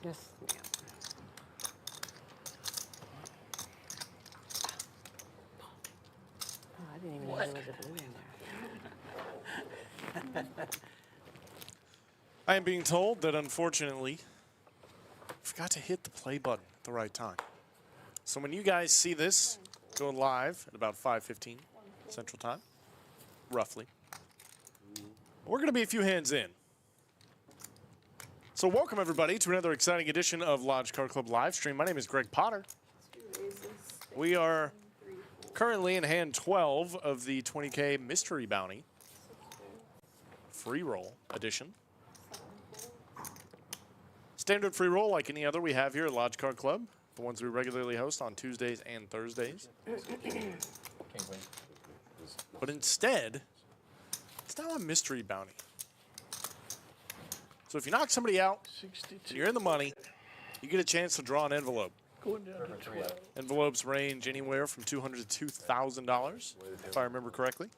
Just, yeah. Oh, I didn't even know there was a blue in there. I am being told that, unfortunately, I forgot to hit the play button at the right time. So when you guys see this go live at about 5:15 Central Time, roughly, we're going to be a few hands in. So welcome, everybody, to another exciting edition of Lodge Card Club live stream. My name is Greg Potter. We are currently in hand 12 of the 20K Mystery Bounty free roll edition. Standard free roll like any other we have here at Lodge Card Club, the ones we regularly host on Tuesdays and Thursdays. But instead, it's now a mystery bounty. So if you knock somebody out, and you're in the money, you get a chance to draw an envelope. Going down to 12. Envelopes range anywhere from $200 to $2,000, if I remember correctly.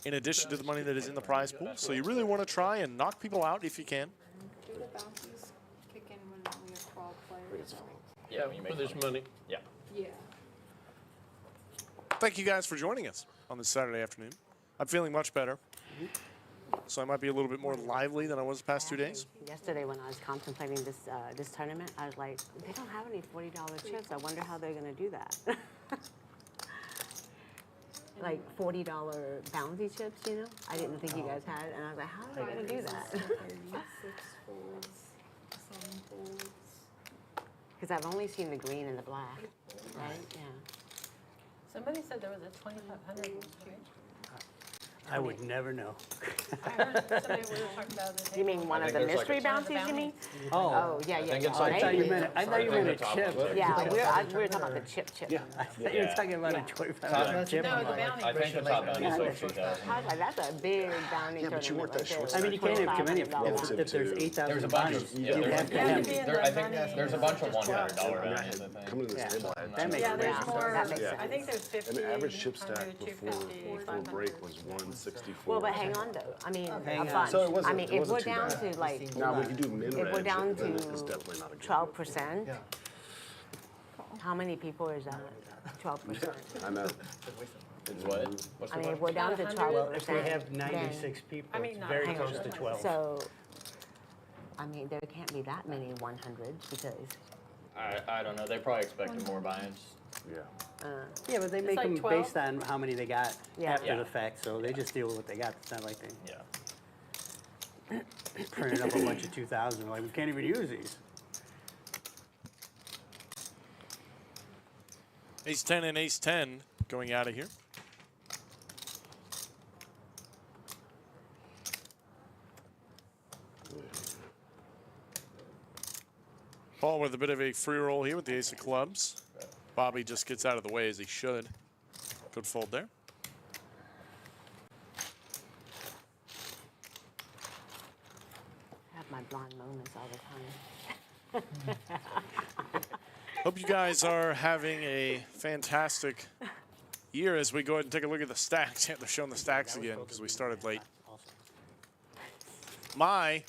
In addition to the money that is in the prize pool. So you really want to try and knock people out if you can. Do the bounties kick in when we have 12 players? Yeah, when you make there's money. Yeah. Yeah. Thank you guys for joining us on this Saturday afternoon. I'm feeling much better. So I might be a little bit more lively than I was the past 2 days. Yesterday when I was contemplating this tournament, I was like, they don't have any $40 chips. I wonder how they're going to do that. Like $40 bounty chips, you know? I didn't think you guys had it, and I was like, how are they going to do that? 36 folds, 7 folds. Because I've only seen the green and the black, right? Yeah. Somebody said there was a 2,500 one, right? I would never know. I heard somebody we were talking about the You mean one of the mystery bounties, you mean? Oh, Oh, yeah, yeah, think yeah. it's Oh, like- I thought you maybe. meant a chip. Yeah, we were talking about the chip. Yeah, I thought you were Yeah. talking about a Yeah. $2,500 chip. No, I'm the like, bounty. I think the top bounty is like 2,000. I was like, that's a big bounty Yeah, but you weren't that tournament short right I mean, you can't even come in $2,500. if there's 8,000 There's a bunch bounties. of, You yeah, have there's, to Yeah, have to be in there, the I think money, there's a bunch of just $100 I bounties, I had think. coming to this Yeah. table, I had That makes Yeah, sense. there's more. That makes Yeah. sense. I think there's 50, and the average chip 100, stack before 250, break was 164. Well, but hang on though. I mean, Hang a on. bunch. So it wasn't- I mean, it if wasn't we're too down bad. to like, Now we can do mid if we're range, down then to it's definitely not a good 12%, how many people is that? 12%. I know. Is what? What's I the mean, if one? we're down to 12%. Well, if we have 96 people, I mean, it's not very hang close on. to 12. So, I mean, there can't be that many 100s because, I don't know, they probably expected more buy-ins. Yeah. Yeah, but they make like them 12? based on how many they got Yeah. after Yeah. the fact, so they just deal with what they got. It's not like they Yeah. printed up a bunch of 2,000. Like, we can't even use these. Ace 10 and Ace 10 going out of here. Paul with a bit of a free roll here with the Ace of Clubs. Bobby just gets out of the way as he should. Good fold there. I have my blonde moments all the time. Hope you guys are having a fantastic year as we go ahead and take a look at the stacks. Yeah, they're showing the stacks again because we started late. My,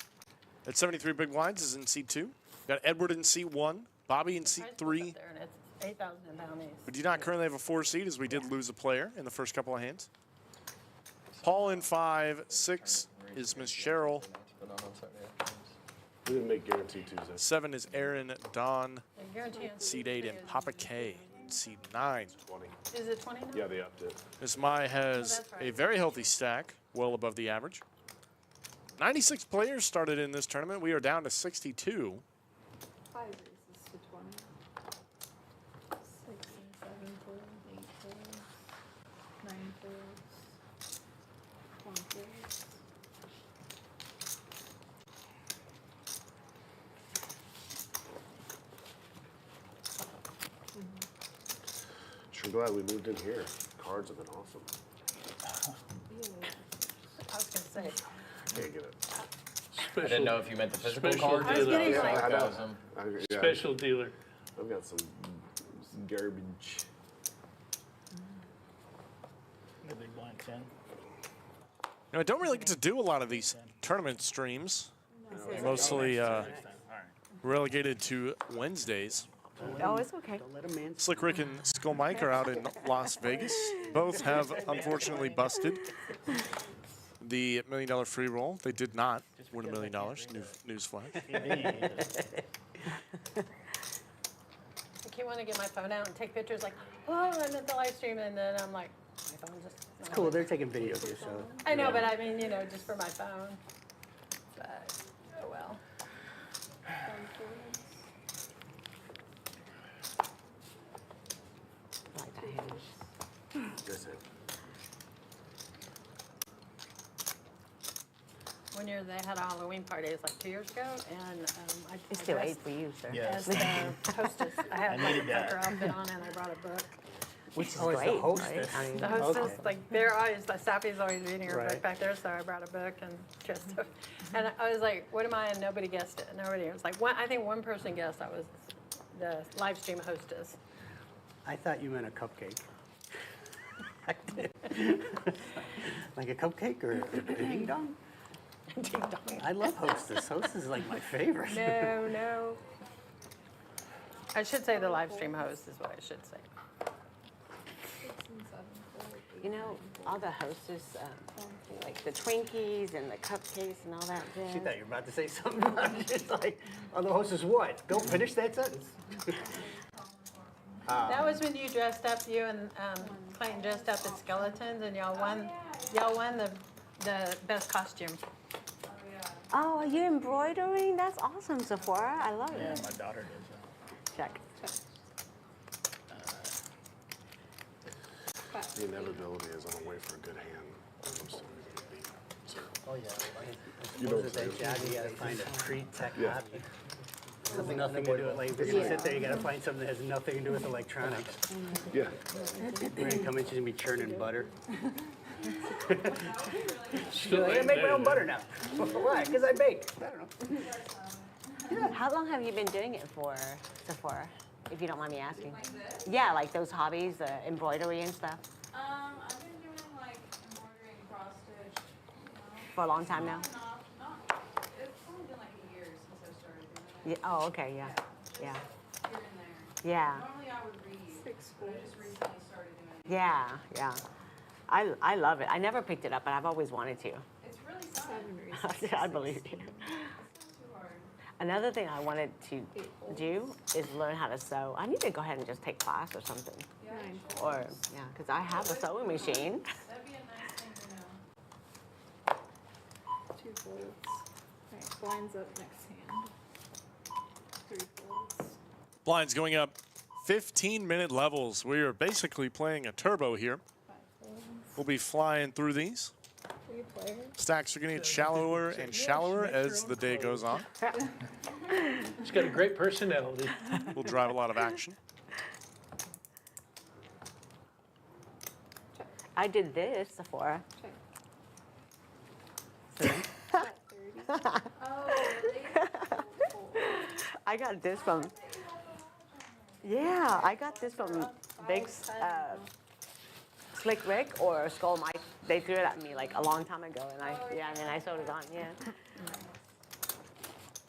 at 73 big blinds, is in seat 2. Got Edward in seat 1, Bobby in seat 3. There, and it's 8,000 in bounties. We do not currently have a 4 seed as we did lose a player in the first couple of hands. Paul in 5, 6 is Miss Cheryl. We didn't make guarantee Tuesday. 7 is Aaron, Don, I guarantee it's seed 8, and Papa K in seed 9. 20. Is it 20 now? Yeah, they upped it. Miss Mai has that's right. a very healthy stack, well above the average. 96 players started in this tournament. We are down to 62. 5 raises to 20. 6 and 7 folds, 8 folds, 9 folds, 1 folds. Sure glad we moved in here. Cards have been awesome. I was going to say. Can't get it. I didn't know if you meant the physical Special cards. I was dealer. getting Yeah, like, I know. Thousand. Yeah, Special dealer. I've got some garbage. The big blind 10. Now, I don't really get to do a lot of these tournament streams mostly relegated to Wednesdays. Oh, it's okay. Don't let him in. Slick Rick and Skull Mike are out in Las Vegas. Both have unfortunately busted the $1 million free roll. They did not win $1 million. Newsflash. I keep wanting to get my phone out and take pictures like, oh, I'm at the live stream, and then I'm like, my phone just. It's cool, they're taking video of you, so. I know, but I mean, you know, just for my phone. But, oh well. I like that hand. That's it. One year they had a Halloween party, it was like 2 years ago, and I It's still dressed 8 for you, sir. as the hostess. I had like a Parker outfit on, and I brought a book. Which is great, the hostess. right? I mean, The hostess, Okay. like, they're always, the Sappy's always reading her Right. book back there, so I brought a book and just, and I was like, what am I? And nobody guessed it. Nobody, it was like, I think one person guessed I was the live stream hostess. I thought you meant a cupcake. I did. Like a cupcake or a ding dong? Ding dong. I love Hostess. Hostess is like my favorite. No. I should say the live stream host is what I should say. You know, all the hostess, like the Twinkies and the cupcakes and all that She jazz. thought you were about to say something. She's like, oh, the hostess what? Don't finish that sentence. That was when you dressed up, you and Clayton dressed up as skeletons, and y'all won the best costume. Oh, are you embroidering? That's awesome, Sephora. I love Yeah, it. my daughter does. Check. The inevitability is I'm away for a good hand. I'm still gonna beat. So, Oh, yeah. You know Suppose what I'm that job, you gotta find a treat tech Yeah. hobby. Something nothing to do with, like, if you're gonna sit there, you gotta find something that has nothing to do with electronics. yeah. You're gonna come in, she's gonna be churning butter. Still I gotta make my own butter now. Why? Because I bake. I don't know. How long have you been doing it for, Sephora, if you don't mind me asking? Yeah, like those hobbies, embroidery and stuff, I've been doing like embroidery and cross stitch, for a long time now? it's only been like a year since I started doing it. Yeah. Oh, okay, yeah, yeah, Here and there. yeah, Normally I would read, but I just recently started doing it. yeah, yeah. I love it. I never picked it up, but I've always wanted to. It's really fun. I believe you. It's not too hard. Another thing I wanted to do is learn how to sew. I need to go ahead and just take class or something. Yeah, Or, yeah, because I have a sewing machine. that'd be a nice thing to know. 2 folds. Alright, blinds up next hand. 3 folds. Blinds going up 15-minute levels. We are basically playing a turbo here. 5 folds. We'll be flying through these. 3 players. Stacks are going to get shallower and shallower as the day goes on. She's got a great personality. We'll drive a lot of action. I did this, Sephora. Check. Got 30. Oh, really? I got this from, yeah, I got this from Big Slick Rick or Skull Mike. They threw it at me like a long time ago, and I sewed it on, yeah.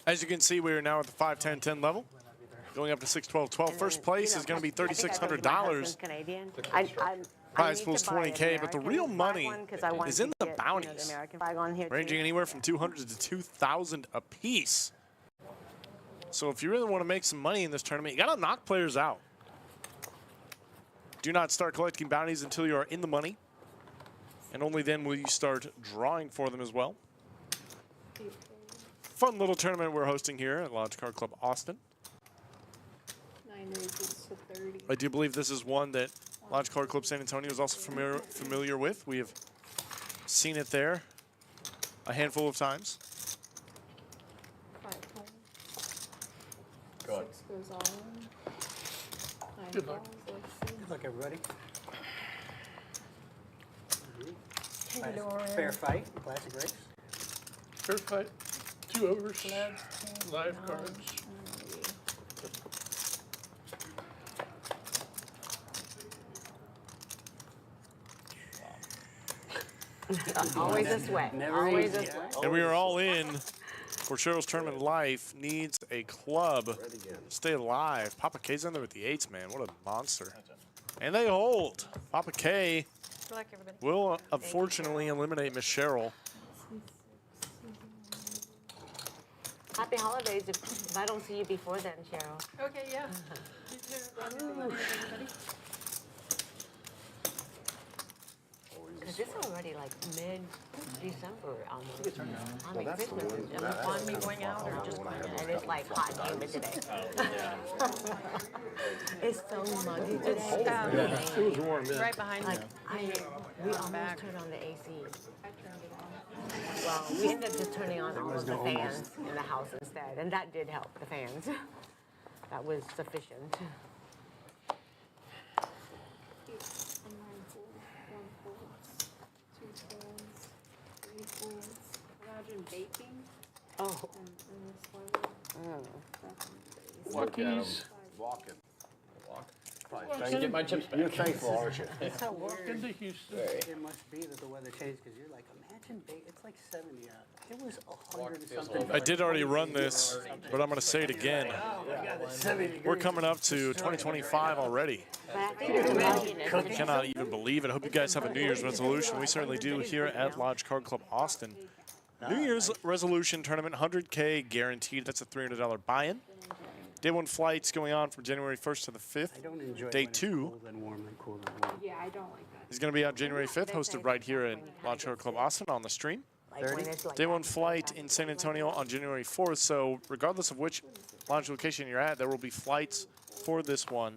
As you can see, we are now at the 5, 10, 10 level. Going up to 6, 12, 12. And First then, place you know, is going to be I think I told you my husband's $3,600. Canadian. Prize pool's $20K, but the real money is in the bounties, American flag on here ranging too. anywhere from 200 to 2,000 apiece. So if you really want to make some money in this tournament, you got to knock players out. Do not start collecting bounties until you are in the money, and only then will you start drawing for them as well. Fun little tournament we're hosting here at Lodge Card Club Austin. 9 raises to 30. I do believe this is one that Lodge Card Club San Antonio is also familiar with. We have seen it there a handful of times. 5 folds. Go on. 6 goes all in. 9 Good luck. falls, let's see. Good luck, everybody. Hey, Fair fight, classic race. Fair fight. 2 overs. Live cards. Always a sweat. Never Always easy. a sweat. And we are all in For Cheryl's tournament life needs a club Red again. to stay alive. Papa K's in there with the 8s, man. What a monster. And they hold. Papa K Good luck, everybody. will unfortunately eliminate Miss Cheryl. Happy holidays if I don't see you before then, Cheryl. Okay, yeah. You too. Happy holidays, everybody. Because it's already like mid-December almost. I mean, that's the Christmas one- is just that- On me going out or just going and it's like hot and humid today. It's so muggy today. It was warm, yeah. right behind me. Like, we almost back. turned on the AC. I turned it on. Well, we ended up just turning on all of the fans in the house instead, and that did help, the fans. That was sufficient. 8 and 9 folds, 1 folds, 2 folds, 3 folds. Imagine baking Oh, and this level. Luckies. Walking. Trying to get my chips back. You're thankful, aren't you? It's so weird. Welcome to Houston. It must be that the weather changed because you're like, imagine, it's like 70 out. It was 100 and something. I did already run this, but I'm going to say it again. We're coming up to 2025 already. but I think it's mugginess. I cannot even believe it. I hope you guys have a New Year's resolution. We certainly do here at Lodge Card Club Austin. New Year's resolution tournament, 100K guaranteed. That's a $300 buy-in. Day 1 flights going on from January 1st to the 5th. I don't enjoy Day when it's 2 cold and warm and cool and warm. Yeah, I don't like that. is going to be on January 5th, hosted right here at Lodge Card Club Austin on the stream. Like when it's like Day 1 that. flight in San Antonio on January 4th. So regardless of which launch location you're at, there will be flights for this one.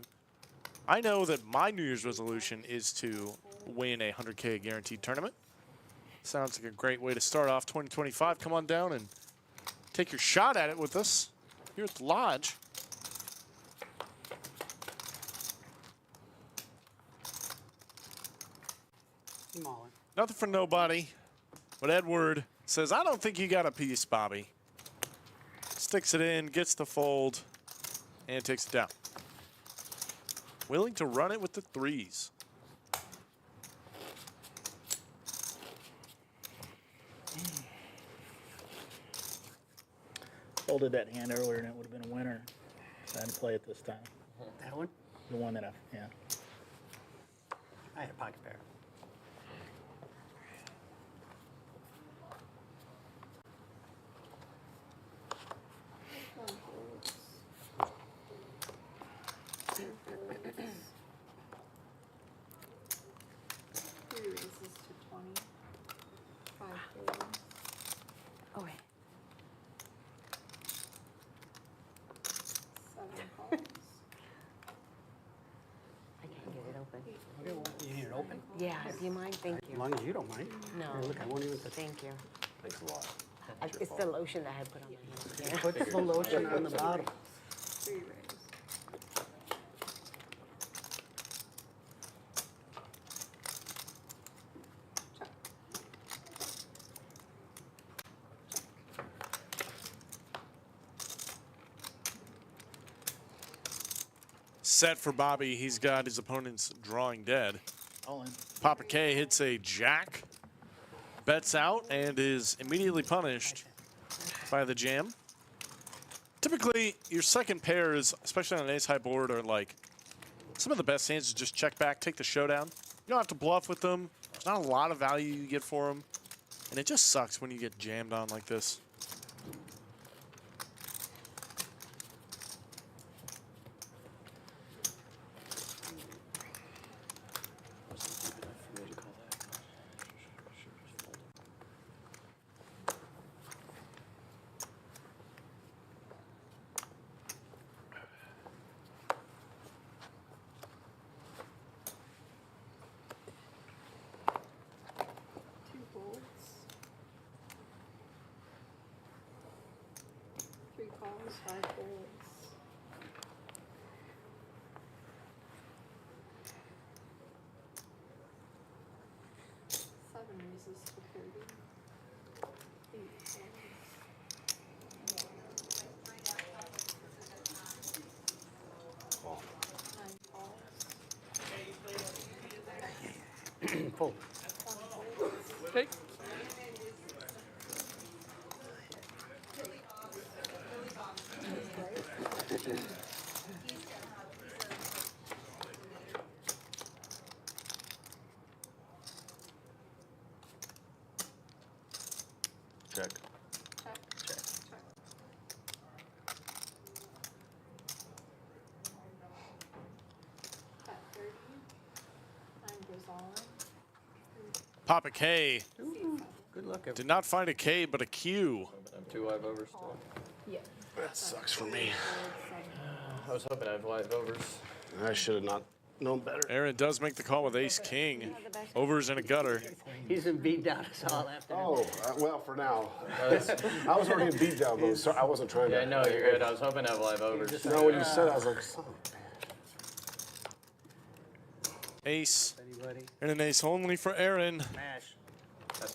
I know that my New Year's resolution is to win a 100K guaranteed tournament. Sounds like a great way to start off 2025. Come on down and take your shot at it with us here at the Lodge. Smaller. Nothing for nobody, but Edward says, I don't think you got a piece, Bobby. Sticks it in, gets the fold, and takes it down. Willing to run it with the 3s. Folded that hand earlier and it would have been a winner. So I didn't play it this time. That one? The one that yeah. I had a pocket pair. One folds. 2 folds. 3 raises to 20. 5 folds. Oh, wait. 7 calls. I can't get it open. You need it open? Yeah, do you mind? Thank As you. long as you don't mind. No. Here, look, I won't even touch it. Thank you. Thanks a lot. It's the lotion that I put on my hands. Put the lotion on the bottom. 3 raise. Check. Set for Bobby. He's got his opponent's drawing dead. All in. Papa K hits a jack, bets out, and is immediately punished by the jam. Typically, your second pairs, especially on an ace-high board, are like some of the best hands to just check back, take the showdown. You don't have to bluff with them. There's not a lot of value you get for them. And it just sucks when you get jammed on like this. Two folds. 3 calls, 5 folds. 7 raises to 30. 8 folds. Call. 9 calls. Fold. 1 folds. Okay. Check. Check. Cut 30. 9 goes all in. Papa K Good luck, did everyone. not find a K, but a Q. I'm 2 live overs still. Yeah. That sucks for me. I was hoping I'd have live overs. I should have not known better. Aaron does make the call with ace king. Overs in a gutter. He's been beat down us all afternoon. Oh, well, for now. I was already in beat down mode, so I wasn't trying Yeah, to. no, you're good. I was hoping to have live overs. No, when you said, I was like, son of a Ace Anybody? and an ace only for Aaron. Smash.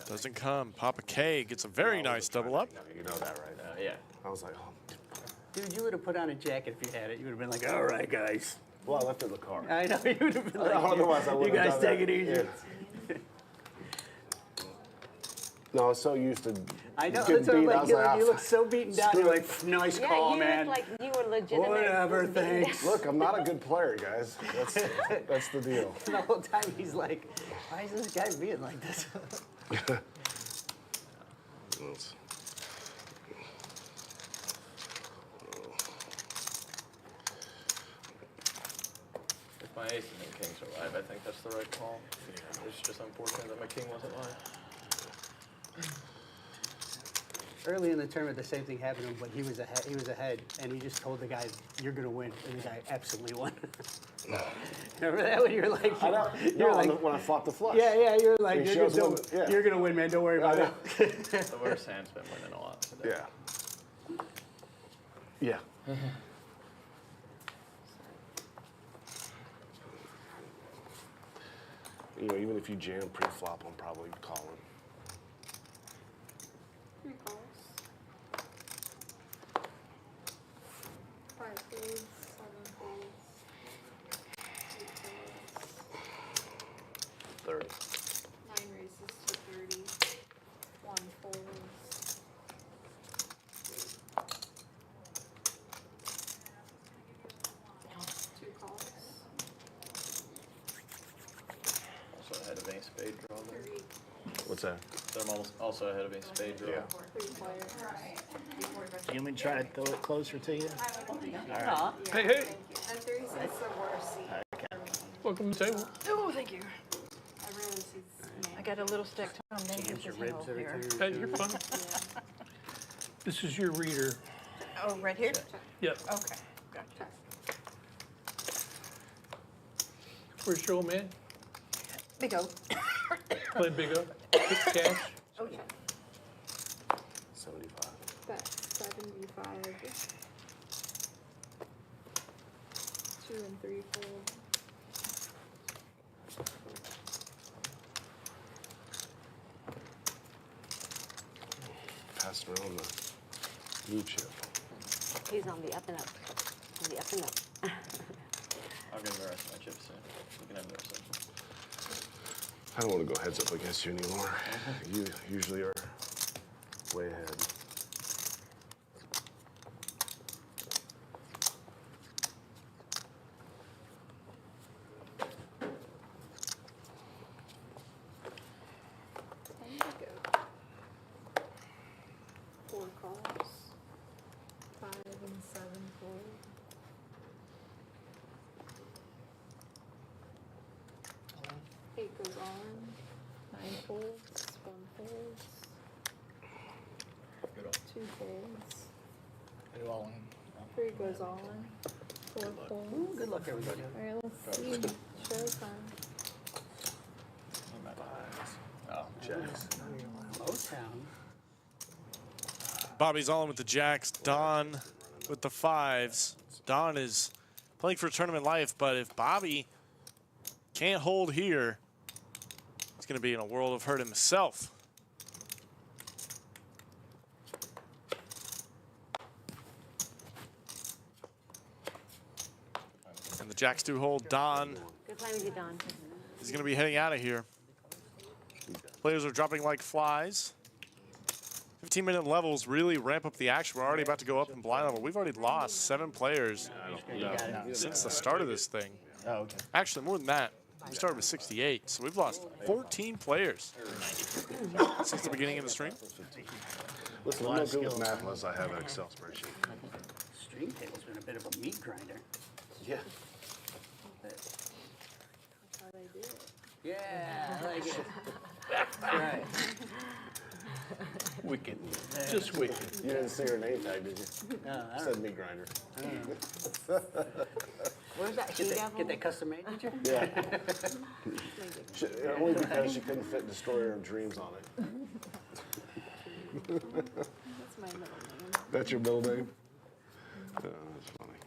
Doesn't come. Papa K gets a very nice double up. bitch. You know that, right? Yeah. I was like, oh. Dude, you would have put on a jacket if you had it. You would have been like, all right, guys. Well, I left it in the car. I know, you would have been like, Otherwise, I you wouldn't have guys done take it that. easy. Yeah. No, I was so used to I know, getting that's what I'm beat. I like, was you, like, you look so beaten down. You're like, nice Yeah, call, you man. look like you were legitimate. Whatever, beaten down. thanks. look, I'm not a good player, guys. That's the deal. The whole time he's like, why is this guy being like this? If my aces and kings are live, I think that's the right call. It's just unfortunate that my king wasn't live. Early in the tournament, the same thing happened to him, but he was ahead, and he just told the guy, "You're gonna win," and the guy absolutely won. Remember that when you were like, I know. you're No, like, when I fought the flush. yeah, you're like, He you're shows gonna, one- yeah. you're gonna win, man. Don't worry about it. The worst hand's been winning a lot today. Yeah. Yeah. You know, even if you jam pre-flop, I'm probably calling. 3 calls. 5 folds, 7 folds. 8 folds. 30. 9 raises to 30. 1 folds. Two calls. Also ahead of ace spade draw there. 3 What's that? So I'm almost also ahead of ace spade draw. Yeah. players. You want me to try to throw it closer to you? Hey, hey, And 3 is the worst seat. welcome to the table. Oh, thank you. Everyone sees I got a little stick on Jams your ribs every time Hey, you're fine. This is your reader. Oh, right here? Yep. Okay, gotcha. Where's your old man? Big O. Playing big up. Cash. Oh, yeah. 75. Bet 75. 2 and 3 fold. Passing around the blue chip. He's on the up and up. On the up and up. I'll give the rest of my chips soon. You can have the rest of them. I don't want to go heads up against you anymore. You usually are way ahead. Time to go. 4 calls. 5 and 7 fold. 8 goes on. 9 folds. 1 folds. 2 folds. Put it all in. 3 goes all in. 4 folds. Good luck, everybody. All right, let's see. Showtime. Oh, Jacks. Motown. Bobby's all in with the jacks. Don with the fives. Don is playing for tournament life, but if Bobby can't hold here, he's going to be in a world of hurt himself. And the jacks do hold. Don Good playing with you, Don. is going to be heading out of here. Players are dropping like flies. 15-minute levels really ramp up the action. We're already about to go up in blind level. We've already lost 7 players since the start of this thing. Oh, okay. Actually, more than that. We started with 68, so we've lost 14 players since the beginning of the stream. Listen, I'm not good with math unless I have an Excel spreadsheet. Stream table's been a bit of a meat grinder. Yeah. That's how they do it. Yeah, I like it. Right. Wicked. Just wicked. You didn't see her name tag, did you? No, I Said meat grinder. Where's that Get he-devil? that custom made, did you? Yeah. Only because she couldn't fit Destroyer of Dreams on it. That's my middle name. That's your middle name? That's funny.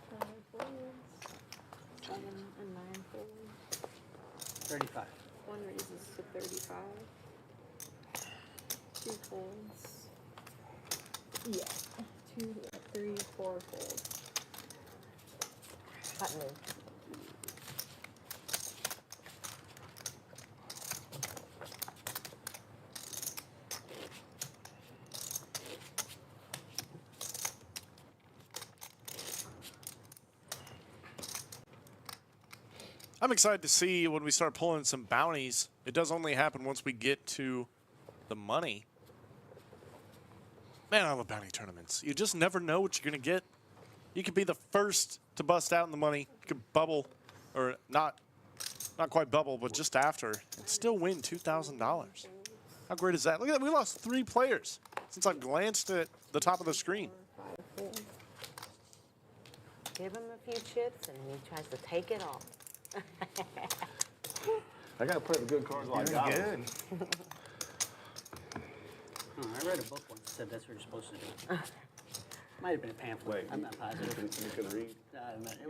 Five folds. 7 and 9 folds. 35. One raises to 35. 2 folds. Yeah. 2, 3, 4 folds. Button. I'm excited to see when we start pulling some bounties. It does only happen once we get to the money. Man, I love bounty tournaments. You just never know what you're going to get. You could be the first to bust out in the money. You could bubble, or not quite bubble, but just after, and still win $2,000. How great is that? Look at that. We lost 3 players since I've glanced at the top of the screen. 5 folds. Give him a few chips and he tries to take it all. I got to play the good cards while I got them. Oh, I read a book once that said that's what you're supposed to do. Might have been a pamphlet. Wait. I'm not positive. You can read? It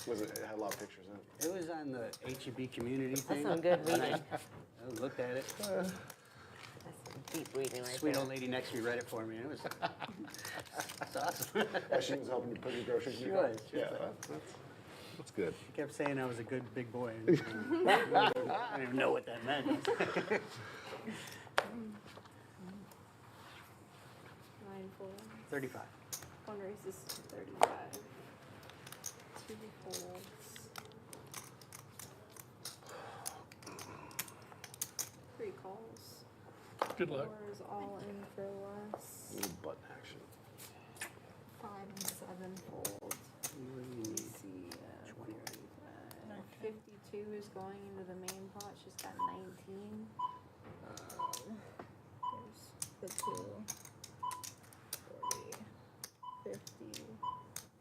was, Was it had a lot of pictures in it? it was on the HEB community thing. That's some good and reading. I looked at it. That's some deep reading right Sweet there. old lady next to me read it for me. And it was it's awesome. Oh, she was helping you put your groceries in She your car? was. Yeah, that's good. She kept saying I was a good big boy. And, I don't even know what that meant. 9 folds. 35. One raises to 35. 2 folds. 3 calls. Good luck. 4 is all in for less. Little button action. 5 and 7 folds. Let's see. 52 is going into the main pot. She's got 19. There's the 2. 40, 50,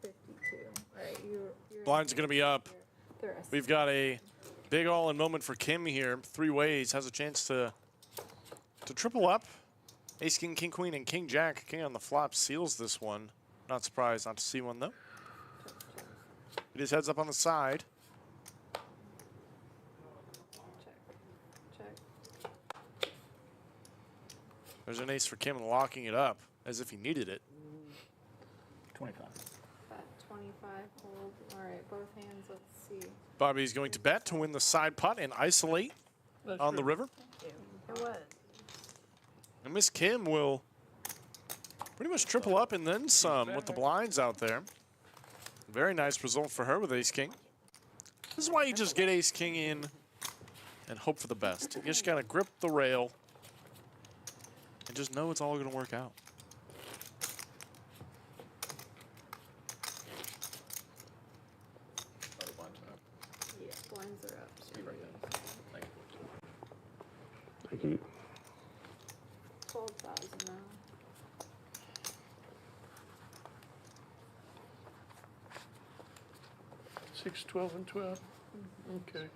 52. All right, you're Blinds are going to be up. the rest. We've got a big all-in moment for Kim here. 3 ways. Has a chance to triple up. Ace, King, King, Queen, and King, Jack. King on the flop seals this one. Not surprised not to see one, though. It is heads up on the side. Check. There's an ace for Kim and locking it up as if he needed it. 25. Got 25 hold. All right, both hands. Let's see. Bobby's going to bet to win the side putt and isolate on the river. It was. And Miss Kim will pretty much triple up and then some with the blinds out there. Very nice result for her with ace king. This is why you just get ace king in and hope for the best. You just gotta grip the rail and just know it's all gonna work out. Oh, the blinds are up. Yeah, blinds are up. So Right then. Thank you. Thank you. 12,000 now. Six, 12, and 12. Okay.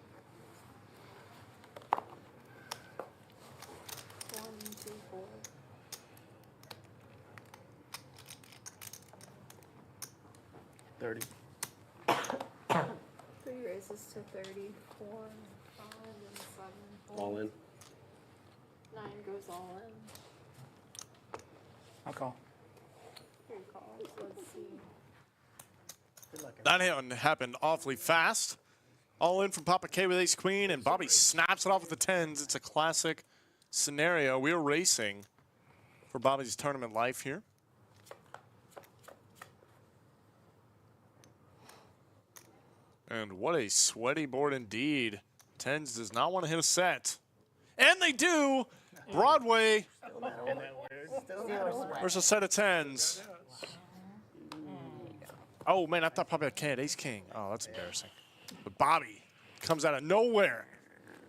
1, 2, 4. 30. 3 raises to 30. 4, 5, and 7. All in. 9 goes all in. I'll call. 3 calls. Let's see. Good luck. That one happened awfully fast. All in from Papa K with ace queen, and Bobby snaps it off with the tens. It's a classic scenario. We're racing for Bobby's tournament life here. And what a sweaty board indeed. Tens does not want to hit a set. And they do! Broadway versus a set of tens. Oh, man, I thought Papa K had ace king. Oh, that's embarrassing. But Bobby comes out of nowhere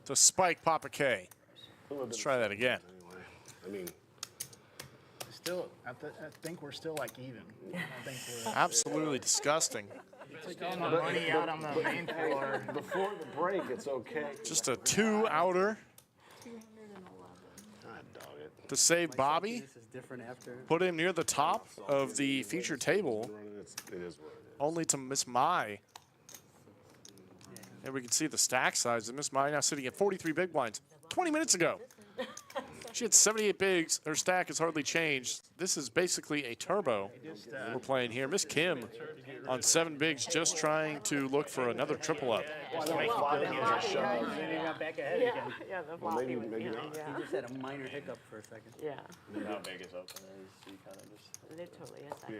to spike Papa K. Let's try that again. Anyway, I mean, Still, I think we're still like even. I think we're Absolutely disgusting. taking the money out on the main floor. before the break, it's okay. Just a 2-outer 211. God, dog it. to save Bobby. This is different after. Put him near the top of the feature table, It is what it is. only to miss Mai. And we can see the stack size of Miss Mai now sitting at 43 big blinds. 20 minutes ago, she had 78 bigs. Her stack has hardly changed. This is basically a turbo we're playing here. Miss Kim on 7 bigs, just trying to look for another triple up. He got back ahead again. Yeah, the Well, floppy maybe- was, maybe you know, not. yeah. He just had a minor hiccup for a second. Yeah, How big is open is you kind of just. literally a second.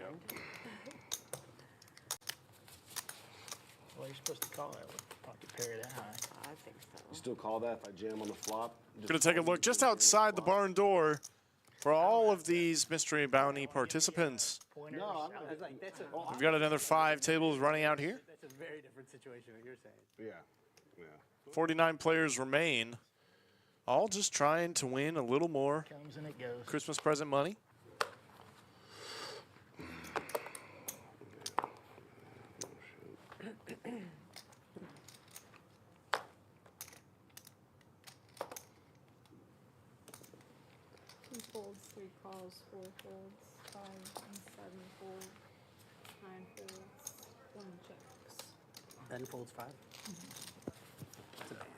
Well, you're supposed to call it with pocket pair that high. I think so. Still call that if I jam on the flop. Going to take a look just outside the barn door for all of these mystery bounty participants. Pointers. No, I was like, that's a, We've got another 5 tables running out here. that's a very different situation than you're saying. Yeah, yeah. 49 players remain, all just trying to win a little more Comes and it goes. Christmas present money. Two folds, 3 calls, 4 folds, 5 and 7 folds, 9 folds, 1 checks. Ben folds 5. That's a band.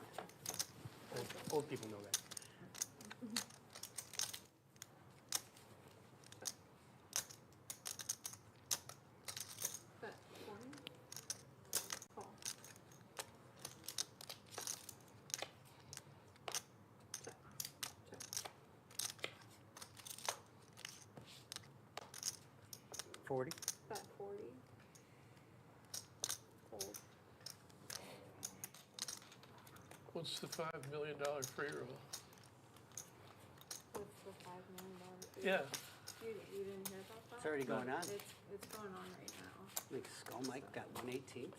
Old people know that. Bet 1. Call. Check. Check. 40. Bet 40. Fold. What's the $5 million free roll? What's the $5 million? Yeah. You didn't hear about that? It's already going on. It's going on right now. Like Skull Mike got 118.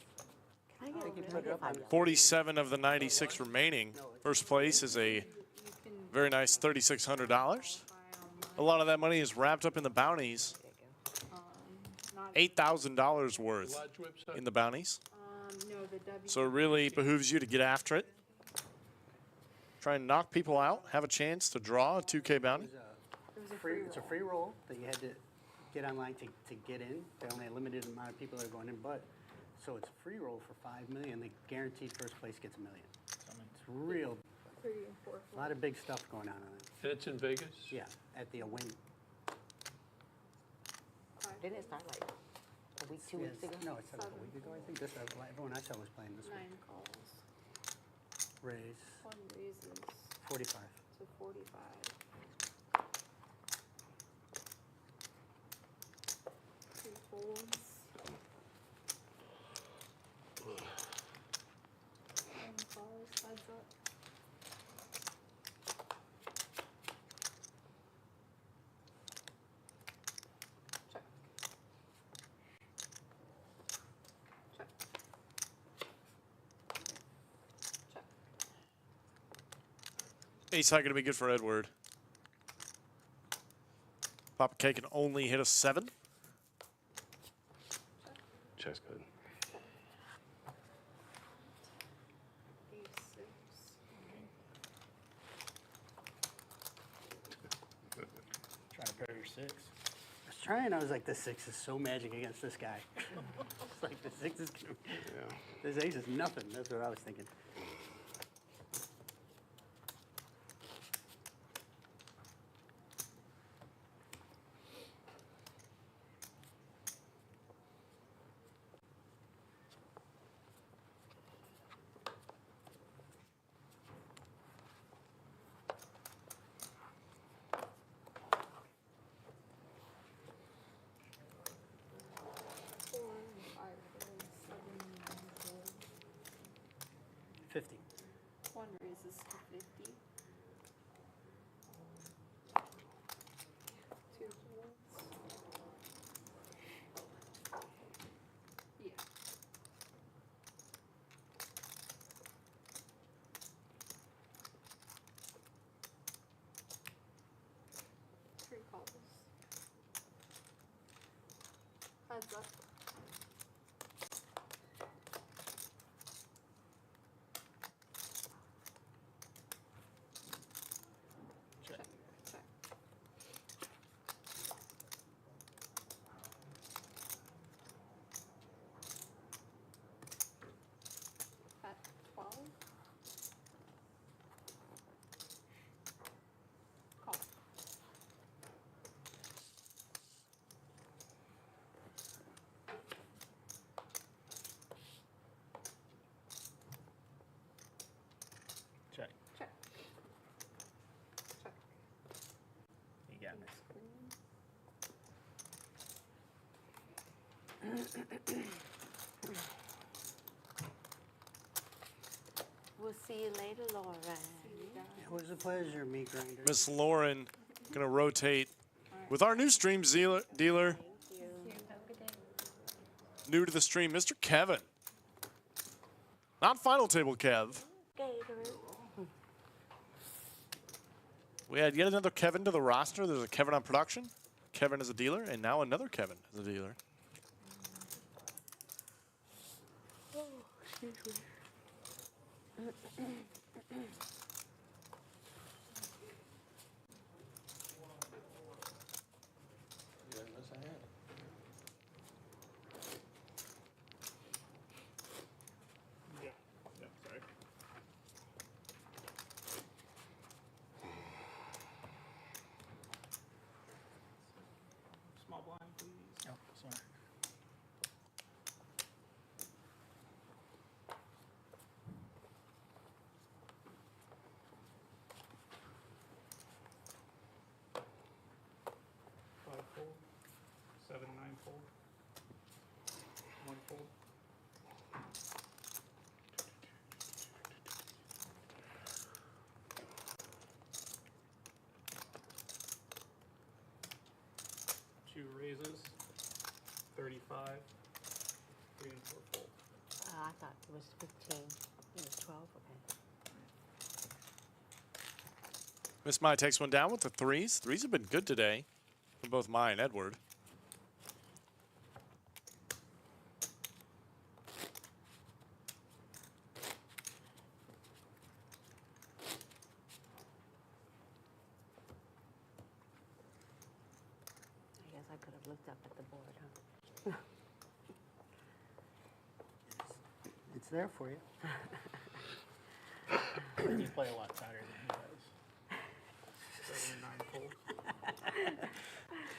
Can I get put it up on 47 of the 96 remaining. First place is a You can very nice $3,600. buy online. A lot of that money is wrapped up in the bounties. Not, $8,000 worth Lodge website. in the bounties. no, the W. So it really behooves you to get after it. Try and knock people out, have a chance to draw a 2K bounty. It's a free roll that you had to get online to get in. They only had a limited amount of people that are going in, but so it's a free roll for $5 million. The guaranteed first place gets $1 million. It's real, 3 and 4 a lot of big stuff going on it. And it's in Vegas? Yeah, at the Win. Didn't it start like a week, 2 weeks ago? No, it's not a week ago. I think this everyone I saw was playing this 9 week. calls. Raise 1 raises 45. to 45. 2 folds. 1 calls, heads up. Check. Check. Check. Ace high going to be good for Edward. Papa K can only hit a 7. Check's good. A6. Trying to pair your 6. I was trying. I was like, the 6 is so magic against this guy. It's like the 6 is gonna, Yeah. this ace is nothing. That's what I was thinking. 50. One raises to 50. Two folds. Yeah. Three calls. Heads up. Check. Check. At 12. Call. Check. Check. Check. You got me. We'll see you later, Lauren. It was a pleasure, meat grinder. Miss Lauren gonna rotate with our new stream dealer, Thank you. Have a good day. new to the stream, Mr. Kevin. Not final table Kev. Gator. We had yet another Kevin to the roster. There's a Kevin on production, Kevin as a dealer, and now another Kevin as a dealer. You didn't miss a hand. Yeah. Yeah, sorry. Small blind, please. Oh, sorry. Five fold, 7, 9 fold, 1 fold. Two raises, 35, 3 and 4 fold. I thought it was 15. It was 12. Okay. Miss Mai takes one down with the threes. Threes have been good today for both Mai and Edward. I guess I could have looked up at the board, huh? It's there for you. You play a lot tighter than he does. 7 and 9 fold,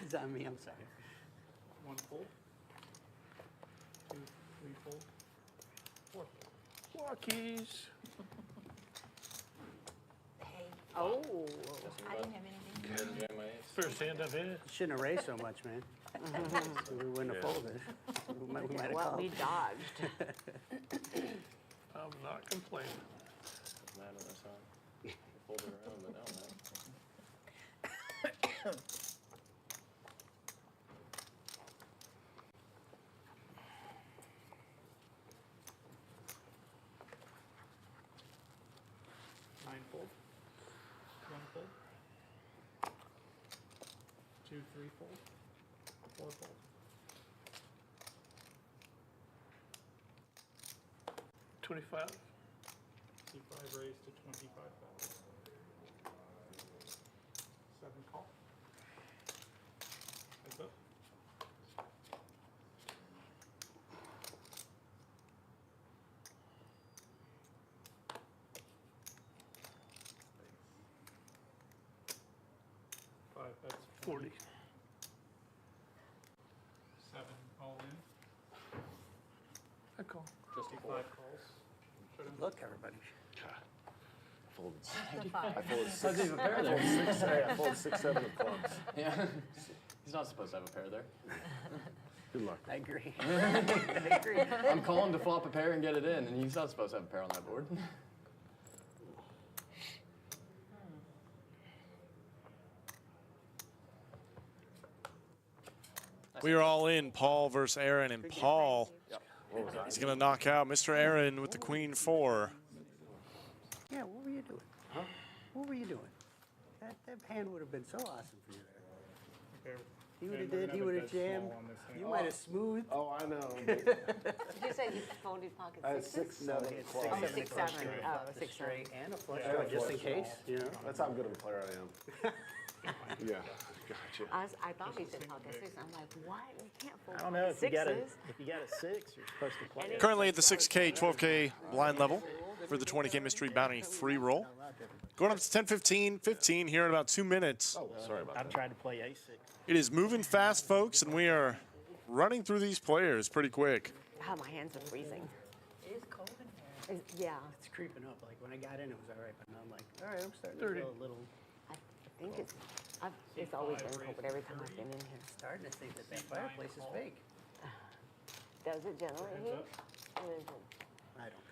It's on me, I'm sorry. 1 fold, 2, 3 fold, 4 fold. Walkies. Oh. I didn't have anything. Jam my ace. First hand I've hit. You shouldn't have raised so much, man. We wouldn't have folded. We might have Well, called. we dodged. I'm not complaining. Mad on this one. Fold it around, but no, man. Nine fold, 1 fold, 2, 3 fold, 4 fold. 25. C5 raised to 25,000. 7 call. Heads up. Five bets 40. 7 all in. I call. Just a 5 fold. calls. Shut him. Look, everybody. Folded. The 5. I folded How's 6. he have a pair there? I folded 6, 7 of clubs. Yeah. He's not supposed to have a pair there. Good luck. I agree. I'm calling to flop a pair and get it in, and he's not supposed to have a pair on that board. We are all in. Paul versus Aaron, and Paul is going to knock out Mr. Aaron with the queen 4. Yeah, what were you doing? Huh? What were you doing? That hand would have been so awesome for you there. Okay. He would have we're did, gonna he have would a have bet jammed. small on this hand. You might have smoothed. Oh, I know. Did you say you folded pocket I had sixes? 6, 7, He had clubs. Oh, 6, 7, 6, flush 7. straight, Oh, the 6, 7. straight, and a flush Yeah, draw, a just flush in case, draw. you know. That's how good of a player I am. Yeah, gotcha. I thought you said pocket six. I'm like, what? You can't fold I don't know pocket if you got a sixes. if you got a 6, you're supposed to play it. Currently at the 6K, 12K blind level for the 20K mystery bounty free roll. Going up to 10-15, 15 here in about 2 minutes. Oh, sorry about I that. tried to play a6. It is moving fast, folks, and we are running through these players pretty quick. Oh, my hands are freezing. It is cold in here. Yeah, It's creeping up. Like when I got in, it was all right, but now I'm like, all right, I'm starting 30. to feel a little, I think it's always been cold every time I've been in here. starting to think that that fireplace is fake. Does it generate heat? Or is I don't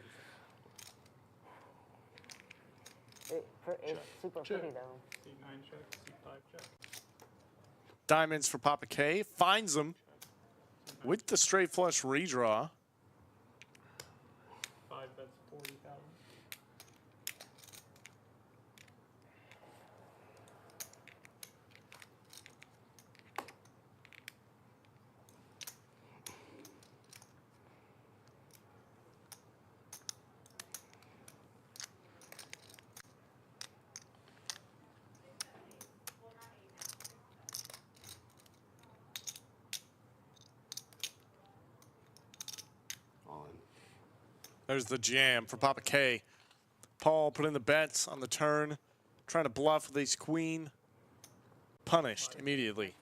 think so. it's super pretty though. C9 check, C5 check. Diamonds for Papa K. Finds them with the straight flush redraw. 5 bets 40,000. All in. There's the jam for Papa K. Paul put in the bets on the turn, trying to bluff with ace queen. Punished immediately.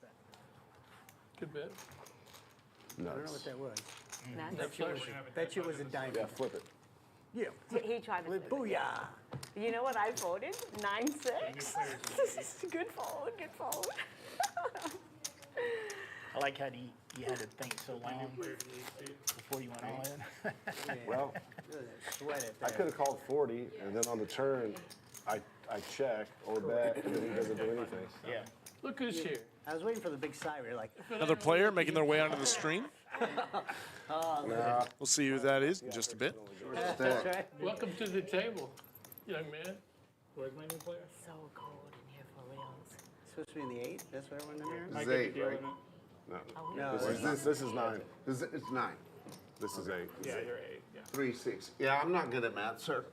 Good bet. I don't know what Nuts. that was. Nice. Bet you it was a diamond. Yeah, flip it. Yeah. He tried to Flip, flip it. booyah. You know what I folded? 9-6. Good fold, good fold. I like how you had to think so long before you went all in. Well, Sweat it I there. could have called 40, and then on the turn, I check or bet, and then he doesn't do anything. Yeah. Look who's here. I was waiting for the big sigh. We were like, Another player making their way onto the stream. Nah, We'll see who that is in just a bit. that's right. Welcome to the table, young man. Where's my new player? So cold in here for reals. Supposed to be in the 8? That's what everyone in here? I It's could be 8, dealing right? it. no. No, This is 9. It's 9. This is 8. Yeah, you're 8. Yeah. 3, 6. Yeah, I'm not good at math, sir.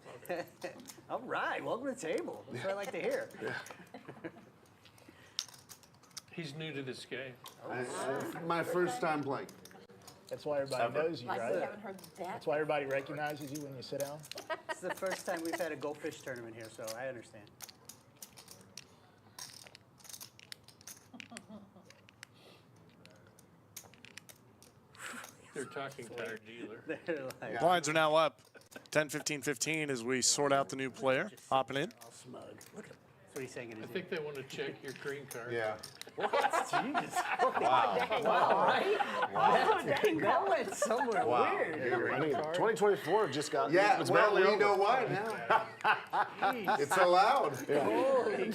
All right, welcome to the table. That's what I like to hear. He's new to this game. My first time playing. That's why everybody knows you, Like right? we haven't heard that. That's why everybody recognizes you when you sit down. It's the first time we've had a goldfish tournament here, so I understand. They're talking to our dealer. They're like, Blinds are now up. 10-15-15 as we sort out the new player. Hopping in. all smug. Look at him. That's what he's saying in I his think they want to check your green card. Yeah. Jesus. Wow, right? Oh, dang, That went somewhere Wow. weird. I mean, 2024 just got. Yeah, it's well, barely you know over. what now? It's allowed. Holy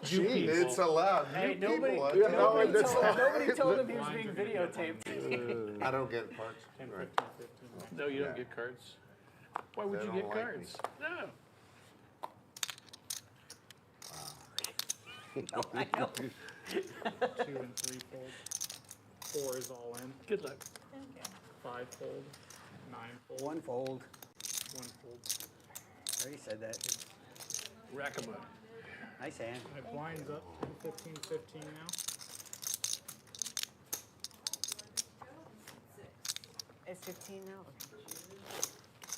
Gee, it's allowed. Hey, You nobody, people, Yeah, no, nobody, that's told, not- nobody told him he was being videotaped. I don't get parts. 10, Right. 15, 15. No, you don't Yeah. get cards. Why would They you don't get like me. cards? No. I know. 2 and 3 fold. 4 is all in. Good luck. 5 fold. 9 fold. One fold. 1 fold. I already said that. Rack 'em up. Nice hand. My blinds up 10, 15, 15 now. It's 15 now?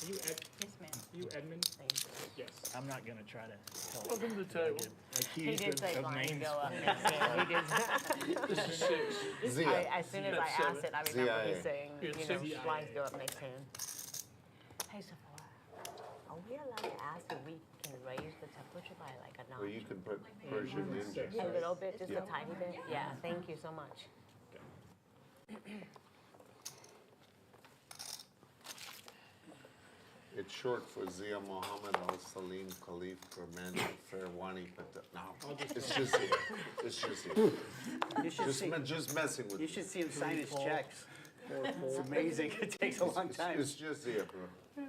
You Ed, Yes, ma'am. you Edmund? Thank you. Yes. I'm not gonna try to help. Welcome to the table. He Accused did say of blinds names. go up next hand. He did. This is 6. Zia. As soon as I That's asked it, I remember ZIA. he saying, You're you know, ZIA. blinds go up next hand. Hey, Sephora, are we allowed to ask if we can raise the temperature by like a Well, notch? you can put Persian ninja. A little bit, just Yeah. a tiny bit? Yeah, thank you so much. It's short for Zia Mohammed Al Salim Khalif Kermani Fairwani. No, it's just Zia. It's just Zia. You should see. Just messing with You me. should see him sign his checks. Four It's fold, amazing. It takes a long time. It's just Zia, bro.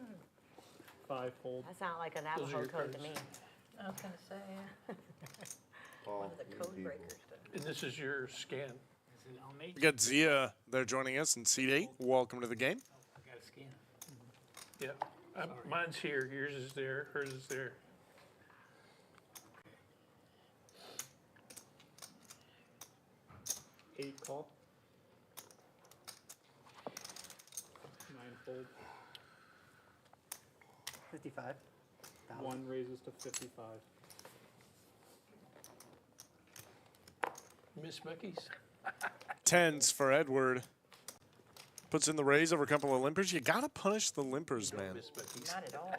5 fold. That sounds like a Those are Navajo your code to cards. me. I was gonna say, yeah. Paul, The you code people. breakers. And this is your scan. Is it on me? We got Zia there joining us in seat 8. Welcome to the game. I got a scan. Yeah. Mine's here. Yours is there. Hers is there. Eight call. 9 fold. 55. 1 raises to 55. Miss Becky's. 10s for Edward. Puts in the raise over a couple of limpers. You gotta punish the limpers, man. Miss Becky's. Not at all.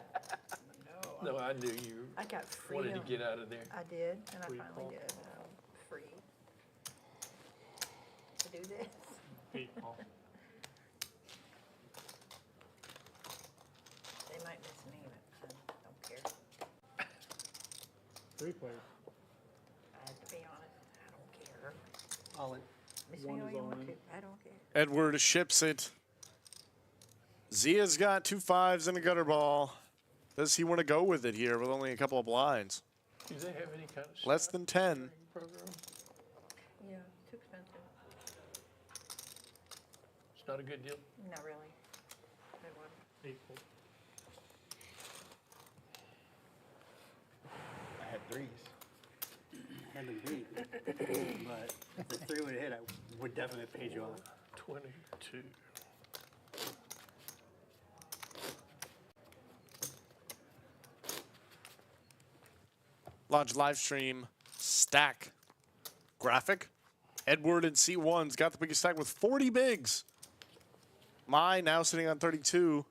No, I knew you I got wanted freedom. to get out of there. I did, and I Free finally call. did. Free to do this. 8 call. They might miss me, but I don't care. 3 players. I have to be honest. I don't care. All in. Miss One me all is you all want in. to. I don't care. Edward ships it. Zia's got 2 5s and a gutter ball. Does he want to go with it here with only a couple of blinds? Do they have any kind of Less than 10. program? Yeah, too expensive. It's not a good deal. Not really. Good one. 8 fold. I had 3s. Had them beat. But if the 3 would have hit, I would definitely have paid you off. 22. Launch live stream stack graphic. Edward in C1's got the biggest stack with 40 bigs. My now sitting on 32.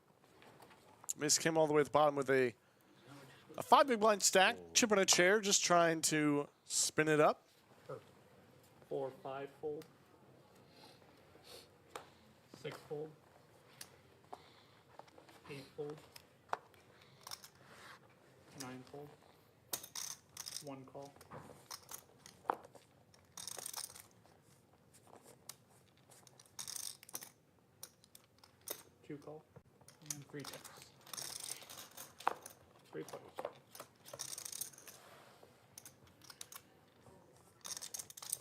Miss Kim all the way at the bottom with a 5 big blind stack. Chip on a chair, just trying to spin it up. 4, 5 fold. 6 fold. 8 fold. 9 fold. 1 call. Two call. And 3 checks. 3 players.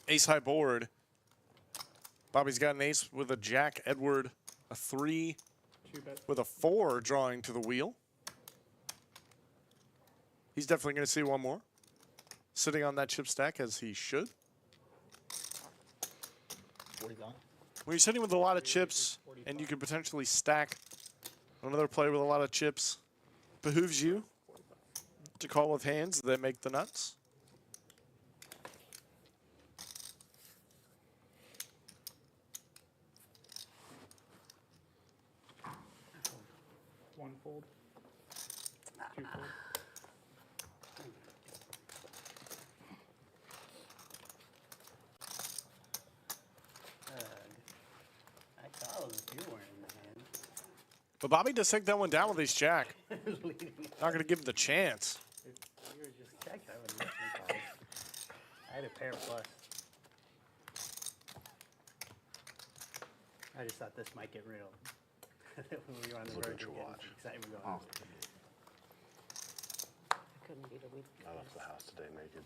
Ace high board. Bobby's got an ace with a jack. Edward a 3 2 bet. with a 4 drawing to the wheel. He's definitely going to see one more. Sitting on that chip stack as he should. 40 gone. When you're sitting with a lot of chips and you could potentially stack another player with a lot of chips, behooves you to call with hands that make the nuts. One fold. 2 fold. I thought it was you weren't in the hand. But Bobby does take that one down with ace jack. Leading it. Not going to give him the chance. If you were just checked, I would have listened. I had a pair plus. I just thought this might get real. When we were on the Look verge at of your getting watch. excited, we go, Oh, I couldn't beat a week. I left the house today naked.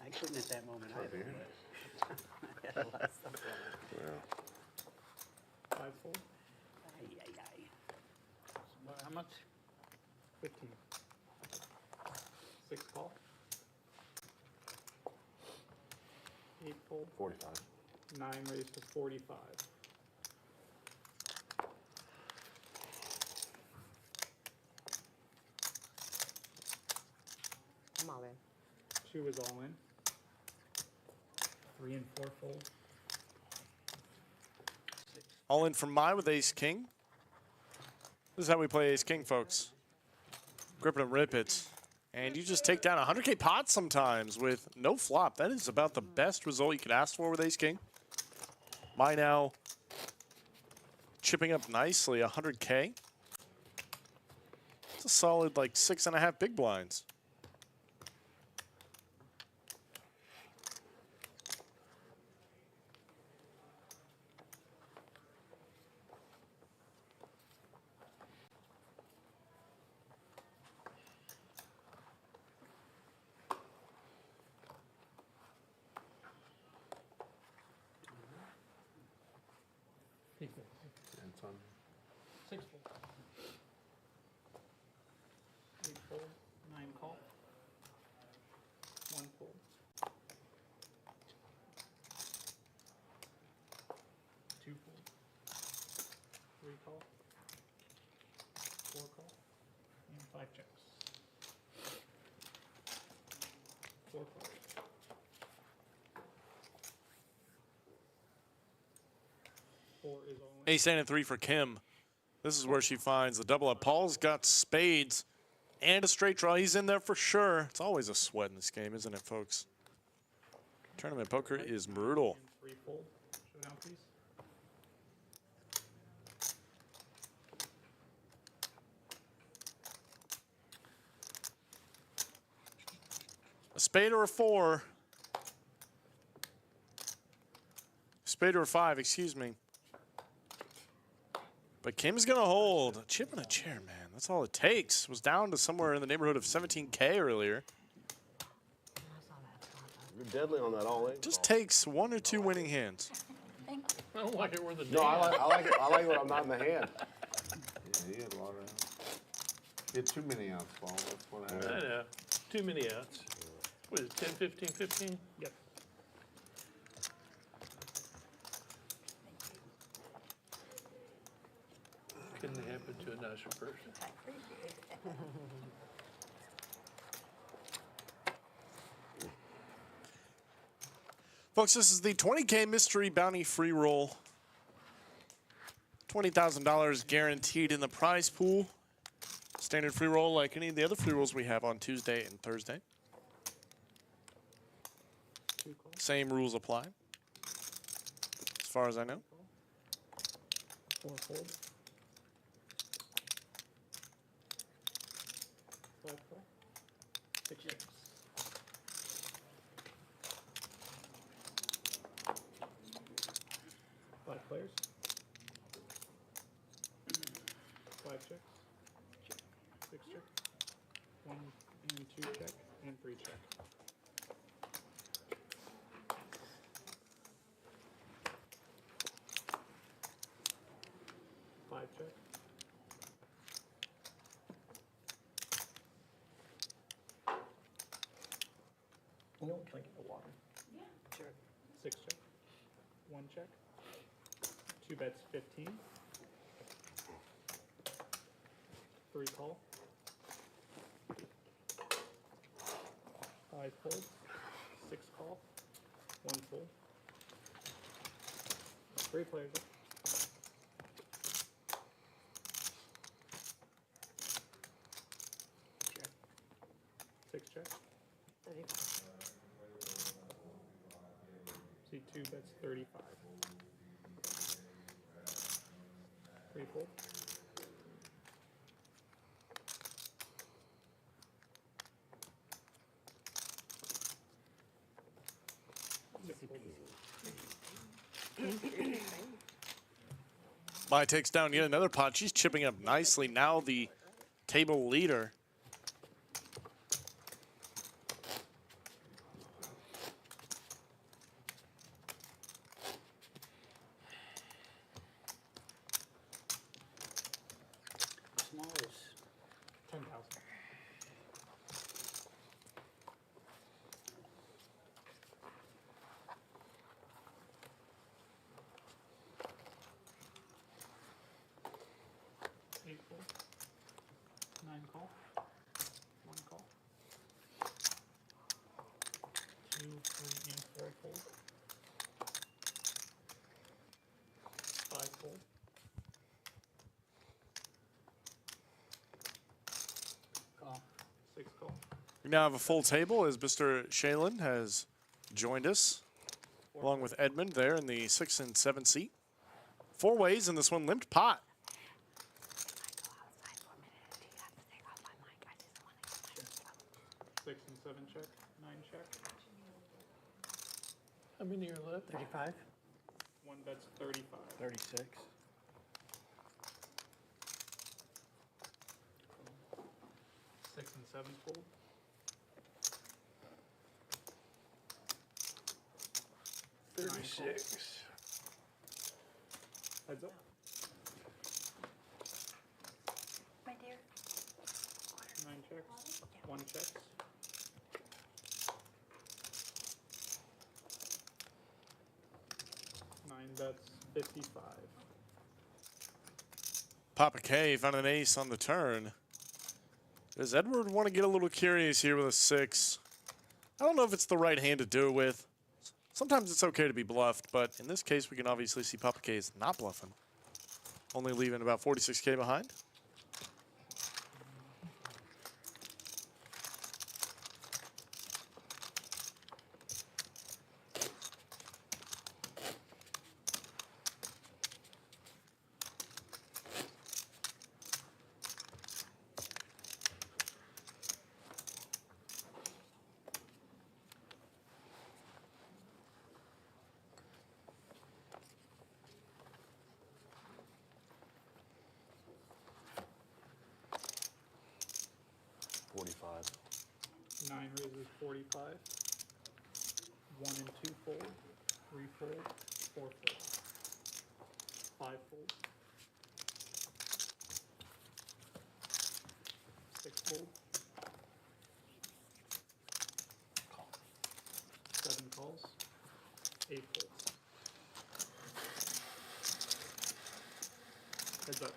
I couldn't at that moment Oh, either, dear. but I had a lot of stuff going on. Yeah. 5 fold. Ay, ay, ay. How much? 15. 6 call. 8 fold. 45. 9 raised to 45. I'm all in. 2 is all in. 3 and 4 fold. All in from my with ace king. This is how we play ace king, folks. Grip it and rip it. And you just take down 100K pots sometimes with no flop. That is about the best result you could ask for with ace king. My now chipping up nicely, 100K. It's a solid like 6.5 big blinds. It's on. 6 fold. 8 fold, 9 call. 1 fold. 2 fold. 3 call. 4 call. And 5 checks. 4 calls. Is all in. Ace and 3 for Kim. This is where she finds the double up. Paul's got spades and a straight draw. He's in there for sure. It's always a sweat in this game, isn't it, folks? Tournament poker is brutal. And 3 fold. Showdown, please. A spade or a 4. Spade or a 5, excuse me. But Kim's going to hold. A chip in a chair, man. That's all it takes. Was down to somewhere in the neighborhood of 17K earlier. You're deadly on that all in. Just takes 1 or 2 winning hands. I don't like it where the No, I like it. I like it when I'm not in the hand. Yeah, he had a lot of. He had too many outs, Paul. That's what I happened. know. Too many outs. What is it, 10, 15, 15? Yep. Couldn't happen to a nicer person. Folks, this is the 20K mystery bounty free roll. $20,000 guaranteed in the prize pool. Standard free roll like any of the other free rolls we have on Tuesday and Thursday. Same rules apply, as far as I know. 4 fold. 5 call. 6 checks. 5 players. 5 checks. 6 check. 1 and 2 check. And 3 check. 5 check. 6 check. 1 check. 2 bets 15. 3 call. 5 fold. 6 call. 1 fold. 3 players up. Check. 6 check. 35. See 2 bets 35. 3 fold. 6 fold. Mai takes down yet another pot. She's chipping up nicely. Now the table leader. Small is 10,000. Eight fold. 9 call. 1 call. 2, 3, and 4 fold. 5 fold. call. 6 call. We now have a full table as Mr. Shailen has joined us, along with Edmund there in the 6 and 7 seat. 4 ways in this one, limped pot. 6 and 7 check, 9 check. How many are left? 35? One bet's 35. 36. 6 and 7 fold. Nine 36. Heads up. My dear. 9 checks. 1 checks. Nine bets, 55. Papa K found an ace on the turn. Does Edward want to get a little curious here with a 6? I don't know if it's the right hand to do it with. Sometimes it's okay to be bluffed, but in this case, we can obviously see Papa K is not bluffing. Only leaving about 46K behind. Nine raises 45. 1 and 2 fold. 3 fold. 4 fold. 5 fold. 6 fold. 7 calls. 8 folds. Heads up.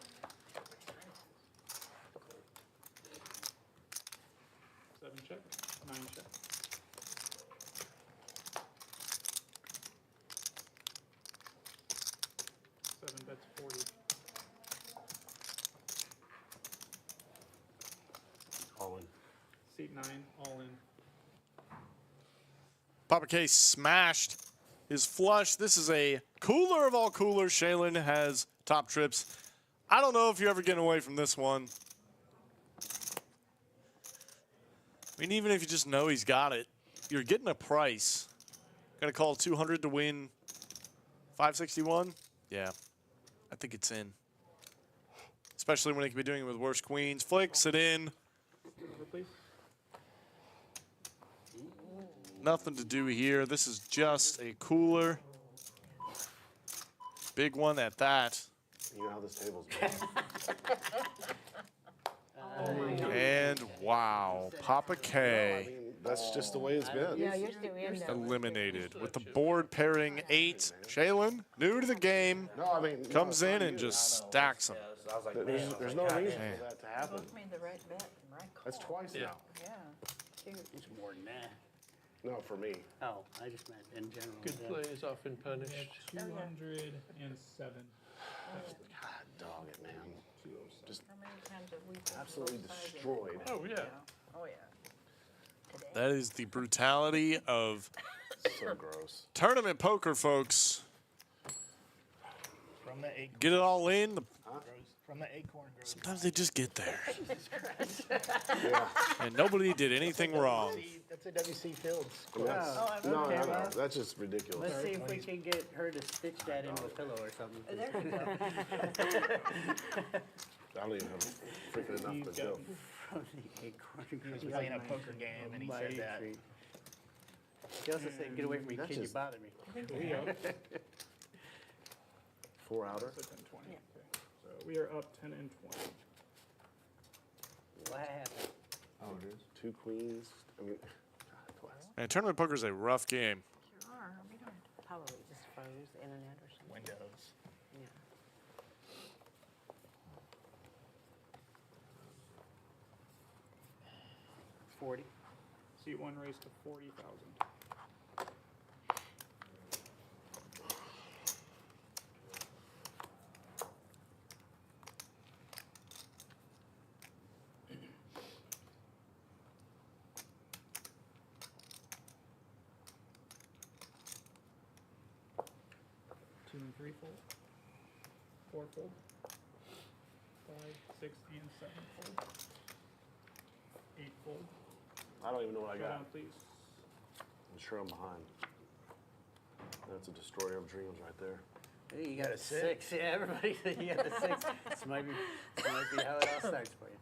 7 check. 9 check. Seven bets 40. All in. Seat 9, all in. Papa K smashed his flush. This is a cooler of all coolers. Shaylin has top trips. I don't know if you're ever getting away from this one. I mean, even if you just know he's got it, you're getting a price. Gonna call 200 to win 561? Yeah, I think it's in. Especially when he could be doing it with worse queens. Flicks it in. Over, please. Nothing to do here. This is just a cooler. Big one at that. You know how this table's going. And wow, Papa I K mean, that's just the way it's been. Yeah, you're still in there. eliminated with the board pairing 8. Shaylin, new to the game, No, I mean, comes in and just stacks them. there's no reason for that to happen. Both made the right bet and right call. That's twice Yeah. now. Yeah, cute. It's more than that. No, for me. Oh, I just meant in general. Good yeah. play is often punished. 207. God, dog it, man. Just How many times have we played absolutely both sides of it? destroyed. Oh, yeah. Oh, yeah. Today. That is the brutality of So gross. tournament poker, folks. From the acorn. Get it all in. From the acorn grows. Sometimes they just get there. Yeah. And nobody did anything wrong. That's a WC Fields. And that's, Oh, I'm no, okay, no, no. well. That's just ridiculous. Let's see if we can get her to stitch that in with pillow or something. There you go. I don't even have freaking enough to go. From the acorn. He was playing a poker game and he said that. She also said, get away from me, That's kid, you just- bother me. We up. 4 outer. So 10, 20. Yeah. Okay. So we are up 10 and 20. What happened? Oh, it is. 2 queens. I mean, God, twice. And tournament poker is a rough game. Sure are. We don't. Probably just froze the internet or something. Windows. Yeah. 40. Seat 1 raised to 40,000. Two and 3 fold. 4 fold. 5, 6, and 7 fold. 8 fold. I don't even know what I got. Showdown, please. I'm sure I'm behind. That's a destroyer of dreams right there. Hey, you got a six. Yeah, everybody, you got the six. This might be how it all starts for you.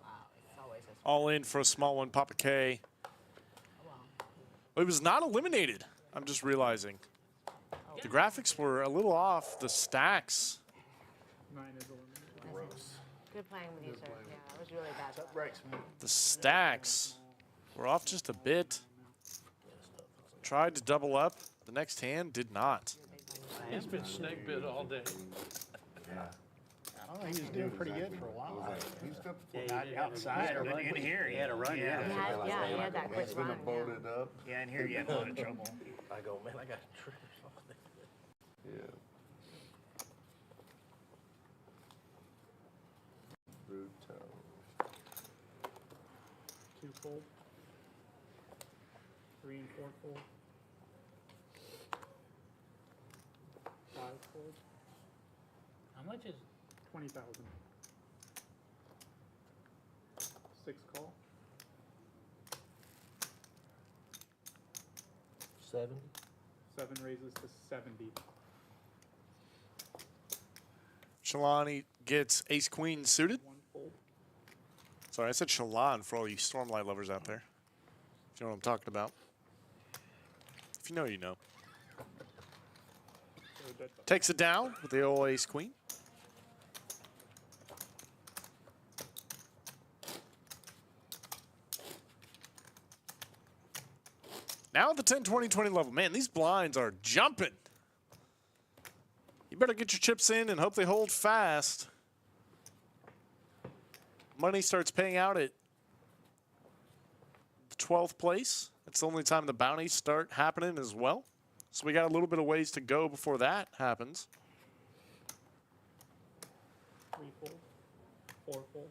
Wow, it's always a All in for a small one, Papa K. It was not eliminated. I'm just realizing. The graphics were a little off. The stacks. 9 is eliminated. Gross. good playing with you, sir. Yeah, that was really bad. Up breaks, man. The stacks were off just a bit. Tried to double up. The next hand did not. He's been snake bit all day. I don't know, he was doing pretty good for a while. Yeah, Not outside, but in here. He had a run, yeah. He had that quick run. Boated up. Yeah, in here you had a lot of trouble. I go, man, I got a trip. Yeah. Brutal. 2 fold. 3 and 4 fold. 5 fold. How much is 20,000. 6 call. 7. 7 raises to 70. Shalani gets ace queen suited. 1 fold. Sorry, I said Shalon for all you Stormlight lovers out there. If you know what I'm talking about. If you know, you know. So dead button. Takes it down with the old ace queen. Now at the 10, 20, 20 level. Man, these blinds are jumping. You better get your chips in and hope they hold fast. Money starts paying out at the 12th place. That's the only time the bounties start happening as well. So we got a little bit of ways to go before that happens. 3 fold. 4 fold.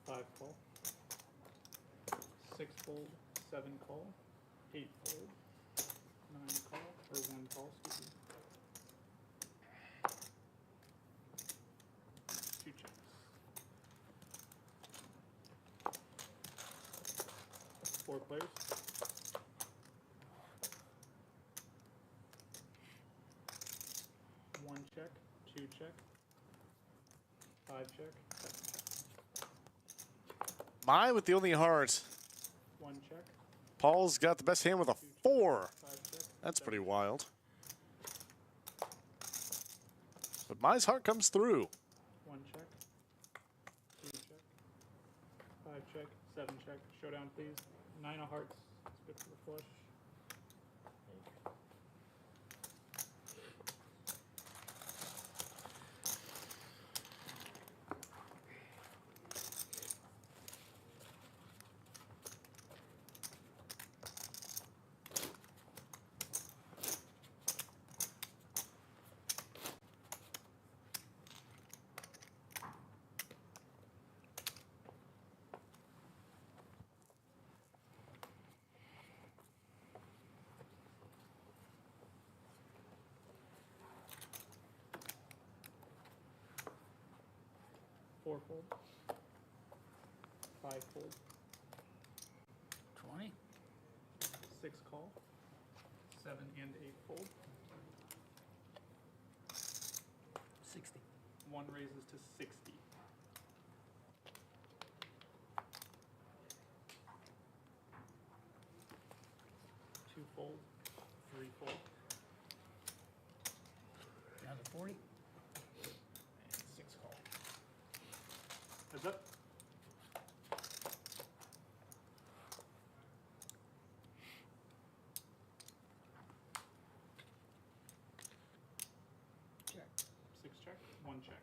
5 call. 6 fold. 7 call. 8 fold. 9 call. Or 1 call, excuse me. 2 checks. 4 players. 1 check, 2 check, 5 check, 7 check. Mai with the only heart. 1 check, Paul's got the best hand with a 4. 5 check, That's pretty wild. But Mai's heart comes through. 1 check, 2 check, 5 check, 7 check. Showdown, please. 9 of hearts. It's good for the flush. Four fold. 5 fold. 20? 6 call. 7 and 8 fold. 60. 1 raises to 60. 2 fold. 3 fold. Down to 40? And 6 call. Heads up. Check. 6 check. 1 check.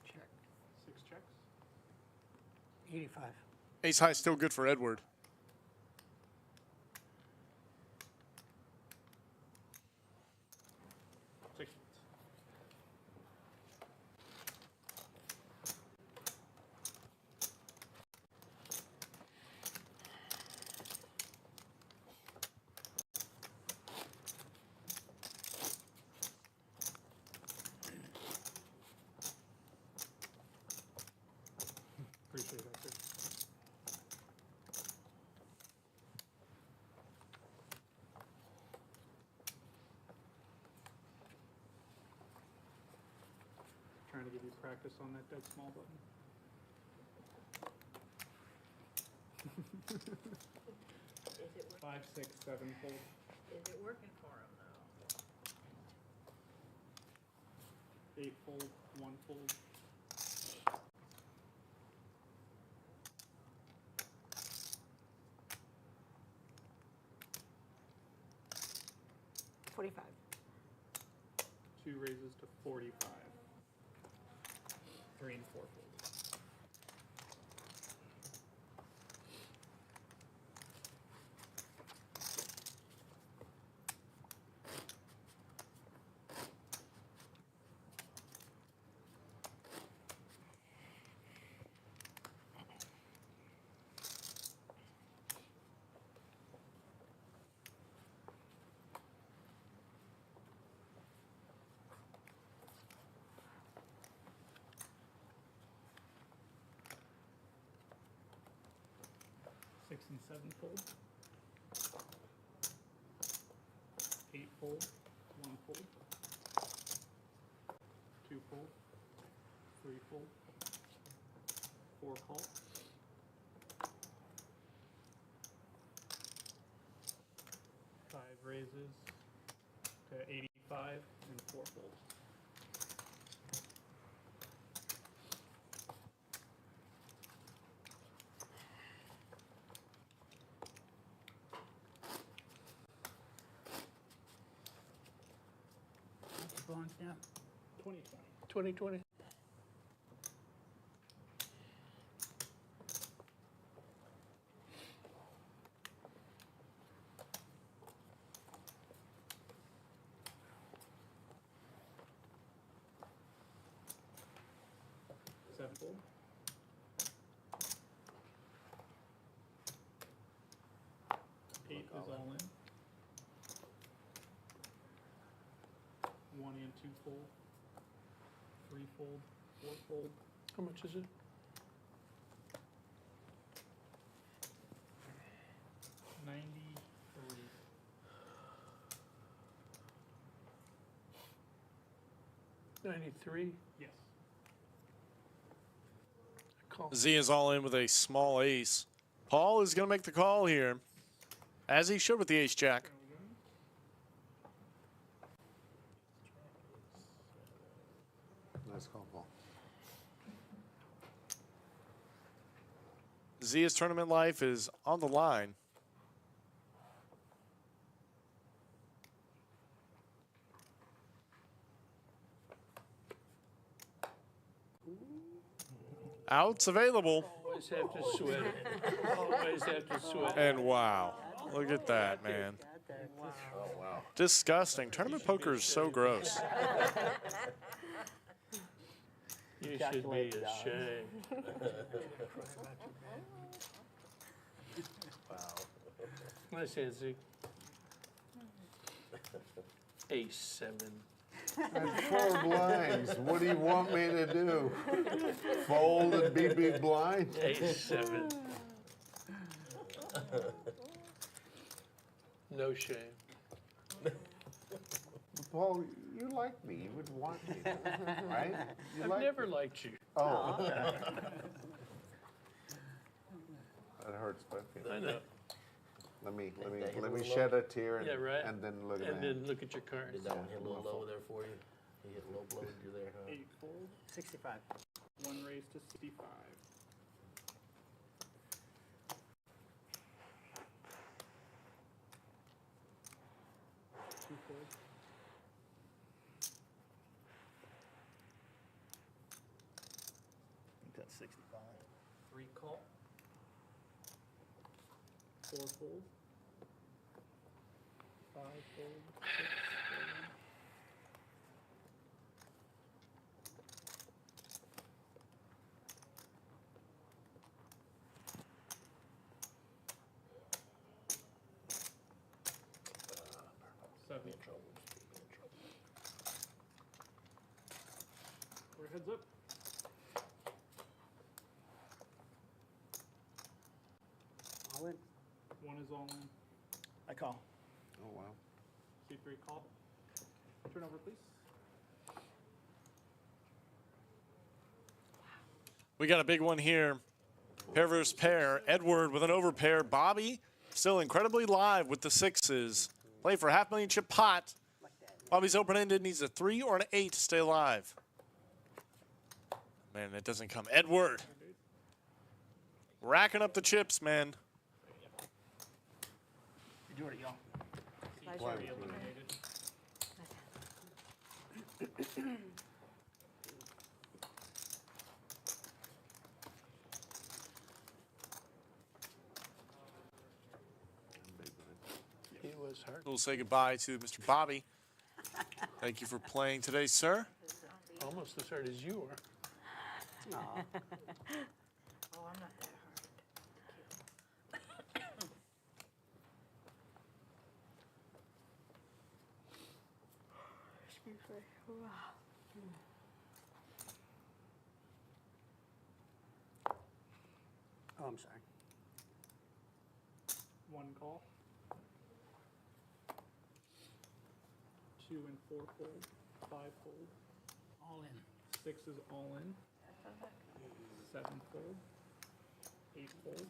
Check. 6 checks. 85. Ace high still good for Edward. Six. practice on that dead small button. 5, 6, 7 fold. Is it working for him though? 8 fold, 1 fold. $45. 2 raises to 45. 3 and 4 fold. Six and 7 fold. 8 fold, 1 fold. 2 fold, 3 fold, 4 call. 5 raises to 85 and 4 fold. Blinds down. 20. 2020. Seven fold. Eight is all in. 1 and 2 fold. 3 fold. 4 fold. How much is it? 93. $93. Yes. Call. Z is all in with a small ace. Paul is going to make the call here, as he should with the ace jack. Nice call, Paul. Zia's tournament life is on the line. Outs available. Always have to sweat it. Always have to sweat it. And wow, look at that, man. Oh, wow. Disgusting. Tournament poker is so gross. You should be ashamed. Wow. Nice hand, Zeke. Ace 7. And 4 blinds. What do you want me to do? Fold and be big blind? Ace 7. No shame. Paul, you like me. You would want me, right? You I've like never me. liked you. Oh. That hurts my I feelings. know. Let me That hit a little shed a tear and, Yeah, right. and then look at And that. then look at your cards. Did that one hit a little low there for you? You hit low blow, you're there, huh? 8 fold. 65. 1 raise to 65. Two fold. I think that's 65. 3 call. 4 fold. 5 fold. 6 fold. Seven. We're heads up. All in. 1 is all in. I call. Oh, wow. C3 call. Turn over, please. We got a big one here. Pair versus pair. Edward with an overpair. Bobby still incredibly live with the sixes. Play for $500,000 chip pot. Bobby's open-ended, needs a 3 or an 8 to stay alive. Man, it doesn't come. Edward. Racking up the chips, man. You do it, y'all. Already eliminated. He was hurt. We'll say goodbye to Mr. Bobby. Thank you for playing today, sir. Almost as hurt as you are. Aw. Oh, I'm not that hard. Excuse me. Oh, I'm sorry. 1 call. 2 and 4 fold. 5 fold. All in. 6 is all in. 7 fold. 8 fold.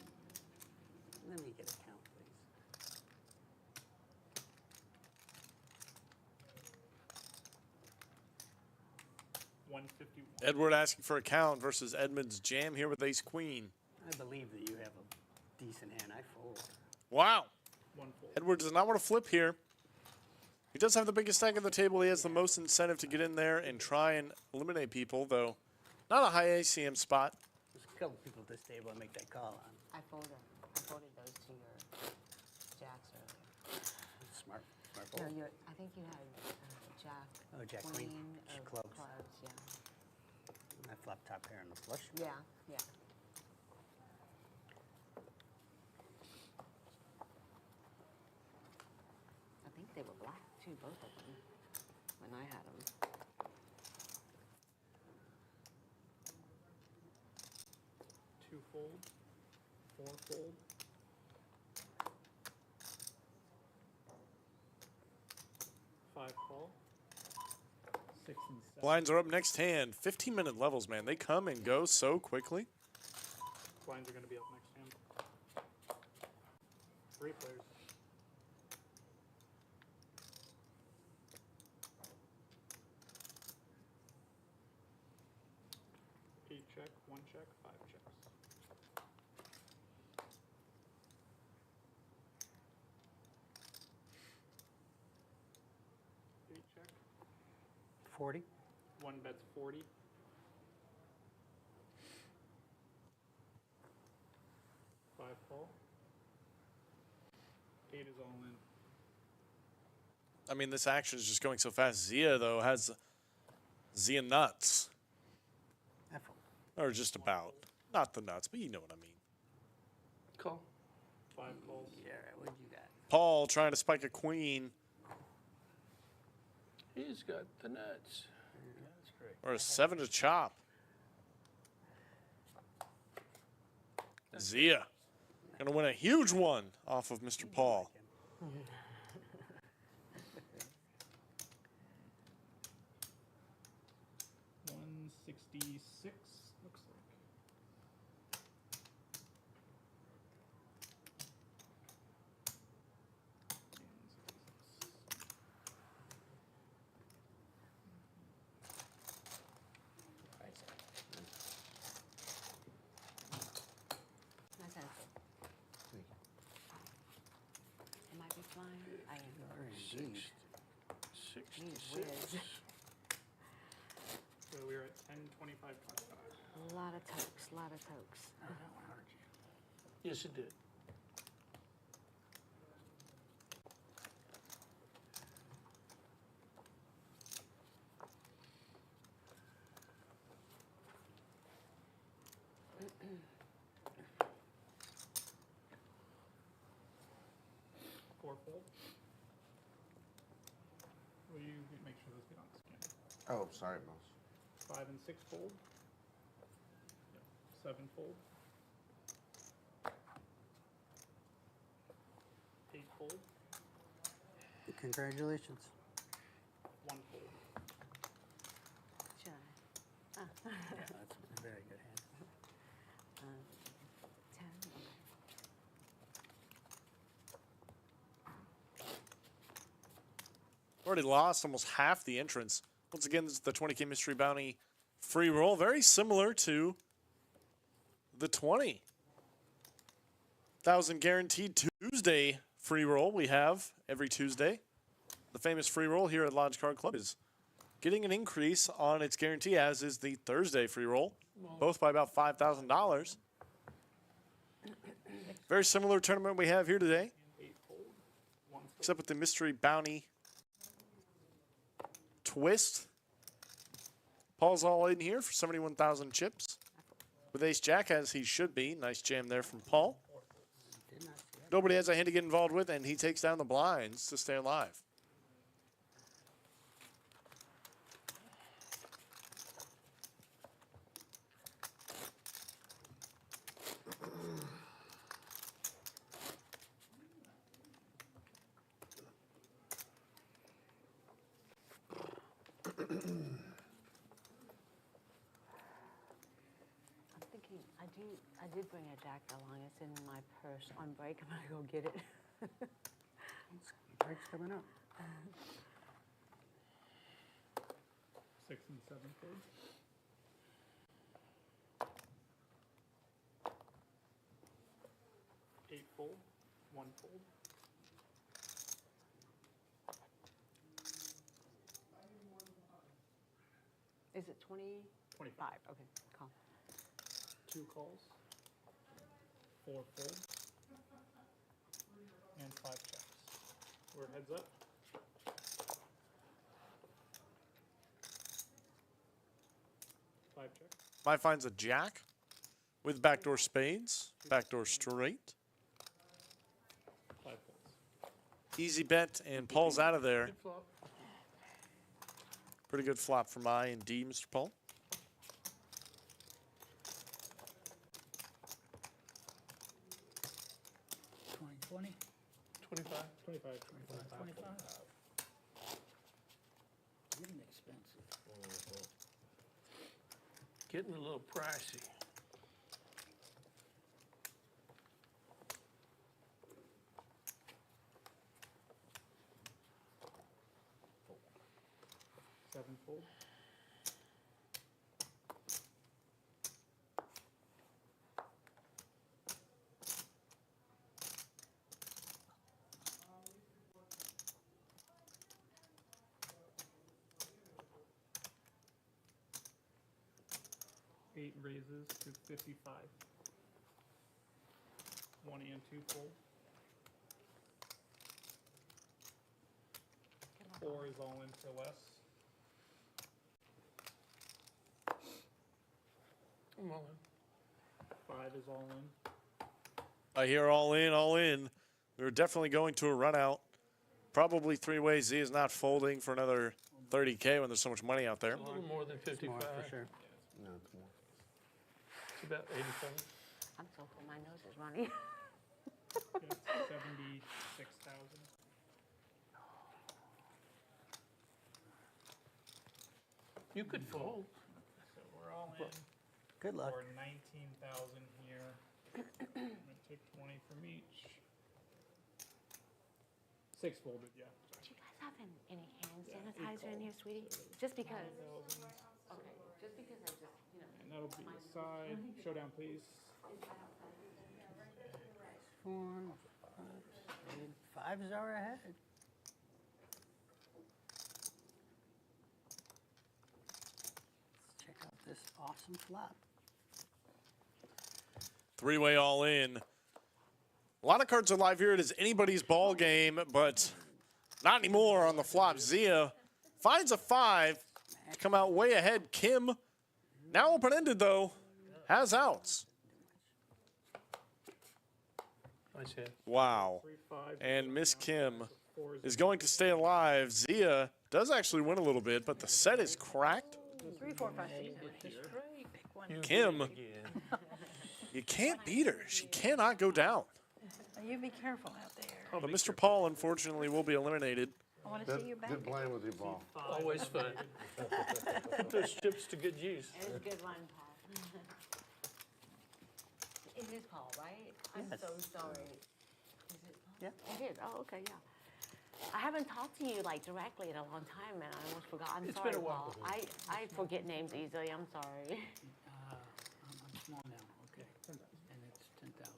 Let me get a count, please. $151. Edward asking for a count versus Edmund's jam here with ace queen. I believe that you have a decent hand. I fold. Wow. 1 fold. Edward does not want to flip here. He does have the biggest stack of the table. He has the most incentive to get in there and try and eliminate people, though not a high ACM spot. There's a couple people at this table I make that call on. I folded those to your jacks earlier. Smart No, fold. I think you had jack, Oh, jack queen, queen. of Clubs. yeah. I flop top pair on the flush. Yeah, yeah. I think they were black too, both of them, when I had them. Two fold. 4 fold. 5 call. 6 and 7. Blinds are up next hand. 15-minute levels, man. They come and go so quickly. Blinds are going to be up next hand. 3 players. Eight check, 1 check, 5 checks. Eight check. 40. 1 bets 40. 5 call. 8 is all in. I mean, this action is just going so fast. Zia, though, has Zia nuts. I fold. Or just about. Not the nuts, but you know what I mean. Call. 5 calls. Yeah, what you got? Paul trying to spike a queen He's got the nuts. That's great. or a 7 to chop. Zia gonna win a huge one off of Mr. Paul. 166 looks like. Nice hand. It might be flying. I am indeed. 66. So we're at 10, 25, 25. A lot of tokes, lot of tokes. Yes, it did. Four fold. Will you make sure those get on skin? Oh, sorry, boss. 5 and 6 fold. Yep. 7 fold. 8 fold. Congratulations. 1 fold. Should I? Yeah, that's a very good hand. Already lost almost half the entrance. Once again, this is the 20K Mystery Bounty free roll. Very similar to the 20,000 guaranteed Tuesday free roll we have every Tuesday. The famous free roll here at Lodge Card Club is getting an increase on its guarantee, as is the Thursday free roll, both by about $5,000. Very similar tournament we have here today, except with the Mystery Bounty twist. Paul's all in here for 71,000 chips with ace jack, as he should be. Nice jam there from Paul. Nobody has a hand to get involved with, and he takes down the blinds to stay alive. I'm thinking, I did bring a jack along. It's in my purse on break. I'm gonna go get it. Break's coming up. 6 and 7 fold. Eight fold, 1 fold. Is it 20? 25. Okay, call. 2 calls, 4 fold, and 5 checks. We're heads up. Five check. Five finds a jack with backdoor spades, backdoor straight. 5 folds. Easy bet, and Paul's out of there. Good flop. Pretty good flop from I and D, Mr. Paul. $20. 25. 25. Getting expensive. Getting a little pricey. Seven fold. Eight raises to 55. 1 and 2 fold. 4 is all in for less. I'm all in. 5 is all in. I hear all in, all in. We're definitely going to a run out. Probably three-way. Z is not folding for another 30K when there's so much money out there. A little more than 55. More for sure. No, it's more. It's about 87. I'm so full, my nose is running. Yeah, 76,000. You could fold. So we're all in Good luck. for 19,000 here. I'm gonna take 20 from each. 6 folded, yeah. Do you guys have any hand sanitizer in here, sweetie? Just because. 9,000. Okay, just because I just, you know. And that'll be the side. Showdown, please. 4, 5 is our ahead. Let's check out this awesome flop. Three-way all in. A lot of cards are live here. It is anybody's ball game, but not anymore on the flop. Zia finds a 5 to come out way ahead. Kim, now open-ended though, has outs. Nice hit. Wow. 3, 5. And Miss Kim 4 is going to stay alive. Zia does actually win a little bit, but the set is cracked. 3, 4, 5, 6. Big one. Kim, you can't beat her. She cannot go down. You be careful out there. But Mr. Paul, unfortunately, will be eliminated. I want to see you back. Good playing with your ball. Always fun. Put those chips to good use. It was a good one, Paul. It is Paul, right? I'm Yes. so sorry. Is it Paul? Yeah. It is. Oh, okay, yeah. I haven't talked to you like directly in a long time, and I almost forgot. I'm It's sorry, been a while. Paul. I forget names easily. I'm sorry. I'm small now, okay. And it's 10,000.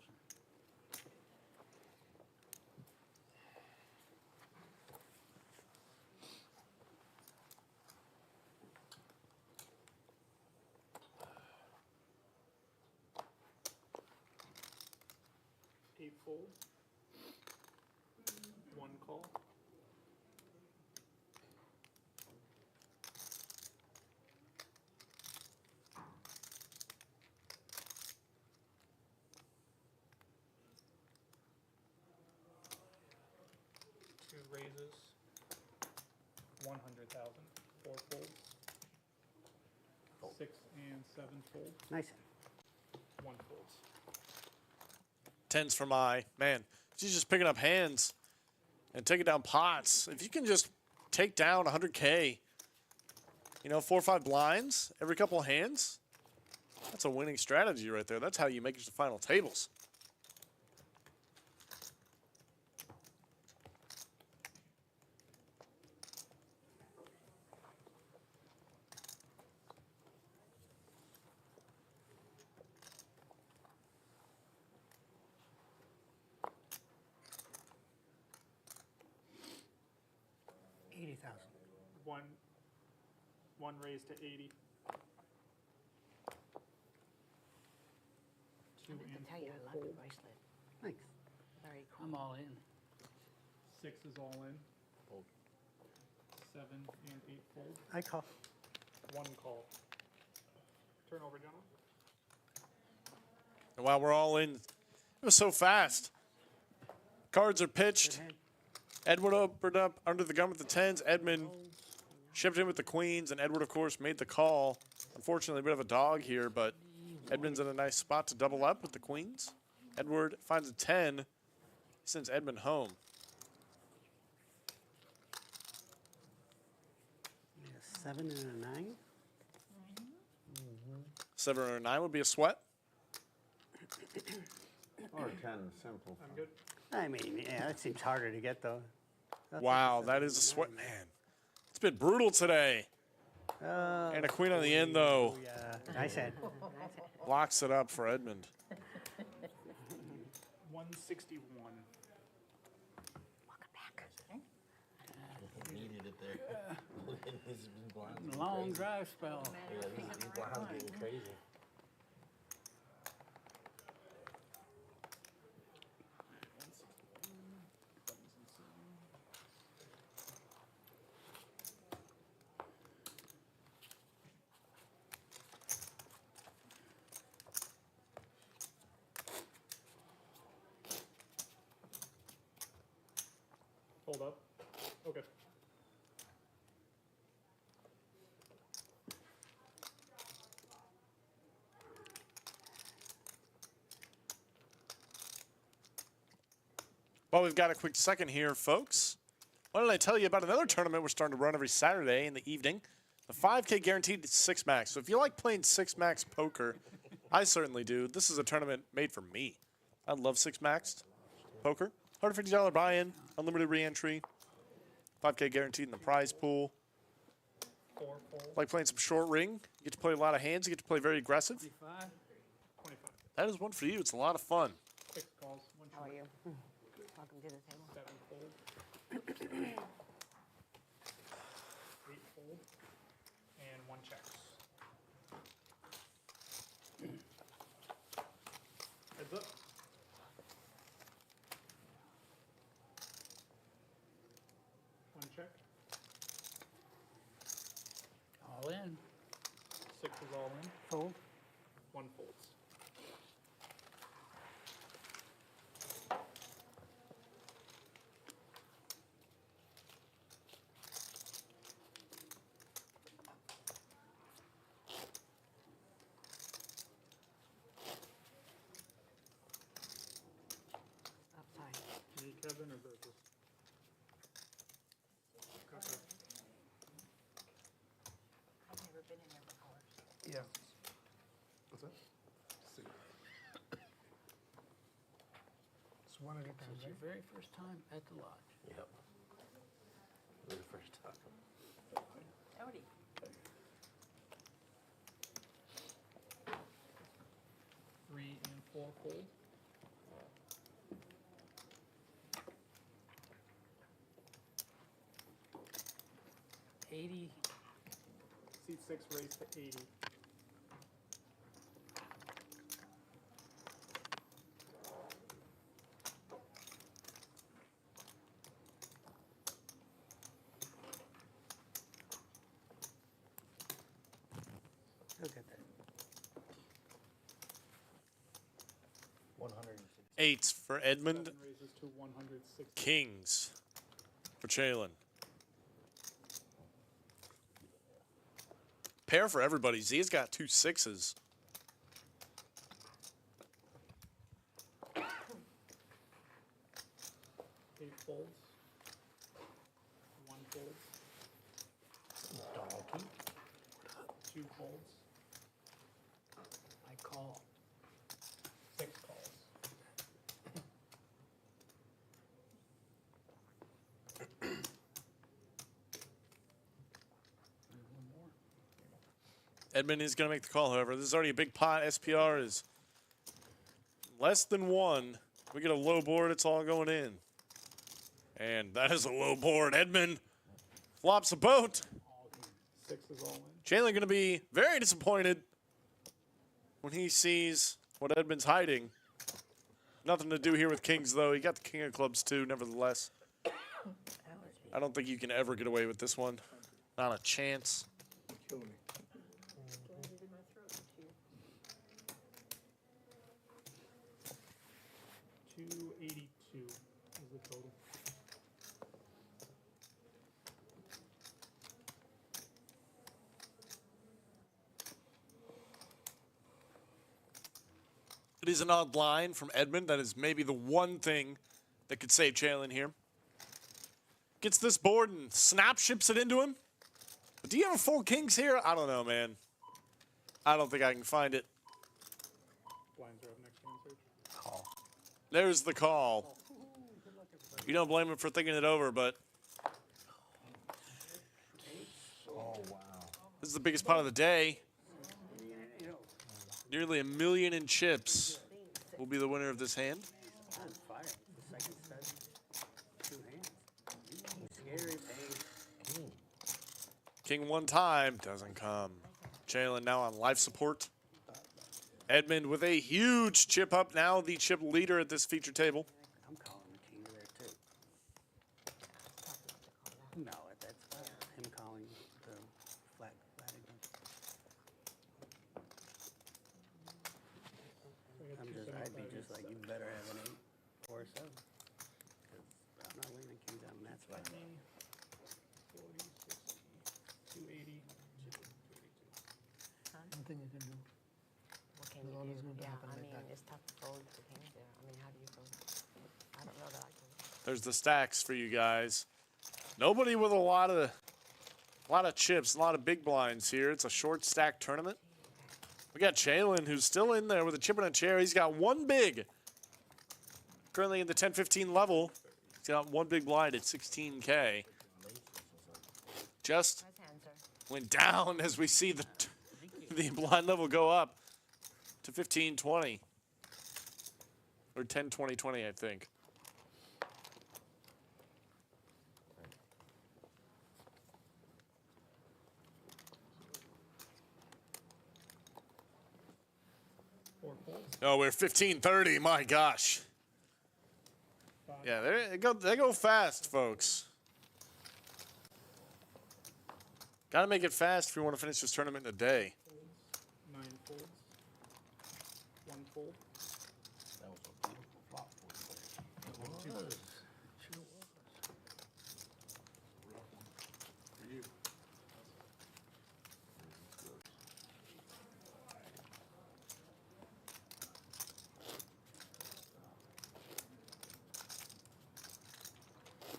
Eight fold. One call. Two raises. 100,000. Four folds. 6 and 7 fold. Nice. One folds. Tens for my man. She's just picking up hands and taking down pots. If you can just take down 100K, you know, 4 or 5 blinds every couple of hands, that's a winning strategy right there. That's how you make it to the final tables. One raise to 80. Two I meant and to tell you, I love your bracelet. Thanks. Very cool. I'm all in. 6 is all in. 7 and 8 fold. I call. One call. Turnover, gentlemen. And while we're all in, it was so fast. Cards are pitched. Edward opened up under the gun with the 10s. Edmund shipped in with the queens, and Edward, of course, made the call. Unfortunately, a bit of a dog here, but Edmund's in a nice spot to double up with the queens. Edward finds a 10. He sends Edmund home. A 7 and a 9. 7 or a 9 would be a sweat. Or 10, simple. I'm good. I mean, yeah, that seems harder to get though. Wow, that is a sweat, man. It's been brutal today. And a queen on the end, though. Yeah, nice hand. Locks it up for Edmund. 161. Welcome back. Needed it there. He's been blind. Long drive spell. Yeah, he's blind getting crazy. Hold up. Okay. Well, we've got a quick second here, folks. Why don't I tell you about another tournament we're starting to run every Saturday in the evening? The 5K guaranteed 6-max. So if you like playing 6-max poker, I certainly do. This is a tournament made for me. I love 6-maxed poker. $150 buy-in, unlimited re-entry, 5K guaranteed in the prize pool. 4 fold. Like playing some short ring. You get to play a lot of hands. You get to play very aggressive. 25. That is one for you. It's a lot of fun. 6 calls. One How are short. you? Welcome to the table. 7 fold. 8 fold. And 1 checks. Heads up. One check. All in. 6 is all in. Fold. 1 folds. Upside. Me, Kevin, or Burgess? Okay. I've never been in there before. Yeah. What's that? It's one at a time, It's your very first time at the lodge. Yep. For the first time. Howdy. Three and four fold. Seat 6 raised to 80. Look at that. 160. Eights for Edmund. 7 raises to 160. Kings for Chalen. Pair for everybody. Zia's got 2 6s. Eight folds. One fold. Donkey. 2 folds. I call. 6 calls. Edmund is going to make the call, however. This is already a big pot. SPR is less than 1. We get a low board, it's all going in. And that is a low board. Edmund flops a boat. 6 is all in. Chalen going to be very disappointed when he sees what Edmund's hiding. Nothing to do here with kings, though. He got the king of clubs, too, nevertheless. I don't think you can ever get away with this one. Not a chance. Kill me. 282 is the total. It is an odd line from Edmund. That is maybe the one thing that could save Chalen here. Gets this board and snap ships it into him. But do you have a full kings here? I don't know, man. I don't think I can find it. Blinds are up next hand search. Call. There's the call. You don't blame him for thinking it over, but Oh, wow. this is the biggest pot of the day. Nearly $1 million in chips will be the winner of this hand. On fire. The second set. 2 hands. Scary pain. King one time, doesn't come. Chalen now on life support. Edmund with a huge chip up, now the chip leader at this feature table. I'm calling the king there too. No, that's him calling the flat again. I'd be just like, you better have an 8 or a 7. 'Cause I'm not laying the kings out in that spot. 20, 40, 60, 280, 282. One thing you can do. What can With you all do? this going to Yeah, happen I like mean, that. it's tough to fold the kings there. I mean, how do you fold? I don't know that I can. There's the stacks for you guys. Nobody with a lot of chips, a lot of big blinds here. It's a short stack tournament. We got Chalen, who's still in there with a chip and a chair. He's got one big. Currently in the 10-15 level. He's got one big blind at 16K. Just Nice hand, sir. went down as we see the blind level go up to 15-20. Or 10-20-20, I think. Oh, we're 15-30. My gosh. Yeah, they go fast, folks. Got to make it fast if we want to finish this tournament in a day. 9 folds. 1 fold. That was a beautiful flop for you. It was.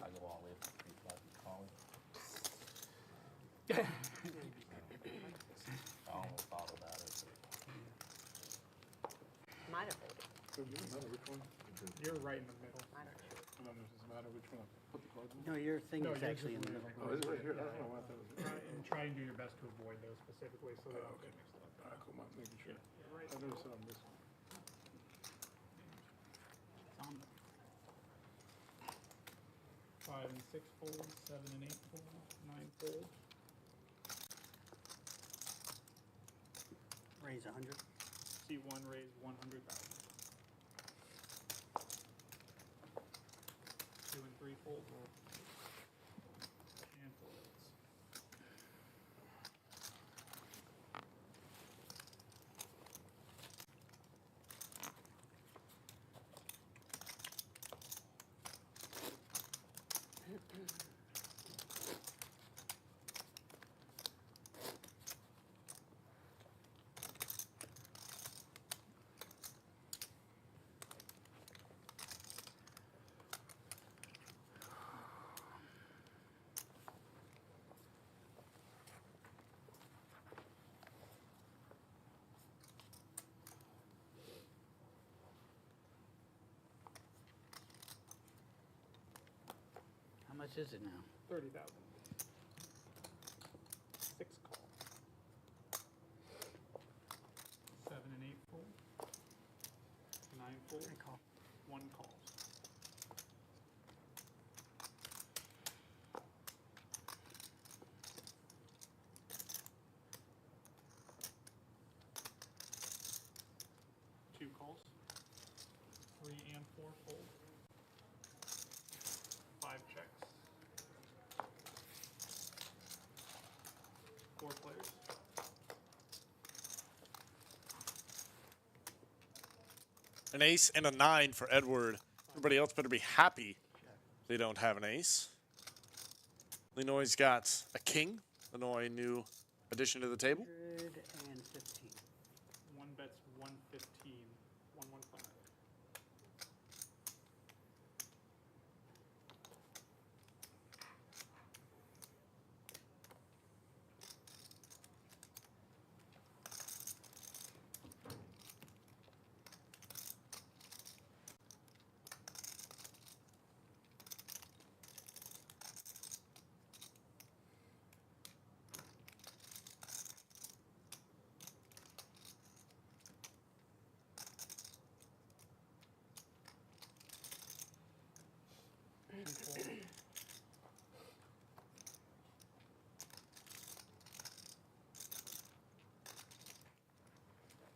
I go all the way up to 3 flat and calling. I almost thought about it. Might have folded. So does it matter which one? You're right in the middle. I don't know, does it matter which one I put the cards in? No, your thing No, is yours actually in the is middle. Oh, is it right here? I don't know why I thought it was. Try and do your best to avoid those specifically so they don't get mixed up. Alright, cool, I'm making sure. You're right. I noticed it on this one. It's on the 5 and 6 fold, 7 and 8 fold, 9 fold. raise 100. C1 raise 100,000. 2 and 3 fold. And folds. How much is it now? 30,000. 6 call. 7 and 8 fold. 9 fold. I call. 1 calls. Two calls. 3 and 4 fold. 5 checks. 4 players. An ace and a 9 for Edward. Everybody else better be happy they don't have an ace. Lenoy's got a king. Lenoy, new addition to the table. 115. One bets 115. 115. Fold.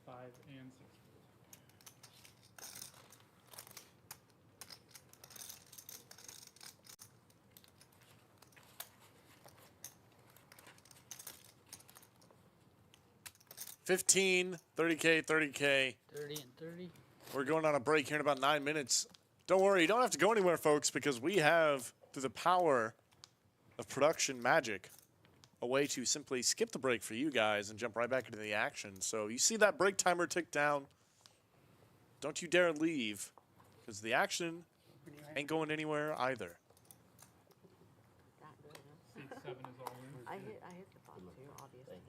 5 and 6 fold. 15, 30K, 30K. 30 and 30. We're going on a break here in about 9 minutes. Don't worry, you don't have to go anywhere, folks, because we have, through the power of production magic, a way to simply skip the break for you guys and jump right back into the action. So you see that break timer tick down. Don't you dare leave, because the action ain't going anywhere either. That good, huh? Seat 7 is all in. I hit the pot too, obviously.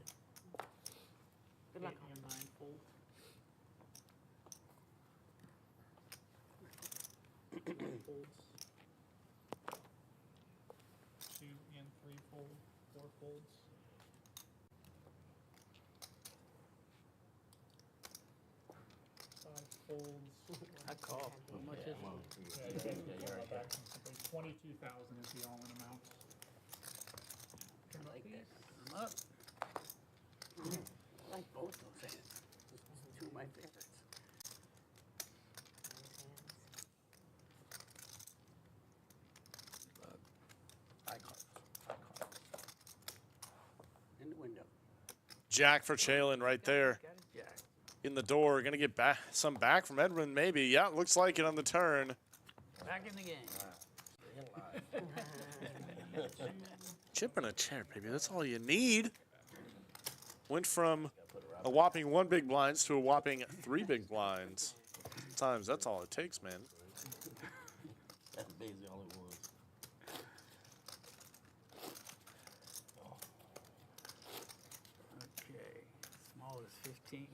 Good luck. 8 and 9 fold. 4 folds. 2 and 3 fold. 4 folds. 5 folds. I call. How much is it? Yeah, you're right back. 22,000 is the all-in amount. Turn up, please. I'm up. I like both those hands. Two of my favorites. I call. In the window. Jack for Chalin right there Got it, Jack. in the door. Going to get back some back from Edwin, maybe. Yeah, looks like it on the turn. Back in the game. Chip in a chair, baby. That's all you need. Went from a whopping 1 big blinds to a whopping 3 big blinds. Sometimes that's all it takes, man. That's basically all it was. Okay. Small is 15.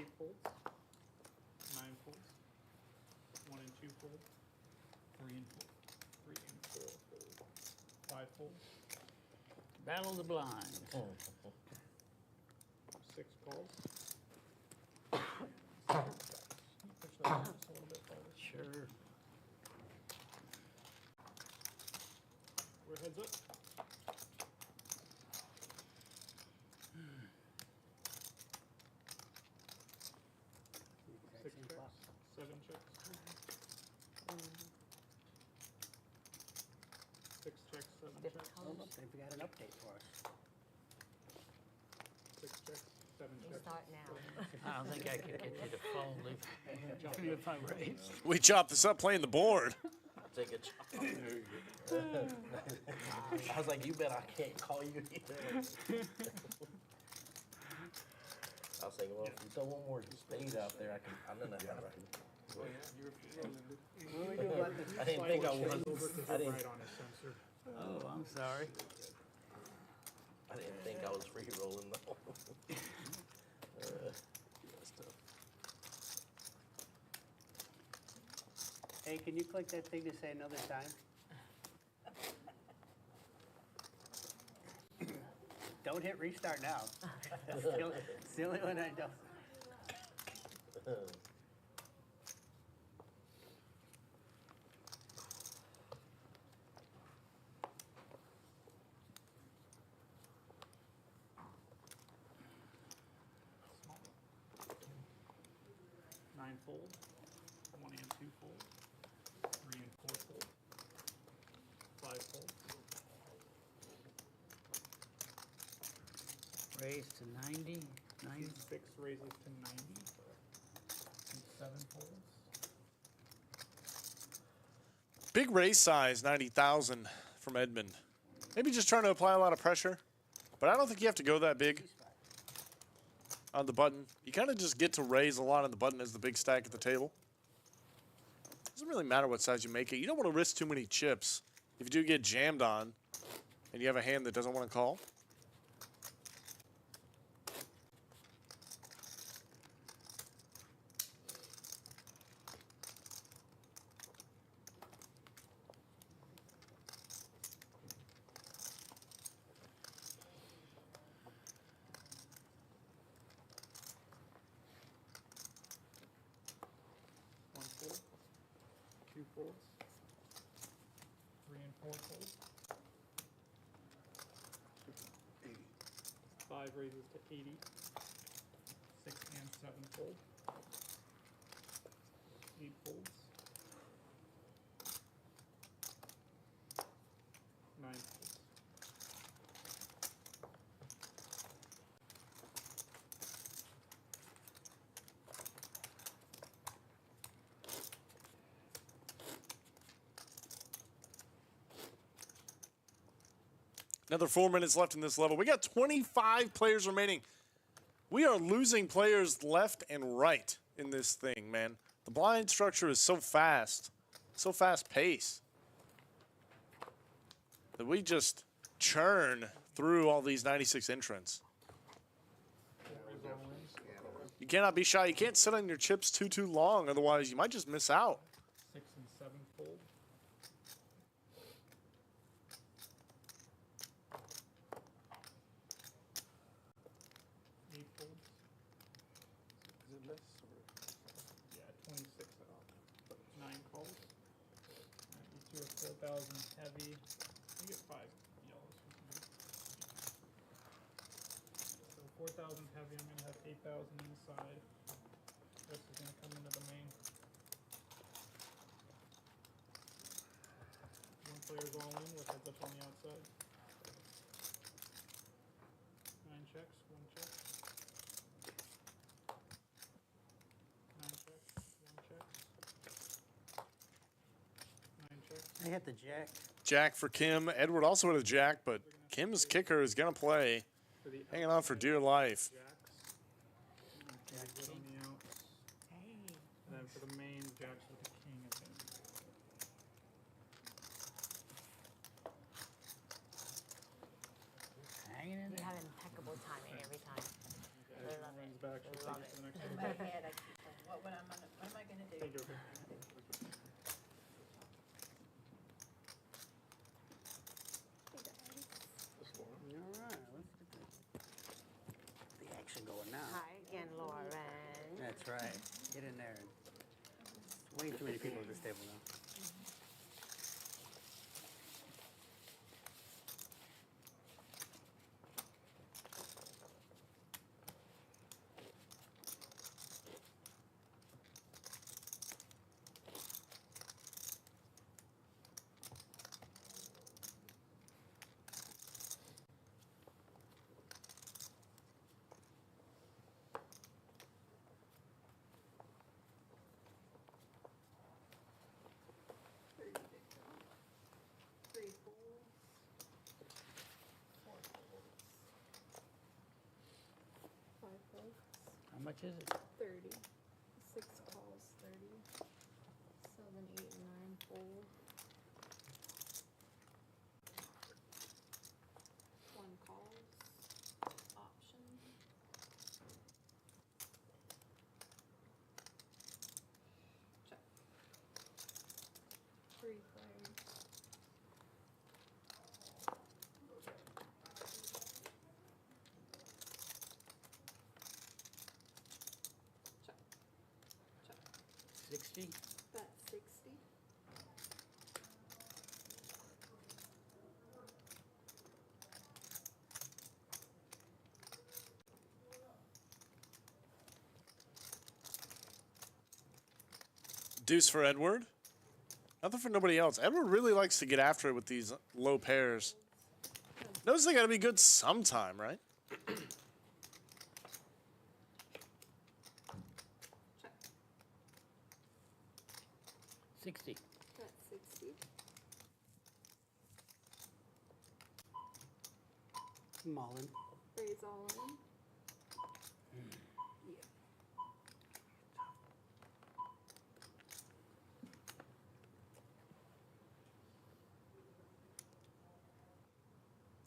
8 folds, 9 folds, 1 and 2 fold, 3 and 4, 3 and 4 fold, 5 folds, Battle of the blinds. 6 calls. Push that one just a little bit farther. Sure. We're heads up. Six checks, 7 checks. 6 checks, 7 checks. Oh, look, they've got an update for us. 6 checks, 7 You checks. start now. I don't think I can get you to fold if I raise. We chopped this up playing the board. Take a chop. I was like, you bet I can't call you either. I was thinking, well, if you throw one more spade out there, I'm gonna have right. What do we do about this? I didn't think I was. Over to I the didn't. right on his sensor. Oh, I'm sorry. I didn't think I was free rolling though. Hey, can you click that thing to say another time? Don't hit restart now. It's the only one I don't. Nine fold, 1 and 2 fold, 3 and 4 fold, 5 fold, Raise to 90, 90. 6 raises to 90, and 7 folds. Big raise size, 90,000 from Edmund. Maybe just trying to apply a lot of pressure, but I don't think you have to go that big on the button. You kind of just get to raise a lot on the button as the big stack at the table. Doesn't really matter what size you make it. You don't want to risk too many chips. If you do get jammed on and you have a hand that doesn't want to call. One fold, 2 folds, 3 and 4 folds. 5 raises to 80, 6 and 7 fold, 8 folds, 9 folds. Another 4 minutes left in this level. We got 25 players remaining. We are losing players left and right in this thing, man. The blind structure is so fast paced, that we just churn through all these 96 entrants. You cannot be shy. You can't sit on your chips too long, otherwise you might just miss out. 6 and 7 fold. 8 folds. Is it less? Yeah, 26 off. 9 calls. Alright, you two are 4,000 heavy. You get 5 yellows. So 4,000 heavy, I'm gonna have 8,000 inside. Rest is gonna come into the main. One player's all in with heads up on the outside. 9 checks, 1 check. 9 checks, 1 check. 9 checks. I hit the jack. Jack for Kim. Edward also with a jack, but Kim's kicker is going to play. For the Hanging on for dear life. jacks. Jack good on the outs. And then for the main, jacks with the king, I think. Hanging in You there. have impeccable timing every time. I love Runs it. back, she'll Love take it to the it. next In my head, I keep going, what am I gonna do? Thank you. All right, let's get the action going now. Hi again, Lauren. That's right. Get in there. Way too many people at this table now. Three folds. 4 folds. 5 folds. How much is it? 30. 6 calls, 30. 7, 8, and 9 fold. 1 calls. Option. Check. 3 flags. Check. Check. 60? Bet 60. Deuce for Edward. Nothing for nobody else. Edward really likes to get after it with these low pairs. Knows they got to be good sometime, right? Check. 60. Bet 60. Mullen. Raise all in. Yeah.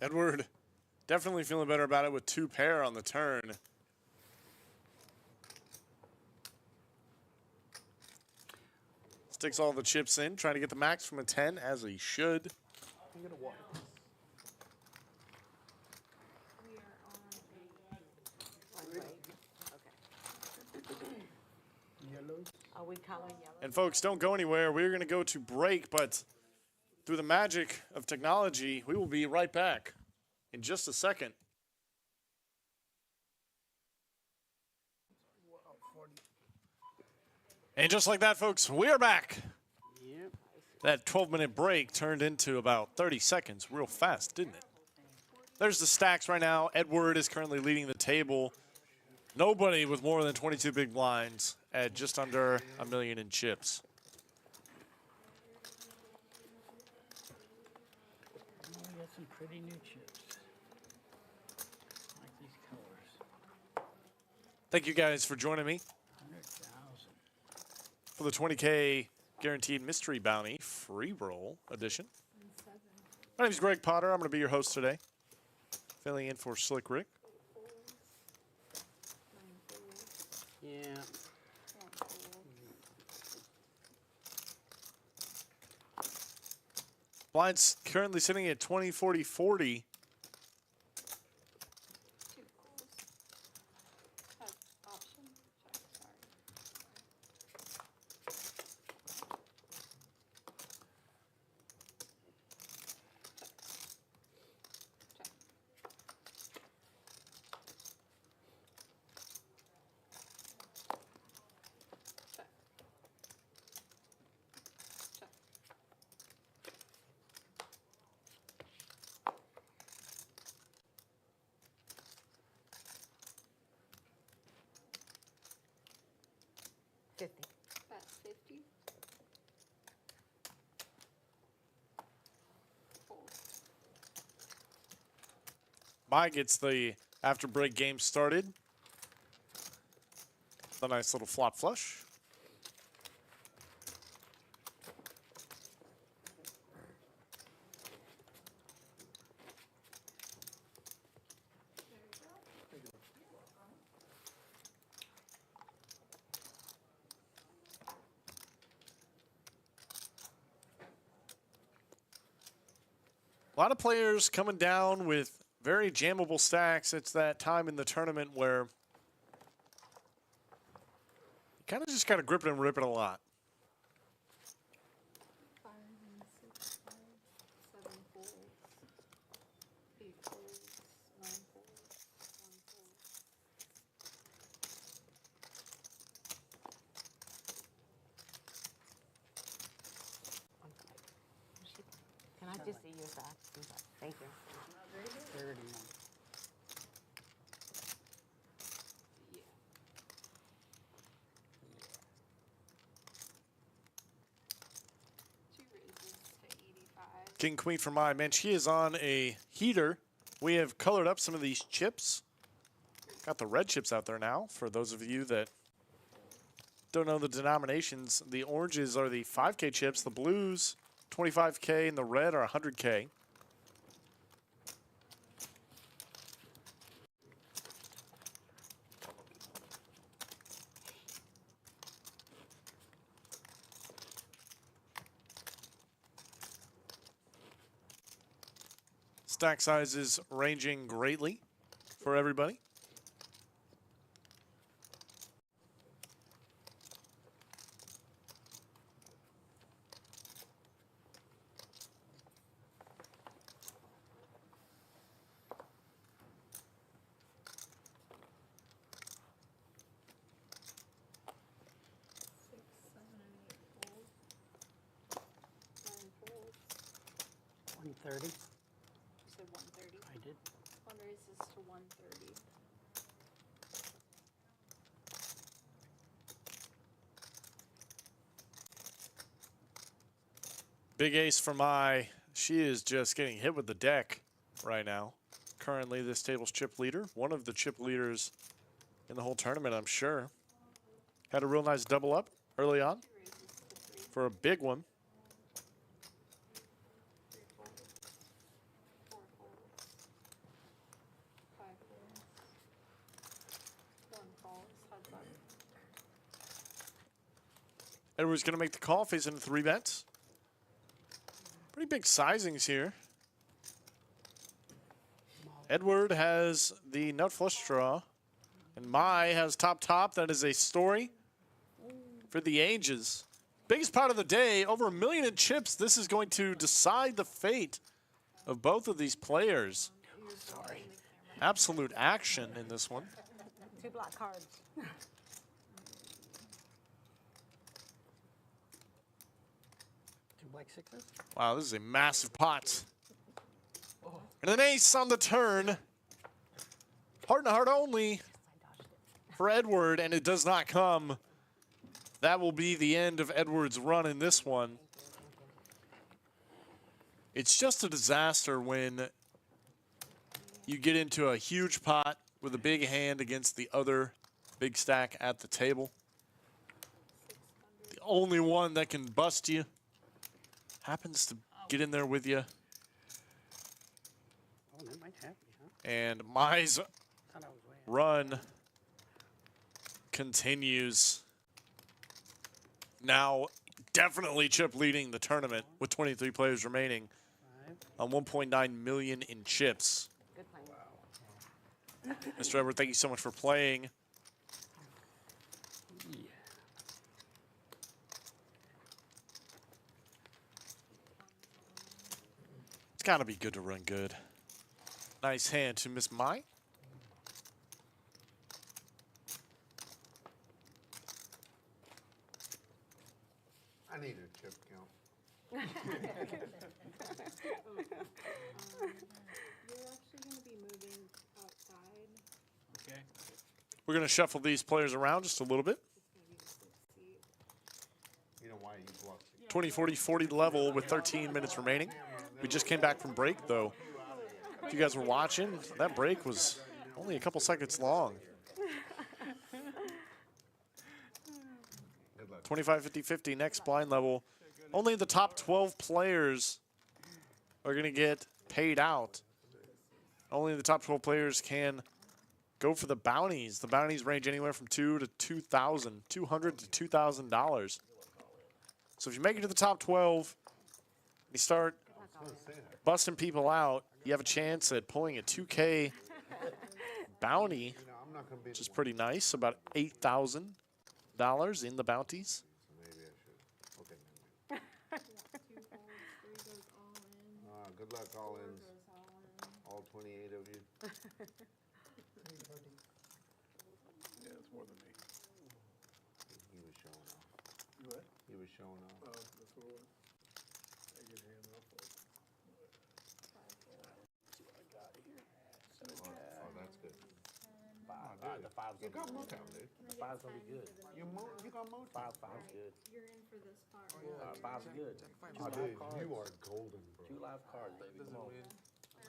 Edward definitely feeling better about it with 2 pair on the turn. Sticks all the chips in, trying to get the max from a 10, as he should. I'm gonna walk. We are on One break. Okay. Yellows. Are we coloring yellow? And folks, don't go anywhere. We're going to go to break, but through the magic of technology, we will be right back in just a second. And just like that, folks, we are back. Yep. That 12-minute break turned into about 30 seconds real fast, didn't it? There's the stacks right now. Edward is currently leading the table. Nobody with more than 22 big blinds at just under $1 million in chips. Oh, we got some pretty new chips. I like these colors. Thank you guys for joining me 100,000. for the 20K Guaranteed Mystery Bounty Free Roll Edition. My name is Greg Potter. I'm going to be your host today, filling in for Slick Rick. Yeah. Blinds currently sitting at 20, 40, 40. 2 calls. Has option. Check. Sorry. Check. Check. Check. 50. Bet 50. Fold. Mike gets the after break game started. A nice little flop flush. There you go. A lot of players coming down with very jammable stacks. It's that time in the tournament where you kind of just got to grip it and rip it a lot. 5 and 6, 5, 7 folds, 8 folds, 9 folds, 1 fold. Can I just see your stack? Thank you. 31. Yeah. Two raises to 85. King Queen for my man. She is on a heater. We have colored up some of these chips. Got the red chips out there now. For those of you that don't know the denominations, the oranges are the 5K chips, the blues 25K, and the red are 100K. Stack sizes ranging greatly for everybody. Six, 7, and 8 folds. 9 folds. 130. You said 130. I did. One raises to 130. Big ace for my. She is just getting hit with the deck right now. Currently, this table's chip leader. One of the chip leaders in the whole tournament, I'm sure. Had a real nice double up early on 2 raises to 3. for a big one. 3 folds. 4 folds. 5 folds. 1 falls. Heads up. Edward's going to make the call, facing the 3 bets. Pretty big sizings here. Edward has the nut flush draw, and Mai has top. That is a story for the ages. Biggest pot of the day, over $1 million in chips. This is going to decide the fate of both of these players. Sorry. Absolute action in this one. 2 black cards. 2 black 6s. Wow, this is a massive pot. And an ace on the turn. Heart and heart only for Edward, and it does not come. That will be the end of Edward's run in this one. It's just a disaster when you get into a huge pot with a big hand against the other big stack at the table. The only one that can bust you happens to get in there with you. Oh, that might happen, huh? And Mai's Thought I was way out. run continues. Now definitely chip leading the tournament with 23 players remaining 5. on 1.9 million in chips. Good plan. Mr. Edward, thank you so much for playing. Yeah. It's got to be good to run good. Nice hand to Miss Mai. I need a chip count. You're actually going to be moving outside. Okay. We're going to shuffle these players around just a little bit. It's going to be the 6th seat. You know why he blocked it? 20, 40, 40 level with 13 minutes remaining. We just came back from break, though. If you guys were watching, that break was only a couple seconds long. Good luck. 25, 50, 50, next blind level. Only the top 12 players are going to get paid out. Only the top 12 players can go for the bounties. The bounties range anywhere from $200 to $2,000. So if you make it to the top 12, you start busting people out, you have a chance at pulling a 2K bounty, You know, I'm not gonna be which is the pretty nice, about $8,000 in the bounties. one. Maybe I should. Okay, never mind. 2 folds, 3 goes all in. Good luck, all 4 ins. goes all in. All 28 of you. Yeah, it's more than me. He was showing off. What? He was showing off. Oh, that's what it was. I get hands off of. Oh, that's good. The five's You got Motown, dude. The five's gonna be good. You got Motown. Five's good. You're in for this part. Right? Five's good. Oh, dude, you are golden, bro. 2 live cards, baby. Come on.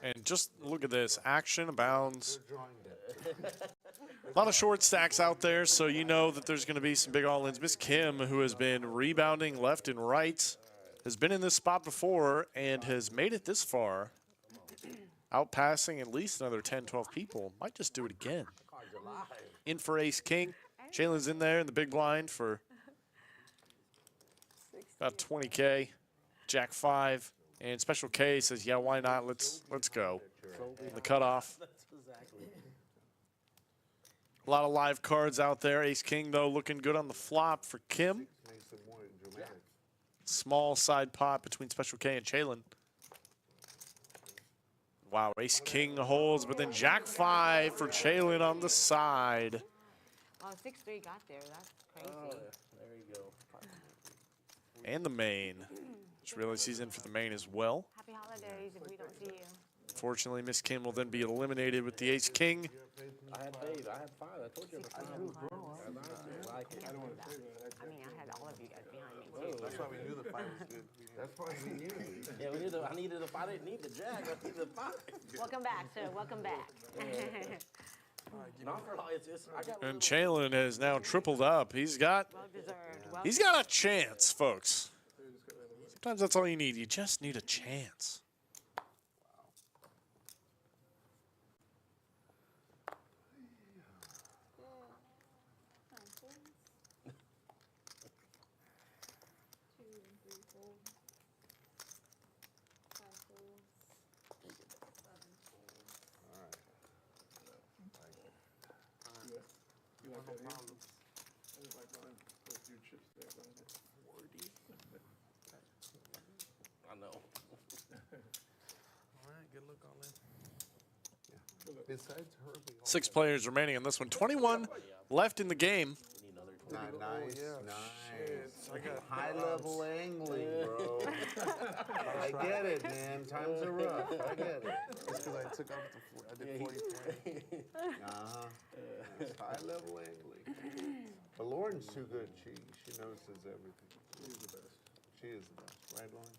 And just look at this. Action abounds. You're drawing that. A lot of short stacks out there, so you know that there's going to be some big all-ins. Miss Kim, who has been rebounding left and right, has been in this spot before and has made it this far, outpassing at least another 10, 12 people. Might just do it again. Cards are live. In for ace king. Jalen's in there in the big blind for about 20K. Jack 5. And Special K says, yeah, why not? Let's go. In the cutoff. That's exactly. A lot of live cards out there. Ace King, though, looking good on the flop for Kim. Makes it more dramatic. Small side pot between Special K and Chalen. Wow, Ace King holds, but then Jack 5 for Chalen on the side. Oh, 6-3 got there. That's crazy. Oh, yeah. There you go. And the main. Just realized he's in for the main as well. Happy holidays if we don't see you. Fortunately, Miss Kim will then be eliminated with the Ace King. I had Dave. I had 5. I told you I had 5. I like it. I don't want to say that. I mean, I had all of you guys behind me, too. That's why we knew the fight was good. That's why we knew. Yeah, we I needed the 5. I didn't need the Jack. I needed the 5. Welcome back, sir. Welcome back. Not for all. I got And Chalen has now tripled up. He's got a chance, folks. Sometimes that's all you need. You just need a chance. You like that? I didn't like mine. Put a few chips there, but I know. All right, good look all in. Besides her, we all 6 players remaining on this one. 21 left in the game. We need another 20. Nice, nice. High level angling, bro. I get it, man. Times are rough. I get it. It's because I took off I did 40 points. High level angling. But Lauren's too good. She notices everything. She's the best. She is the best, right, Lauren?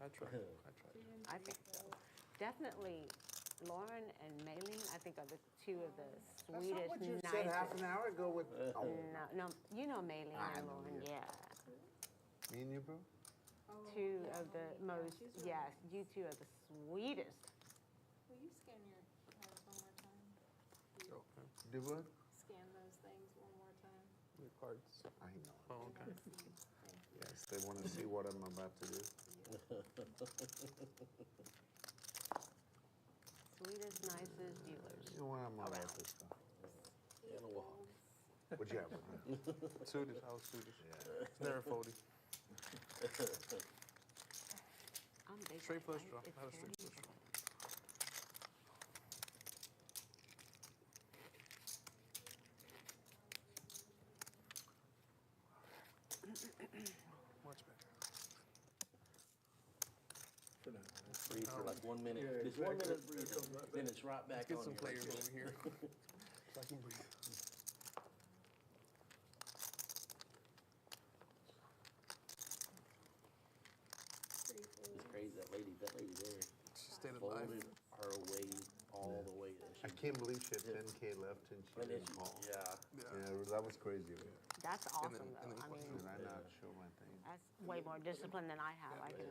I tried. I think so. Definitely Lauren and Maylene, I think, are the 2 of the sweetest, That's not what you nicest. said half an hour ago with. Oh, No, you know Maylene I and know Lauren, you. yeah. me and you, bro? 2 of the most, yes, you 2 are the sweetest. Will you scan your cards one more time? Do what? Scan those things one more time. Your cards. I know. Oh, okay. Yes, they want to see what I'm about to do. Sweetest, nicest dealers. You know what? I'm all about this stuff. And a walk. What'd you have? Suited. I was suited. It's never folded. I'm big. Straight flush right? draw. It's Not a straight very flush draw. Much better. Free for like 1 minute. Yeah, Just 1 minute, exactly. It comes right then back. it's right back Get on some you. players over here. So I can breathe. It's crazy. That lady there She stayed alive. folded her way all the way. And I can't believe she had 10K left and she then didn't call. yeah. Yeah, that was crazy. Man. That's awesome, then- though. and then I mean, Did I not show my thing? that's way more discipline than I have. I can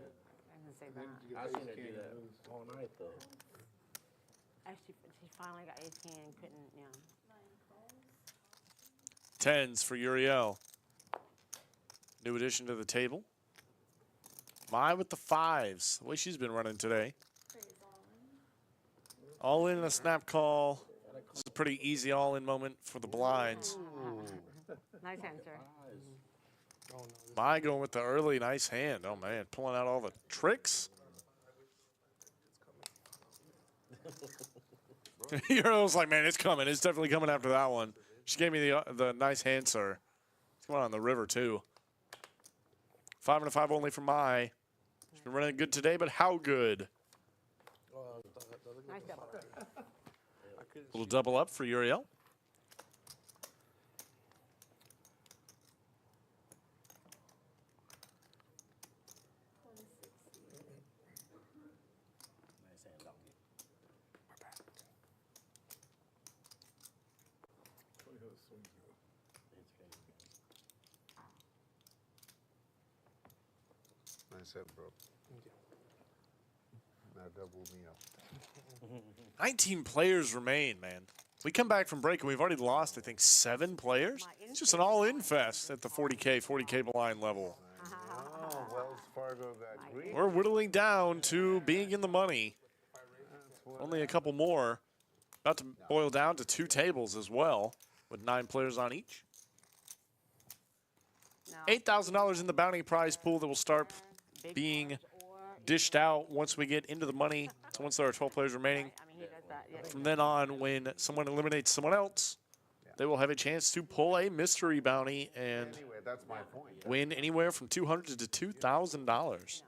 say that. I seen her do that all night though. She finally got ace king and couldn't, you know. 10s for Uriel. New addition to the table. Mai with the 5s. The way she's been running today. All in a snap call. This is a pretty easy all-in moment for the blinds. Nice answer. Mai going with the early nice hand. Oh, man, pulling out all the tricks. Euro's like, man, it's coming. It's definitely coming after that one. She gave me the nice hand, sir. It's going on the river, too. 5 and a 5 only for Mai. She's been running good today, but how good? Nice double. Little double up for Uriel. Nice head, bro. Now double me up. 19 players remain, man. We come back from break and we've already lost, I think, 7 players. It's just an all-in fest at the 40K blind level. Oh, Wells Fargo got green. We're whittling down to being in the money. Only a couple more. About to boil down to 2 tables as well, with 9 players on each. $8,000 in the bounty prize pool that will start being dished out once we get into the money. So once there are 12 players remaining, from then on, when someone eliminates someone else, they will have a chance to pull a mystery bounty and Anyway, that's my point. win anywhere from $200 to $2,000.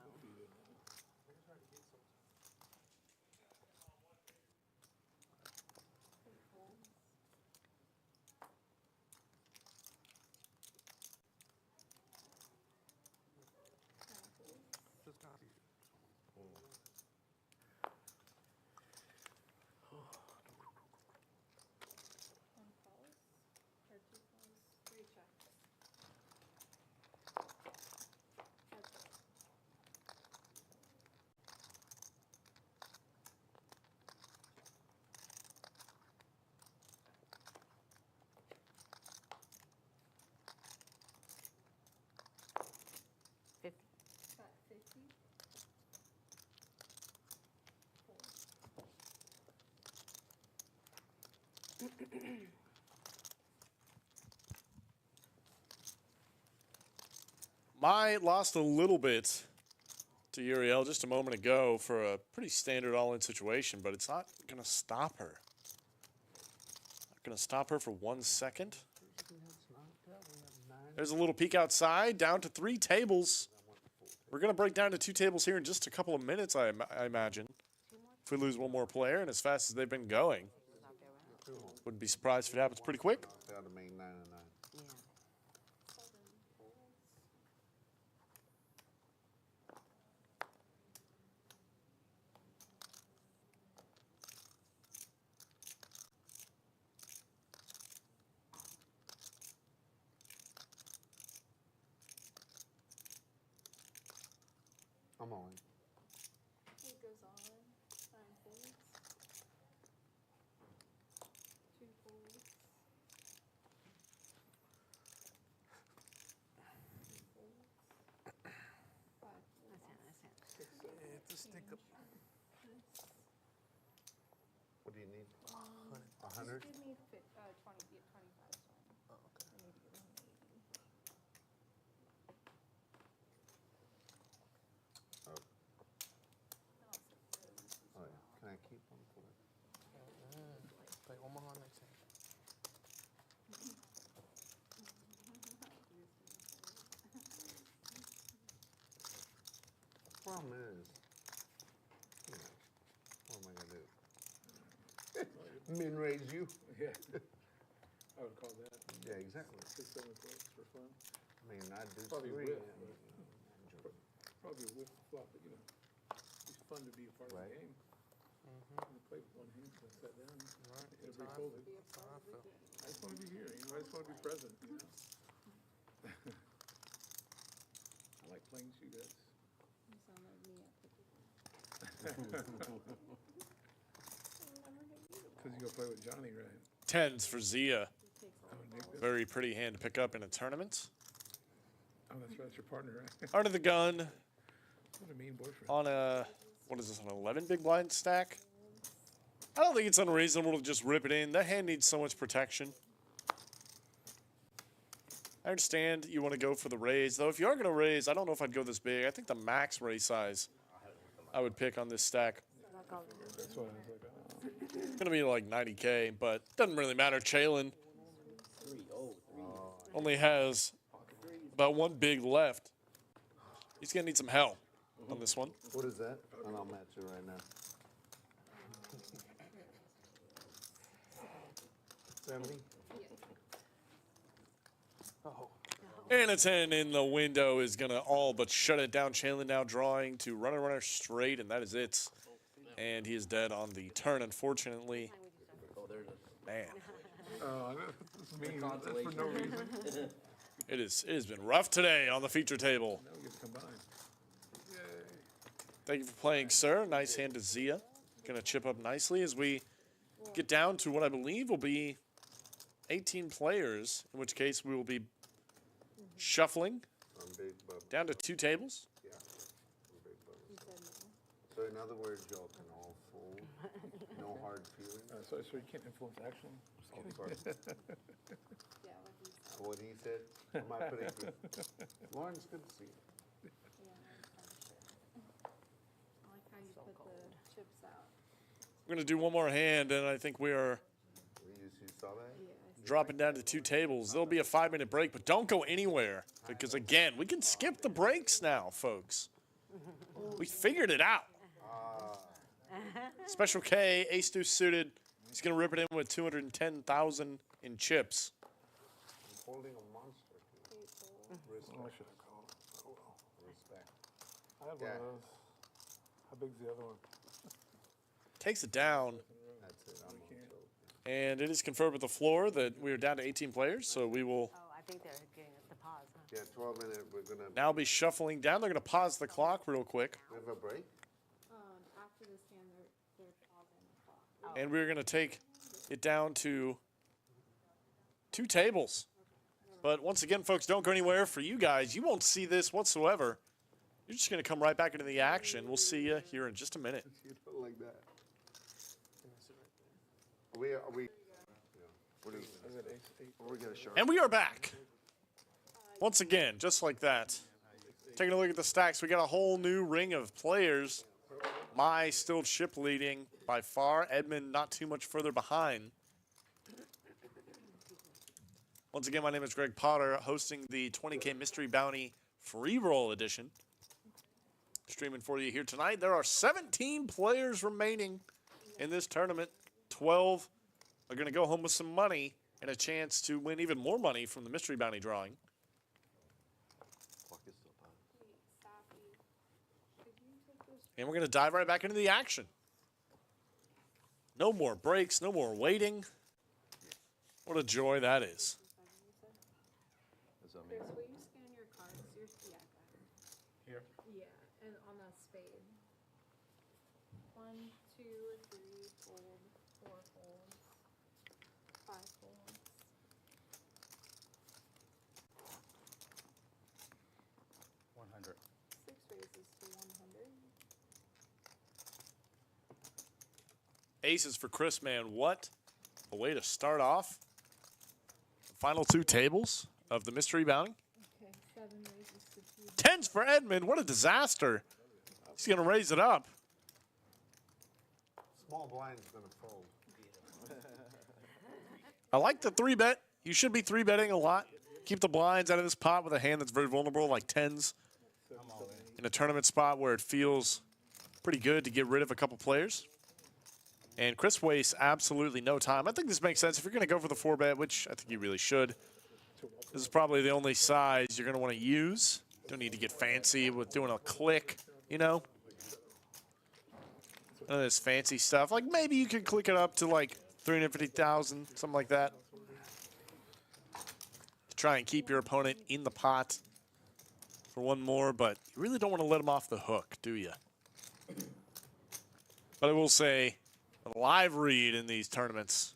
Mai lost a little bit to Uriel just a moment ago for a pretty standard all-in situation, but it's not going to stop her. Not going to stop her for 1 second. There's a little peek outside, down to 3 tables. We're going to break down to 2 tables here in just a couple of minutes, I imagine. If we lose 1 more player, and as fast as they've been going. Wouldn't be surprised if it happens pretty quick. Down to main 9 and 9. I'm on. It goes all in. 9 folds. 2 folds. 2 folds. 5 folds. What do you need? 100? You need 20, 25. Oh, okay. I need to get 180. Oh, yeah. Can I keep one for it? Play Omaha next time. Problem is, you know, what am I gonna do? Min raise you? Yeah. I would call that. Yeah, exactly. 6, 7 folds for fun. I mean, I'd do Probably 3. whip, and, but- Probably a whip flop, but you know, it's fun to be a part of Right. the game. You play with 1 hand, so set down, everybody fold it. I just want to be here, you know, I just want to be present, you know? I like playing shootouts. You sound like me at pickleball. Because you go play with Johnny, right? 10s for Zia. Oh, Nick, that's, Very pretty hand to pick up in a tournament. oh, that's right, that's your partner, right? Art of the gun. What a mean boyfriend. on a, what is this, an 11 big blind stack? I don't think it's unreasonable to just rip it in. That hand needs so much protection. I understand you want to go for the raise, though. If you are going to raise, I don't know if I'd go this big. I think the max raise size I would pick on this stack. That's why I was like, It's going to be like 90K, but doesn't really matter. Chalin only has about one big left. He's going to need some help on this one. What is that? And I'll match it right now. 70? And a 10 in the window is going to all but shut it down. Chalin now drawing to runner straight, and that is it. And he is dead on the turn, unfortunately. Man. oh, that's mean. That's for no reason. It has been rough today on the feature table. Now we get to combine. Yay. Thank you for playing, sir. Nice hand to Zia. Going to chip up nicely as we get down to what I believe will be 18 players, in which case we will be shuffling I'm big, but down to 2 tables. yeah. I'm big, but. So in other words, y'all can all fold. No hard feelings. So you can't influence action? Oh, sorry. Yeah, like you said. What he said. Am I putting good? Lawrence, good to see you. Yeah, I like how you put the chips out. We're going to do one more hand, and I think we are You saw that? Yeah, I see. dropping down to 2 tables. There'll be a 5-minute break, but don't go anywhere. Because, again, we can skip the breaks now, folks. We figured it out. Special K, ace-2 suited. He's going to rip it in with 210,000 in chips. I'm holding a monster. Oh, I should have called. Oh, well. Respect. I have one of those. How big's the other one? Takes it down. That's it. I'm on tilt. And it is confirmed with the floor that we are down to 18 players, so we will Oh, I think they're getting the pause, huh? Yeah, 12 minutes. We're gonna. now be shuffling down. They're going to pause the clock real quick, We have a break. After this hand, they're pausing the clock. and we're going to take it down to 2 tables. But once again, folks, don't go anywhere. For you guys, you won't see this whatsoever. You're just going to come right back into the action. We'll see you here in just a minute. You don't like that. Are we? Yeah. What do you? I got ace 8. We're gonna show. And we are back. Once again, just like that. Taking a look at the stacks, we got a whole new ring of players. Mai still chip leading by far. Edmund not too much further behind. Once again, my name is Greg Potter, hosting the 20K Mystery Bounty Free Roll Edition. Streaming for you here tonight. There are 17 players remaining in this tournament. 12 are going to go home with some money and a chance to win even more money from the Mystery Bounty drawing. And we're going to dive right back into the action. No more breaks, no more waiting. What a joy that is. Chris, will you scan your cards? Yeah, go ahead. Here? Yeah, and on the spade. 1, 2, 3, fold, 4 folds, 5 folds. 100. 6 raises to 100. Aces for Chris, man. What a way to start off. The final 2 tables of the Mystery Bounty. Okay, 7 raises to 2. Tens for Edmund. What a disaster. He's going to raise it up. Small blind's gonna fold. I like the 3-bet. You should be 3-betting a lot. Keep the blinds out of this pot with a hand that's very vulnerable, like tens. In a tournament spot where it feels pretty good to get rid of a couple players. And Chris wastes absolutely no time. I think this makes sense. If you're going to go for the 4-bet, which I think you really should, this is probably the only size you're going to want to use. Don't need to get fancy with doing a click, you know? None of this fancy stuff. Like maybe you could click it up to like 350,000, something like that. To try and keep your opponent in the pot for one more, but you really don't want to let them off the hook, do you? But I will say, a live read in these tournaments.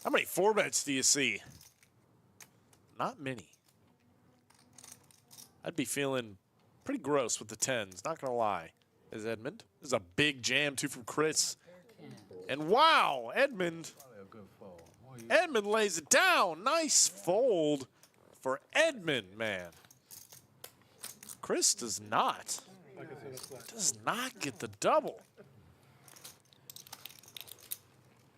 How many 4-bets do you see? Not many. I'd be feeling pretty gross with the 10s, not going to lie. Is Edmund. This is a big jam, too, from Chris. And wow, Edmund. Edmund lays it down. Nice fold for Edmund, man. Chris does not. Does not get the double.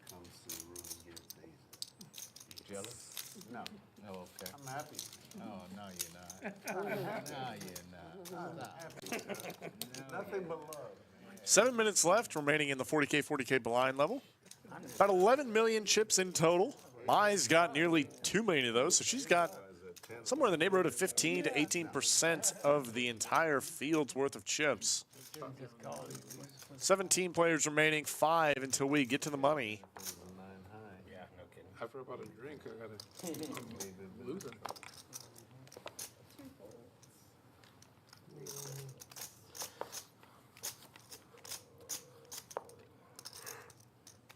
Comes to the room and gets aces. Jealous? No, Oh, okay. I'm happy. Oh, no, you're not. No, you're not. Nothing but love. 7 minutes left remaining in the 40K blind level. About 11 million chips in total. Mai's got nearly 2 million of those, so she's got somewhere in the neighborhood of 15 to 18% of the entire field's worth of chips. 17 players remaining, 5 until we get to the money. Yeah, no kidding. After about a drink, I gotta lose it. Two folds.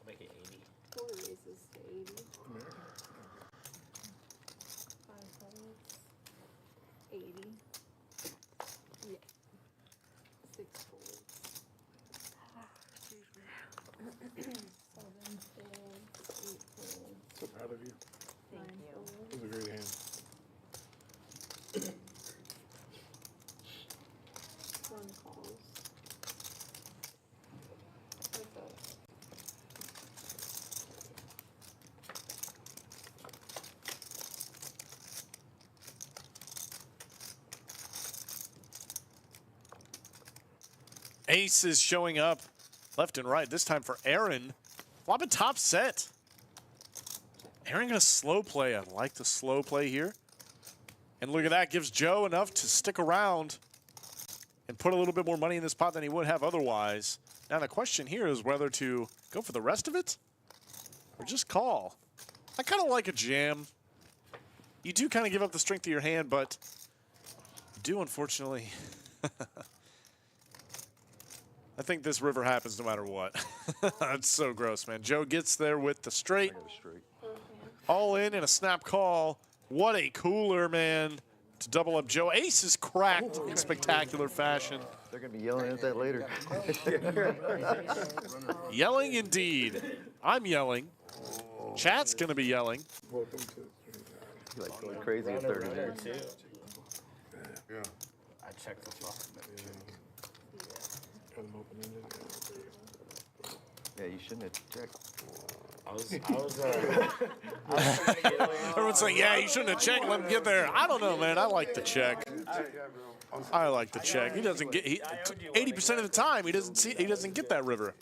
Make it 80. 4 raises to 80. 5 folds. 80. Yeah. 6 folds. 7 folds. 8 folds. So proud of you. 9 folds. It was a great hand. One calls. That's it. Ace is showing up left and right, this time for Aaron. Flopping top set. Aaron gonna slow play. I like the slow play here. And look at that, gives Joe enough to stick around and put a little bit more money in this pot than he would have otherwise. Now the question here is whether to go for the rest of it or just call. I kind of like a jam. You do kind of give up the strength of your hand, but you do unfortunately. I think this river happens no matter what. That's so gross, man. Joe gets there with the straight. All in and a snap call. What a cooler, man, to double up Joe. Ace is cracked in spectacular fashion. They're going to be yelling at that later. Yelling indeed. I'm yelling. Chat's going to be yelling. Welcome to You're like going crazy at 30 minutes. Yeah. I checked the flop. cut them open-ended. Yeah, you shouldn't have checked. I was Everyone's saying, yeah, you shouldn't have checked. Let him get there. I don't know, man. I like the check. I like the check. He doesn't get 80% of the time. He doesn't get that river.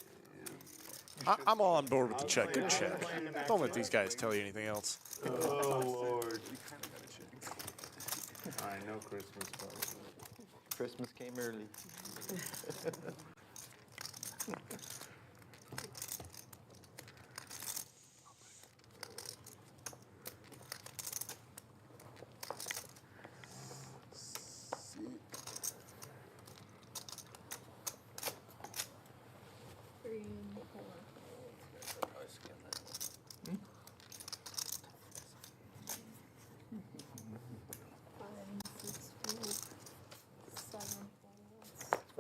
I'm all on board with the check. Good check. Don't let these guys tell you anything else. Oh, Lord. I know Christmas, but Christmas came early.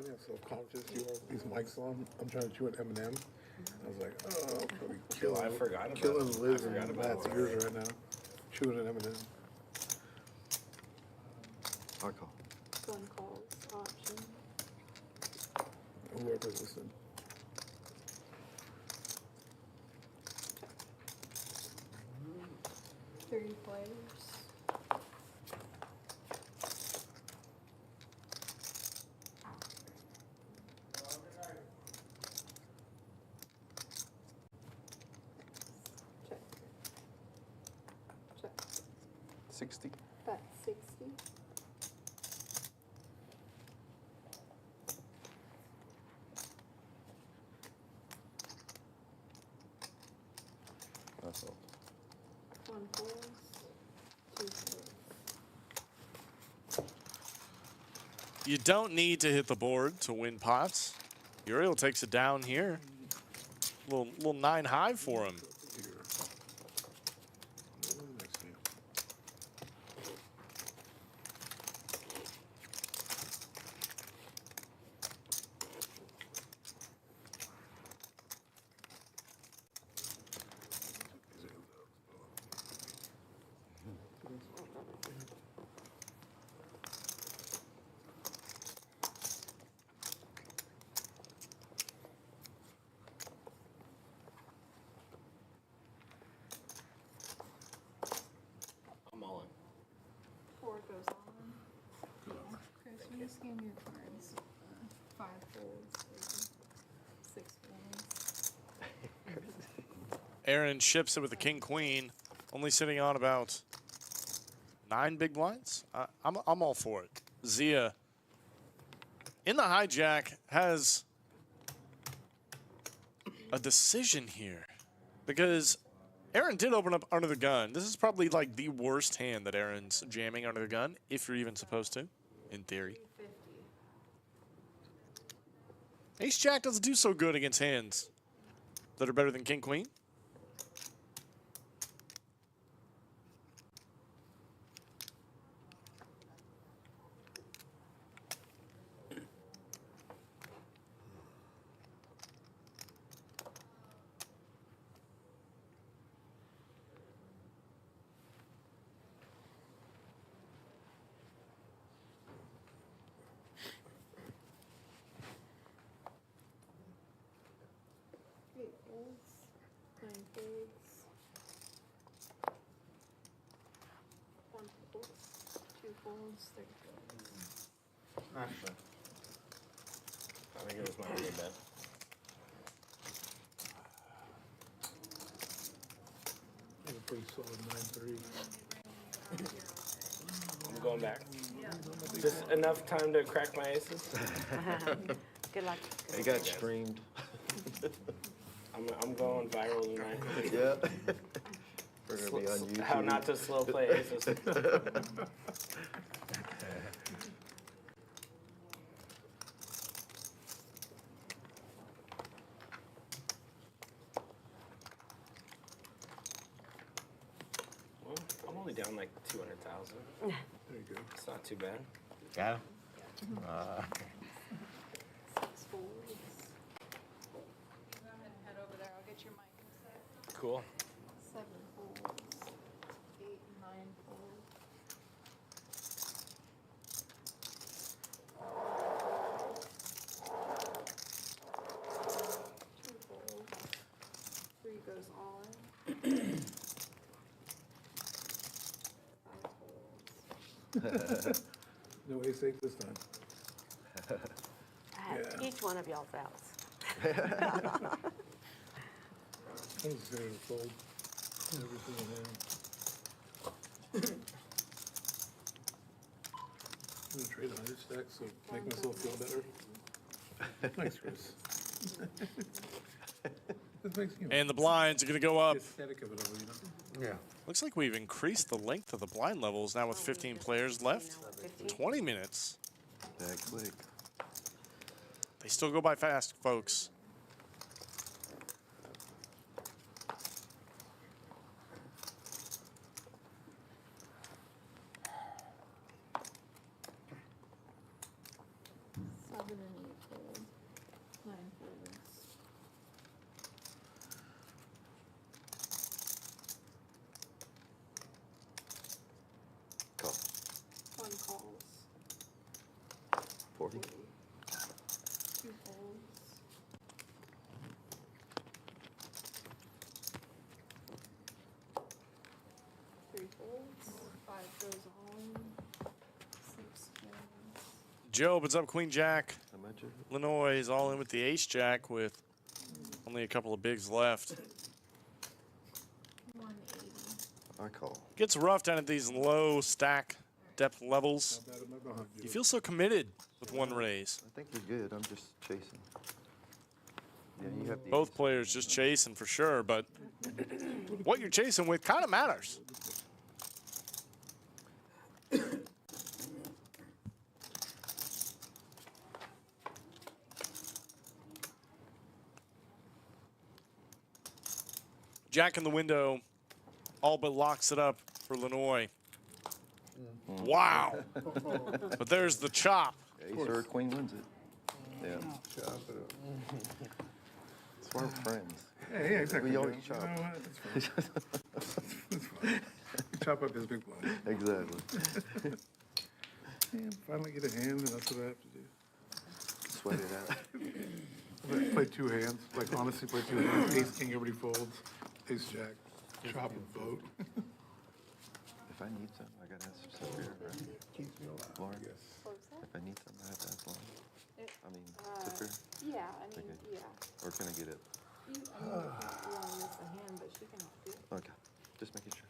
funny how self-conscious you are with these mics on. I'm trying to chew an M&M. I was like, oh, I'm probably killing, I forgot about killing it. Liz I and forgot about Matt's it. ears right now. Chewing an M&M. I call. One calls option. Whoever's listening. Three players. Check. Check. 60. Bet 60. That's all. One calls. Two calls. You don't need to hit the board to win pots. Uriel takes it down here. Little 9 high for him. ones. I'm all in. 4 goes on. Chris, you just gave me your cards. 5 folds, 6 folds. Aaron ships it with the king queen, only sitting on about 9 big blinds. I'm all for it. Zia in the hijack has a decision here because Aaron did open up under the gun. This is probably like the worst hand that Aaron's jamming under the gun, if you're even supposed to, in theory. Ace Jack doesn't do so good against hands that are better than King Queen. Actually, I think it was my only bet. That was a pretty solid 9-3. I'm going back. Just enough time to crack my aces. Good luck. It got streamed. I'm going viral tonight. Yeah. We're gonna be on YouTube. How not to slow play aces. Well, I'm only down like 200,000. There you go. It's not too bad. Yeah. 6 folds. Go ahead and head over there. I'll get your mic in a sec. Cool. 7 folds. 8 and 9 folds. 2 folds. 3 goes on. 5 folds. No ace-8 this time. I have Yeah. each one of y'all's outs. I'm just going to fold every single hand. I'm going to trade 100 stacks so make myself feel better. Thanks, Chris. This makes, you know, And the blinds are going to go up. the aesthetic of it all, you know? Yeah. Looks like we've increased the length of the blind levels now with 15 players left. 20 minutes. That quick. They still go by fast, folks. Seven and 8 fold. 9 folds. Call. 1 calls. 40. 2 folds. 3 folds. 5 goes on. 6 folds. Joe opens up Queen Jack. How much is it? Illinois is all in with the Ace Jack with only a couple of bigs left. 180. I call. Gets rough down at these low stack depth levels. How bad am I behind you? You feel so committed with one raise. I think you're good. I'm just chasing. Yeah, you have the Both ace. players just chasing for sure, but what you're chasing with kind of matters. Jack in the window all but locks it up for Lanoy. Wow. But there's the chop. Ace or queen wins it. Yeah. Chop it up. That's why we're friends. Yeah, exactly. We always man. chop. You know what? That's fine. That's fine. chop up his big blind. Exactly. And finally get a hand, and that's what I have to do. Sweat it out. Play two hands, like honestly play two hands. Ace, king, everybody folds. Ace, jack, chop and vote. If I need some, I gotta ask for some beer, right? Lauren? If I need some, I have to ask Lauren. I mean, Sophia? Yeah, I mean, Okay. yeah. Or can I get it? You, I mean, you want to miss a hand, but she can help you. Okay, just making sure.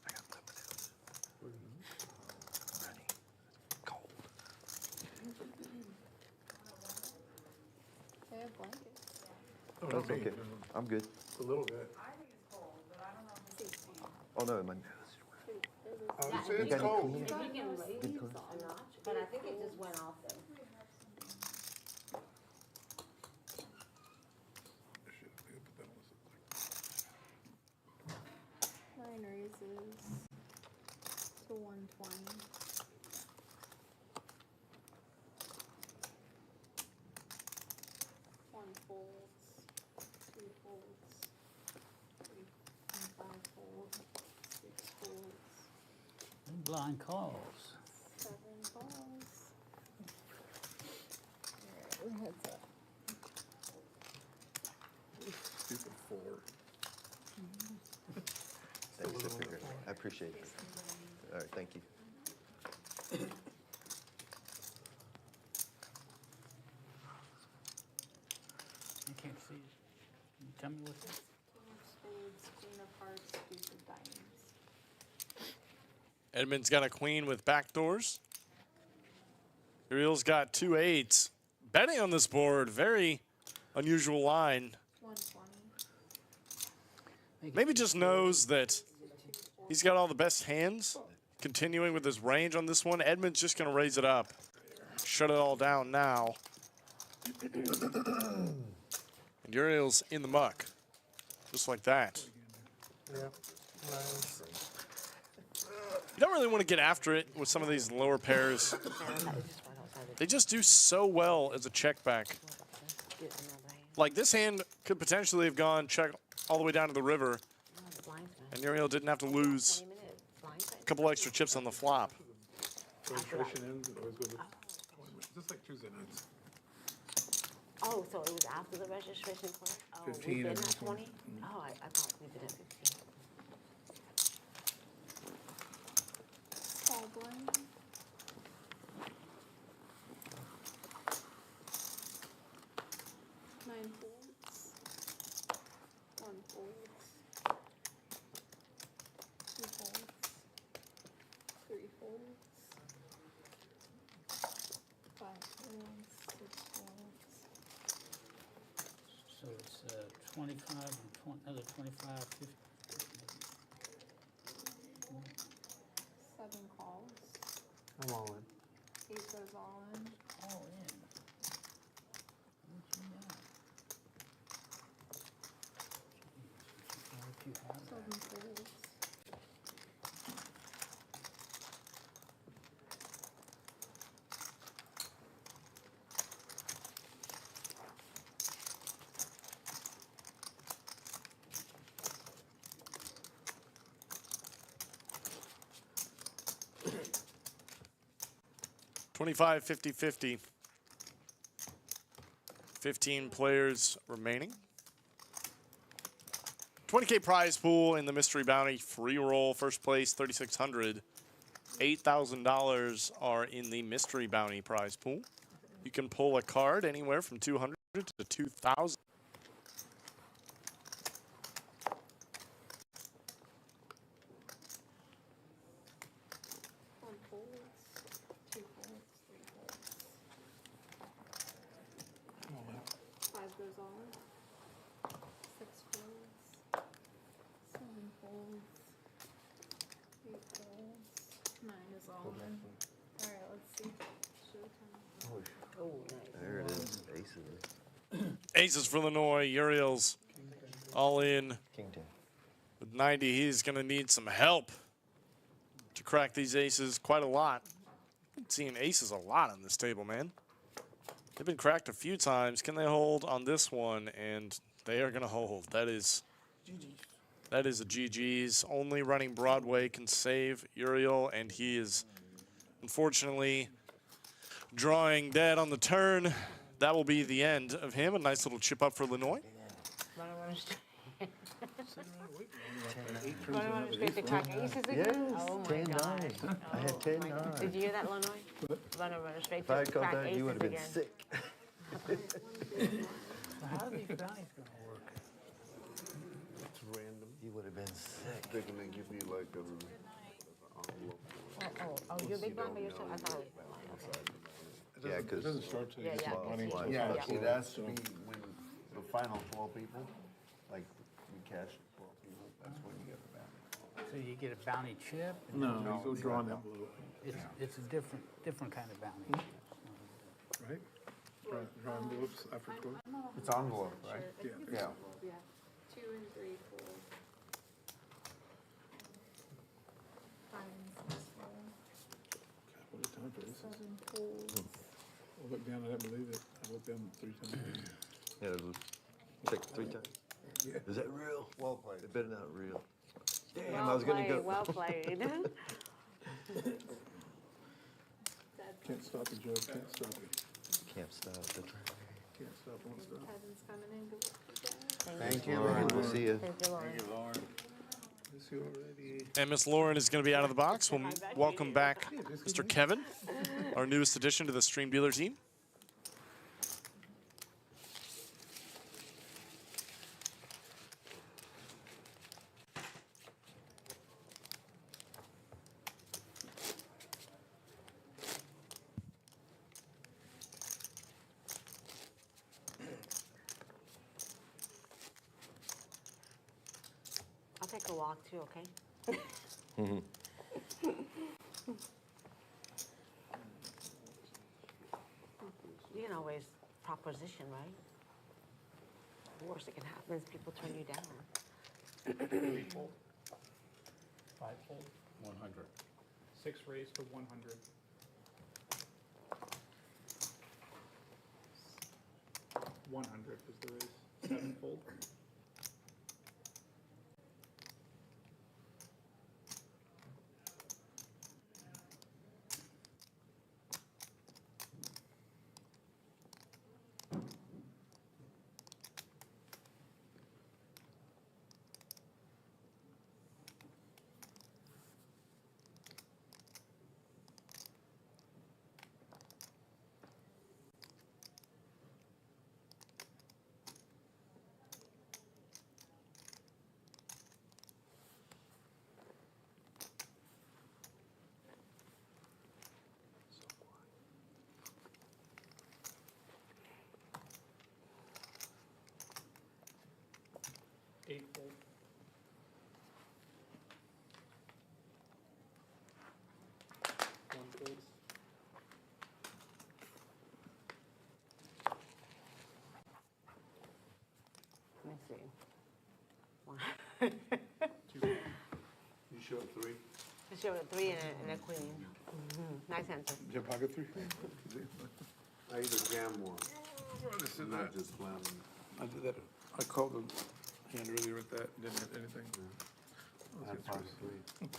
I got some of this. Ready. Cold. They have blankets. Oh, That's okay. I'm good. A little bit. Oh, no, my nose. I would say it's cold. If you can raise a notch, but I think it just went off though. Mine raises to 120. One folds, two folds, three and five folds, six folds, Blind calls. seven folds. Alright, heads up. Stupid four. Thanks, Sophia. I appreciate it. All right, thank you. I can't see it. Can you tell me what this is? King of spades, queen of hearts, deuce of diamonds. Edmund's got a queen with backdoors. Uriel's got 2 8s. Betting on this board, very unusual line. 120. Maybe just knows that he's got all the best hands. Continuing with his range on this one, Edmund's just going to raise it up. Shut it all down now. And Uriel's in the muck. Just like that. Yeah. Nice. You don't really want to get after it with some of these lower pairs. They just do so well as a check back. Like this hand could potentially have gone check all the way down to the river, and Uriel didn't have to lose a couple extra chips on the flop. Registration ends, it always goes to 20 minutes, just like Tuesday nights. Oh, so it was after the registration clerk? Oh, 15 we've been and at 20. 20? Oh, I thought we've been at 15. Small blind. Nine folds. One folds. Two folds. Three folds. Five folds. Six folds. So it's 25 and another 25, 50. Seven calls. I'm all in. Eight goes all in. All in. What you got? What you have there? Seven folds. $25, $50, $50. 15 players remaining. 20K prize pool in the mystery bounty free roll. First place, $3,600. $8,000 are in the mystery bounty prize pool. You can pull a card anywhere from 200 to 2,000. One folds. Two folds. Three folds. Five goes all in. Six folds. Seven folds. Eight folds. Nine is all in. Alright, let's see. Showtime. Oh, nice. There it is. Aces. Aces for Lenoy. Uriel's all in. King 10. With 90, he's going to need some help to crack these aces quite a lot. Been seeing aces a lot on this table, man. They've been cracked a few times. Can they hold on this one? And they are going to hold. That is That is a GG's. Only running Broadway can save Uriel, and he is unfortunately drawing dead on the turn. That will be the end of him. A nice little chip up for Lenoy. Straight to crack aces again? Yes, Oh my 10-9. gosh. I had Oh 10-9. my God. Did you hear that, Lenoy? Runner straight If I to had called crack that, aces you would have been again. sick. How are these guys gonna work? It's random. You would have been sick. They're gonna give you like a envelope. Oh, you're a big blind by yourself? I thought it was Yeah, It doesn't start till you Yeah, get yeah, the money. I till Yeah, it's it full, has to so- be when the final 12 people, like we cash 12 people, that's when you get the bounty. So you get a bounty chip? and No, No, you go it's draw an not. envelope, It's a different kind of bounty. right? Draw envelopes after 12. It's envelope, right? Yeah. Yeah. Yeah. 2 and 3 full. 5 and 6 full. What a time for this. 7 full. I looked down, I didn't believe it. I looked down 3 times. Yeah, it was check 3 times. Yeah. Is that real? Well played. It better not real. Damn, well I was gonna played, go. well played. Can't stop it, Joe, can't stop it. Can't stop. That's right. Can't stop, won't stop. Kevin's coming in. Good luck, guys. Thank you, Lauren, Lauren. we'll see you. Thank you, Lauren. Miss you already. And Miss Lauren is going to be out of the box. We'll welcome back Mr. Kevin, our newest addition to the Stream Dealer team. I'll take a walk too, okay? You can always proposition, right? The worst that can happen is people turn you down. 5 fold. 100. 6 raised to 100. $100 is the raise. 7 fold. Eightfold. One fold. Let me see. One. Two fold. You showed 3? I showed a 3 and a queen. Nice answer. Did you pocket 3? I either jam one, not just slam. I did that. I called the hand earlier with that, didn't hit anything. I had pocket 3.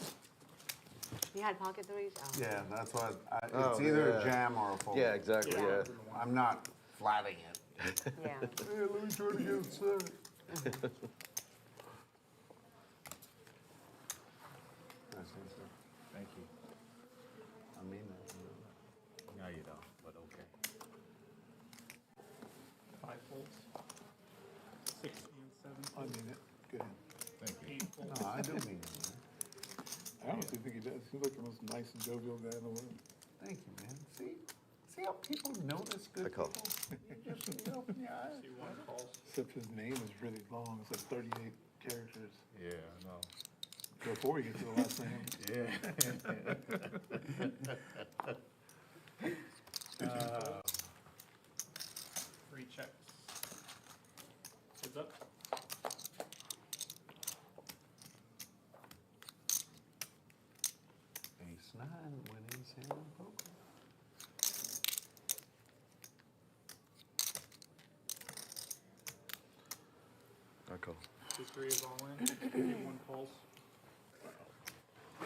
You had pocket 3s? Oh. Yeah, that's why, it's Oh, either yeah. a jam or a fold. Yeah, exactly. Yeah. I'm not flatting it. Yeah. Hey, let me try to get set. Thank you. I mean that. No, you don't, but okay. 5 folds. 6 and 7. I mean it. Good hand. Thank you. 8 folds. No, I do mean it. I honestly think he does. He's like the most nice and jovial guy in the world. Thank you, man. See how people notice good I call. people? You just, you open your eyes. See 1 calls. Except his name is really long. It's like 38 characters Yeah, I know. before we get to the last name. Yeah. 3 checks. Heads up. Ace 9 when he's handling poker. I call. 2-3 is all in. Get one pulse.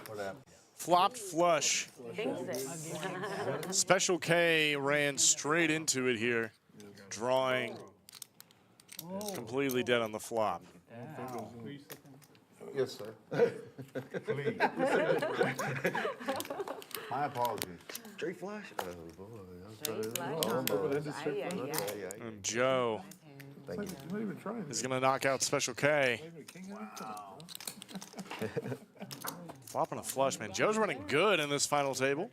What happened? Flopped flush. Thinks it. Special K ran straight into it here, drawing completely dead on the flop. Will you sit down? Yes, sir. Please. My apologies. Straight flush? Oh, boy. Straight flush. Yeah, yeah. And Joe Thank you. You're not even trying. is going to knock out Special K. Flopping a flush, man. Joe's running good in this final table.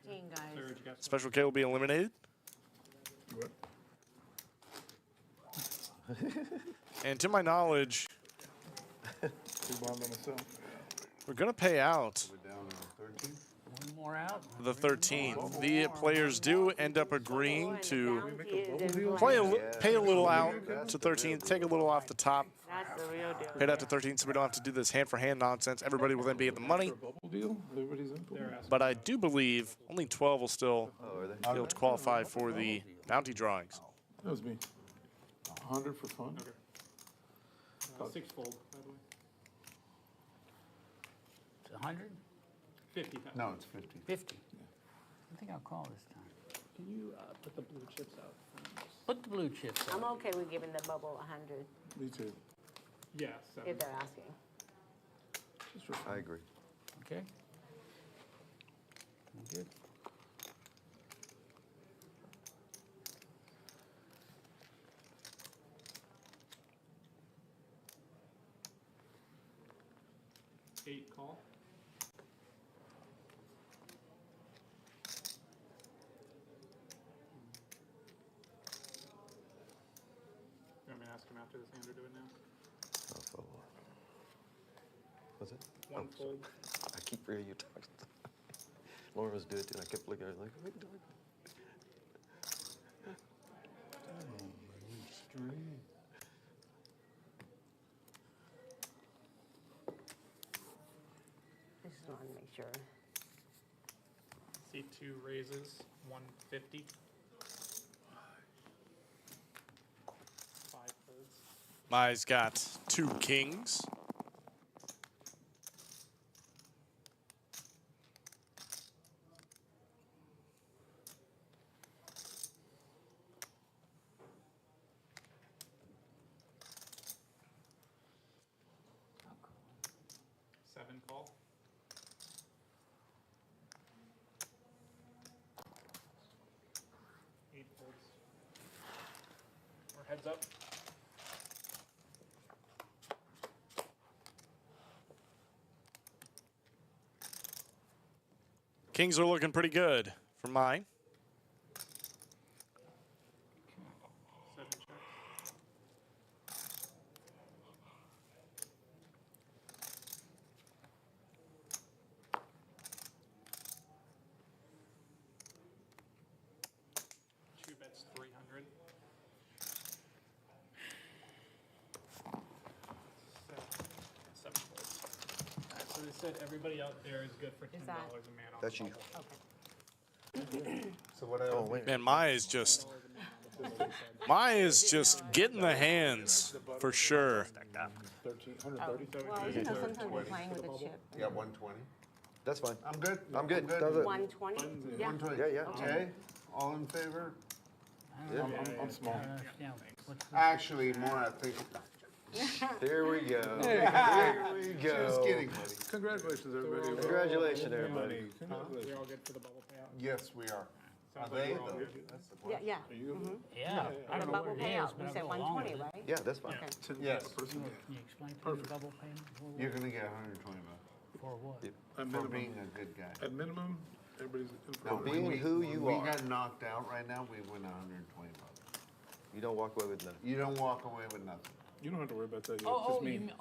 Special K will be eliminated. And to my knowledge, we're going to pay out We're down to 13. One more out. the 13th. The players do end up agreeing to pay a little out to 13th, take a little off the top, That's the real deal. pay it out to 13th so we don't have to do this hand-for-hand nonsense. Everybody will then be at the money. Deal? Everybody's in for it? But I do believe only 12 will still be able to qualify for the bounty drawings. That was me. 100 for fun. Okay. 6-fold, by the way. It's 100? 50,000. No, it's 50. 50. I think I'll call this time. Can you put the blue chips out? Put the blue chips I'm up. okay with giving the bubble 100 Me too. Yeah, 7. if they're asking. Just for fun. I agree. Okay. Good. Eight call. You want me to ask him after this hand or do it now? I'll follow up. What's it? One fold. I keep hearing you talk. Laura was doing it too. I kept looking at her like, what are you doing? I just want to make sure. C2 raises 150. 5 folds. Mai's got 2 kings. Seven call. Eight folds. Or heads up. Kings are looking pretty good for Mai. 7 checks. Two bets 300. 7 folds. Alright, so they said everybody out there is good for $10 Is that- a man on That's the you. bubble. So what I Oh, wait. Man, Mai is just getting the hands for sure. 13, 130. Well, you know, sometimes we're playing with a chip. Yeah, 120. That's fine. I'm good. I'm good. good. That's it. 120? Yeah. 120. Yeah, yeah. Okay. All in favor? Yeah. I'm small. Understand. What's the- Actually, more I think. Here we go. Here we go. Just kidding, buddy. Congratulations, everybody. Congratulations, everybody. Congratulations. We're all good for the bubble payout? Yes, we are. Are Sounds like they we're all though? good. That's the Yeah, question. yeah. Are you? Yeah. I The don't know bubble what it is, payout, but we I'll said go along 120, with it. right? Yeah, that's fine. Okay. Yes. Can you explain to me the bubble payment? You're gonna get 120 bucks For what? Yep. At for minimum. being a good guy. At minimum, everybody's in for No, it. being who you when are. we got knocked out right now, we win 120 bucks. You don't walk away with nothing. You don't walk away with nothing. You don't have to worry about that. It's Oh, just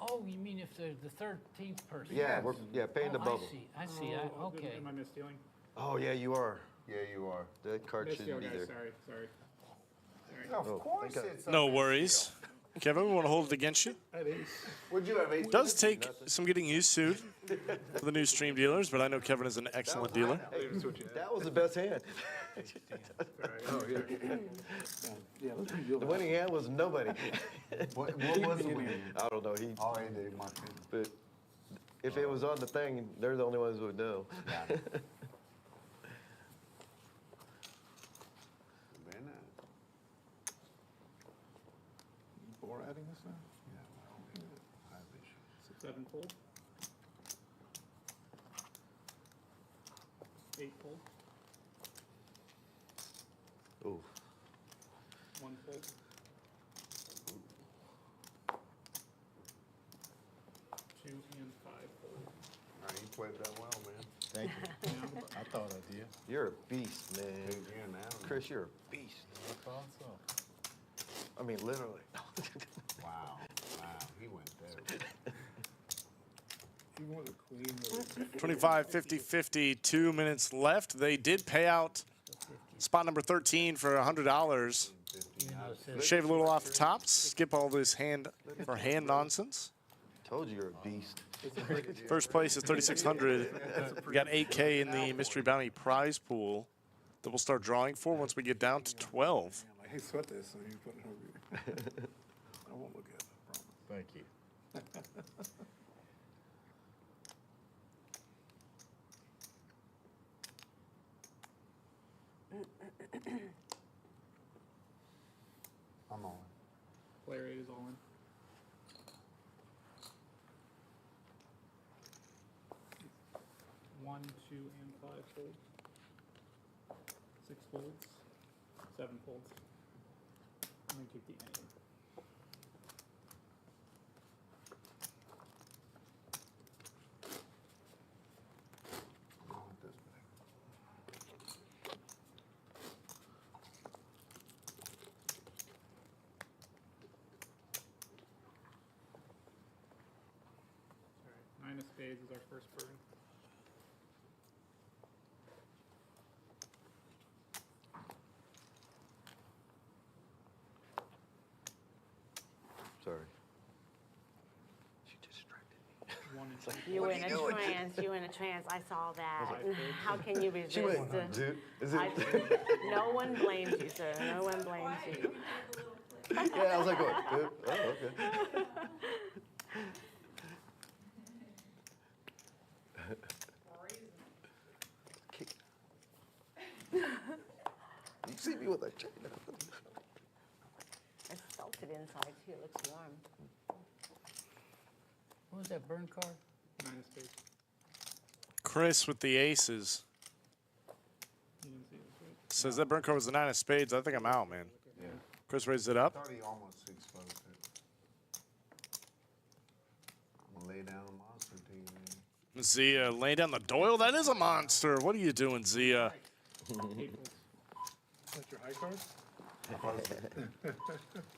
oh, me. you mean if they're the 13th person? Yeah, we're paying the Oh, bubble. I see, okay. Am I misdealing? Oh, yeah, you are. Yeah, you are. That card Misdeal, shouldn't be guys, there. sorry. Of Oh, course thank God. it's a No big worries. Kevin, we want to hold it against you. I had ace. Would you have ace? Does take some getting used to for the new stream dealers, but I know Kevin is an excellent dealer. That was the best hand. Oh, yeah. Yeah, let's be real. The winning hand was nobody. What was the winning? I don't know. He, Oh, yeah, they marked it. but if it was on the thing, they're the only ones who would know. Very nice. Four adding this now? Yeah, well, I appreciate 7 fold. 8 fold. Ooh. 1 fold. 2 and 5 fold. You played that well, man. Thank you. I thought I did. You're a beast, man. Yeah, now. Chris, you're a beast. I thought so. I mean, literally. Wow, he went there. Even with a queen. 25, 50, 50, 2 minutes left. They did pay out spot number 13 for $100. Shave a little off the top, skip all this hand for hand nonsense. Told you you're a beast. First place is 3,600. We got 8K in the mystery bounty prize pool that we'll start drawing for once we get down to 12. I'm like, hey, sweat this, so you put it over. I won't look at it, I promise. Thank you. I'm on. Player 8 is all in. One, 2, and 5 folds. 6 folds. 7 folds. I'm gonna keep the any. I want this back. Alright, 9 of spades is our first burn. Sorry. She distracted me. 1 and 2. You were in a trance. You were in a trance. I saw that. How can you resist? She went, dude, is it? No one blames you, sir. No one blames you. Yeah, I was like, going, dude, oh, okay. You see me with that chain. It's salted inside too. It looks warm. What was that burn card? 9 of spades. Chris with the aces You didn't see this, right? says that burn card was the 9 of spades. I think I'm out, man. Yeah. Chris raised it I up. thought he almost exposed it. I'm gonna lay down a monster to you, man. Zia laying down the Doyle. That is a monster. What are you doing, Zia? 8 folds. That's your high card?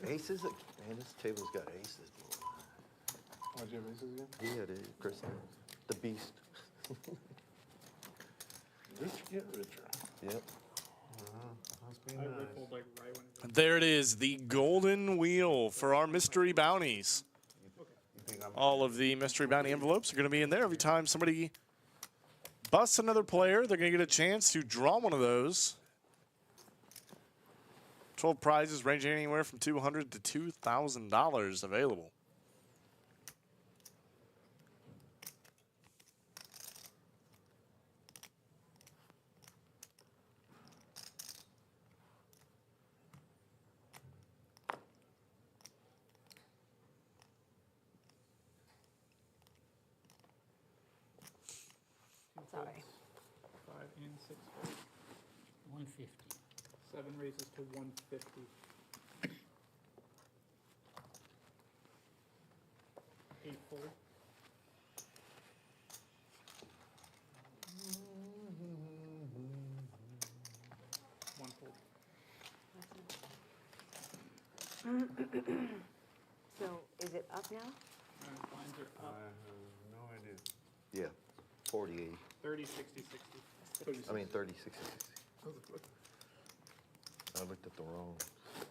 Aces? Man, this table's got aces. Why'd you have aces again? Yeah, dude, Chris. The beast. Rich get richer. Yep. Must be I nice. rippled like right when it There it is, the golden wheel for our mystery bounties. You think I'm All of the mystery bounty envelopes are going to be in there. Every time somebody busts another player, they're going to get a chance to draw one of those. 12 prizes ranging anywhere from $200 to $2,000 available. Sorry. 5 and 6 folds. 150. 7 raises to 150. 8 fold. One fold. So is it up now? Blinds are I up. have no idea. Yeah. 40, 80. 30, 60, 60. I mean, 30, 60, 60. I looked at the wrong.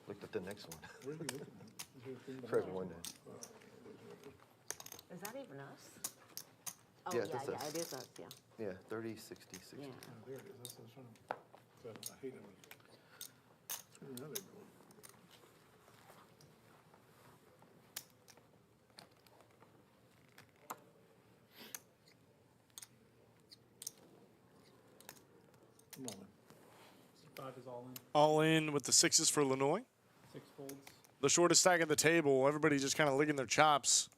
Looked at the next one. Where are you looking at? For everyone then. Is that even us? Oh, Yeah, yeah, that's yeah, us. it is us, yeah. Yeah, 30, 60, 60. Yeah. There it is, that's what I was trying to, I hate it when, another goal. Come on, man. 5 is all in. All in with the 6s for Illinois. 6 folds. The shortest stack at the table. Everybody just kind of licking their chops.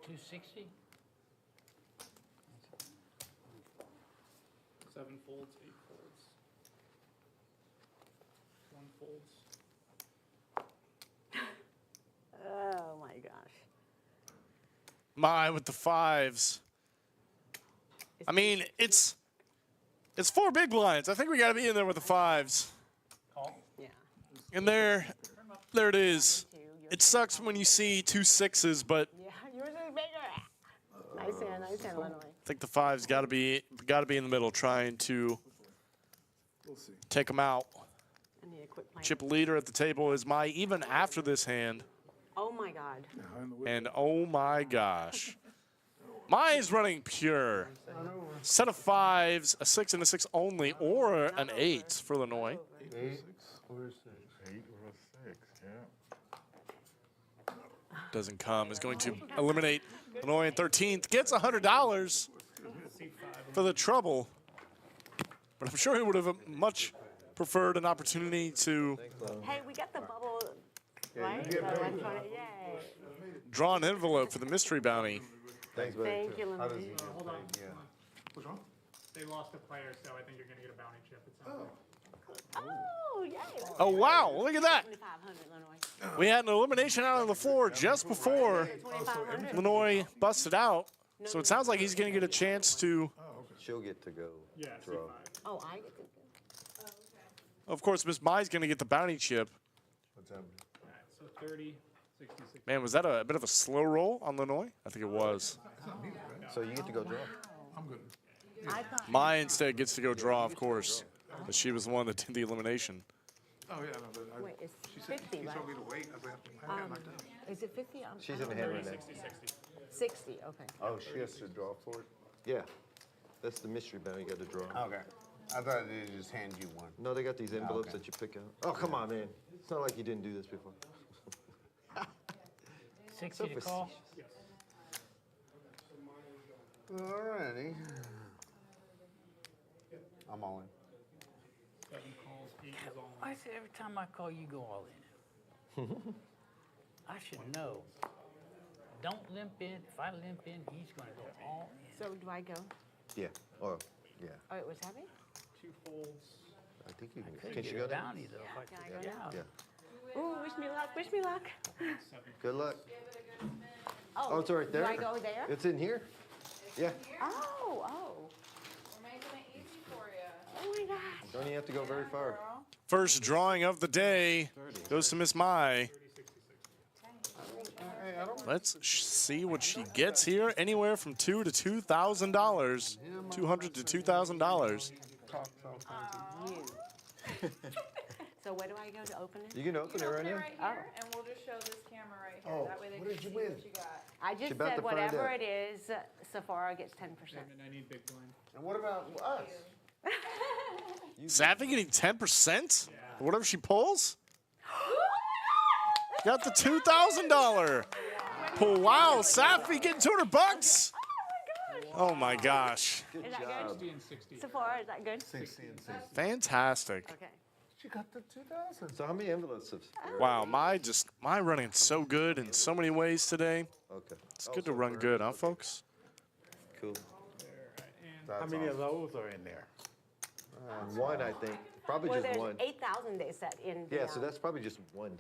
260? 7 folds, 8 folds. 1 folds. Oh my gosh. My with the 5s. I mean, it's 4 big blinds. I think we got to be in there with the 5s. Call. Yeah. And there it is. It sucks when you see 2 6s, but Yeah, yours is bigger. Nice hand, Illinois. I think the 5s got to be in the middle, trying to We'll see. take them out. I need to quit playing. Chip leader at the table is my even after this hand, Oh my God. and oh my gosh, mine's running pure. Set of 5s, a 6 and a 6 only, or an 8 for Illinois. 8 or 6. 8 or 6, yeah. Doesn't come. Is going to eliminate Illinois in 13th. Gets $100 for the trouble. But I'm sure he would have much preferred an opportunity to Hey, we got the bubble, right? So that's funny. Yay. draw an envelope for the mystery bounty. Thanks, buddy. Thank you, How does Illinois. he Hold on. yeah. What's wrong? They lost a player, so I think you're going to get a bounty chip. It sounds like. Oh, yay. That's Oh, wow. Look at that. 2,500, Illinois. We had an elimination out on the floor just before 2,500. Illinois busted out. So it sounds like he's going to get a chance to, She'll get to go Yeah, draw. C5. Oh, I get to. of course, Miss Mai's going to get the bounty chip. What's happening? All right, so 30, 66. Man, was that a bit of a slow roll on Illinois? I think it was. So you get to go draw. I'm good. I thought. Mai instead gets to go draw, of course. But she was the one that did the elimination. Oh, yeah, no, but I, Wait, it's she said, 50, she right? told me to wait. I was like, I got knocked out. Is it 50? She's in the hand right now. 60, okay. Oh, she has to draw for it? Yeah. That's the mystery bounty you got to draw. Okay. I thought they just hand you one. No, they got these envelopes okay. that you pick out. Oh, come on, man. It's not like you didn't do this before. 60 to call? Alrighty. I'm all in. 7 calls, 8 is all in. I said every time I call, you go all in. I should know. Don't limp in. If I limp in, he's going to go all in. So do I go? Yeah. Oh, yeah. Oh, it was heavy? 2 folds. I think you Could can. Can get she a go down? bounty, though. if Can I could go get now? out. Yeah. Ooh, wish me luck, wish me luck. Good luck. Oh, it's right there. Do I go there? It's in here. Yeah. Oh, oh. We're making it easy for you. Oh my gosh. Don't even have to go very far. First drawing of the day goes to Miss Mai. Let's see what she gets here. Anywhere from $2,000 to $2,000. $200 to $2,000. So where do I go to open it? You can open it right now. Right here, and we'll just show this camera right here. That way they can see what you got. I just about said to find whatever out. it is, Sephora gets 10%. I need big blind. And what about us? Savvy getting 10%? Whatever she pulls? Got the $2,000 pull. Wow, Safi getting $200. Oh my gosh. Is that good? 60 and 60. Sephora, is that good? 60 and 60. Fantastic. Okay. She got the 2,000. So how many envelopes have? Wow, my running so good in so many ways today. Okay. It's good to run good, huh, folks? Cool. How many of those are in there? One, I think. Probably Well, just there's one. 8,000 they said in the, Yeah, so that's probably just one.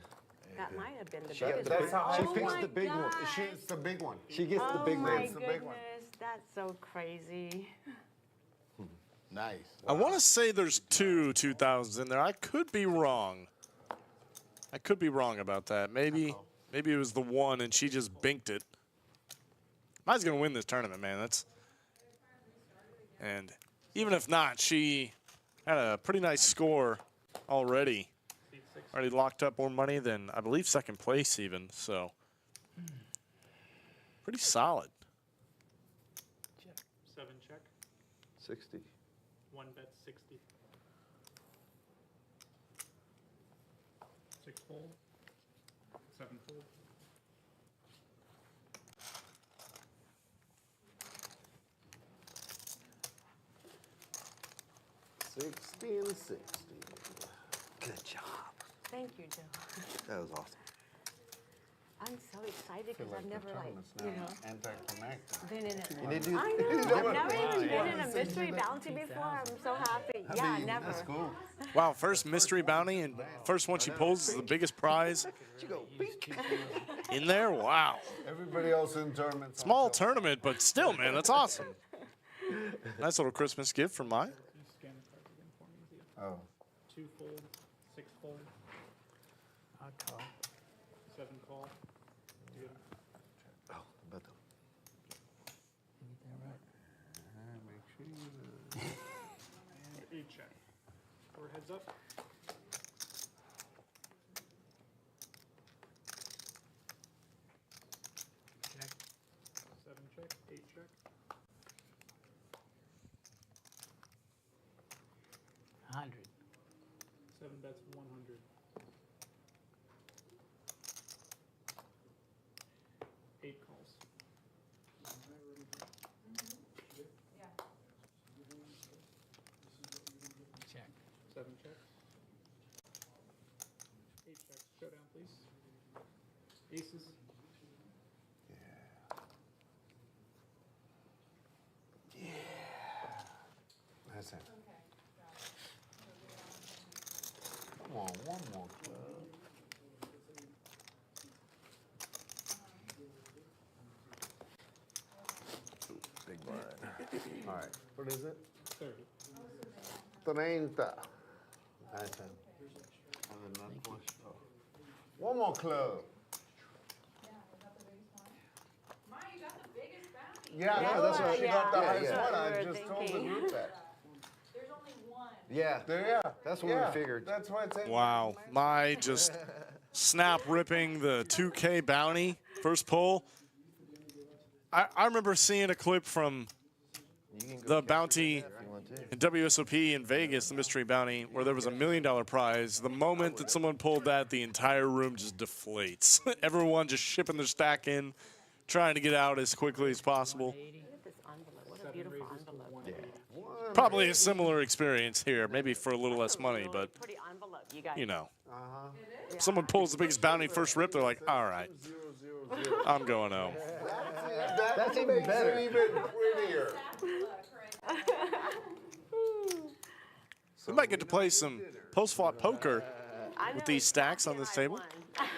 that might have been the She got biggest the one. big- she Oh picks my the big one. God. It's the big one. She gets the Oh big my one. It's the big one. goodness, that's so crazy. Nice. I want to say there's two 2000s in there. I could be wrong. I could be wrong about that. Maybe it was the one and she just binked it. Mai's going to win this tournament, man. And even if not, she had a pretty nice score already. Already locked up more money than, I believe, second place even. So pretty solid. 7 check. 60. 1 bet 60. 6 fold. 7 fold. $16 and $60. Good job. Thank you, Joe. That was awesome. I'm so excited because I've never, like, Tournament's now anticlimactic. been in a. You need to do I know. I've never even been in a mystery bounty before. I'm so happy. Yeah, never. That's cool. Wow, first mystery bounty and first one she pulls is the biggest prize in there. Wow. Everybody else in tournaments. Small tournament, but still, man, that's awesome. Nice little Christmas gift from mine. Scan the cards again for me, Zia. Oh. 2 fold, 6 fold, I'll call. 7 call. Do you Oh, about to. Make sure and 8 check. 4 heads up. Check. 7 check, 8 check. 100. 7 bets 100. 8 calls. Check. 7 checks. 8 checks. Showdown, please. Aces. That's it. Come on, one more club. Big blind. All right, what is it? 30. 30. That's it. Other than that, one more club. Yeah, Yeah, no, that's that's what- she got the yeah, highest yeah. one. I We were just told the thinking. group that. Yeah. Yeah, That's what we yeah, figured. That's why it's in. Wow, my just snap ripping the 2K bounty first pull. I remember seeing a clip from You can go the catch bounty if you want to. in WSOP in Vegas, the mystery bounty, where there was $1 million prize. The moment that someone pulled that, the entire room just deflates. Everyone just shipping their stack in, trying to get out as quickly as possible. Look at this envelope. What a beautiful envelope. Probably a similar experience here, maybe for a little less money, Really but pretty envelope, you guys. you know. Uh-huh. Someone pulls the biggest bounty first rip, they're like, all right, 0, 0, 0. I'm going home. That's even makes better. it even prettier. We might get to play some post-flop poker I with know these stacks on exactly this I table. won.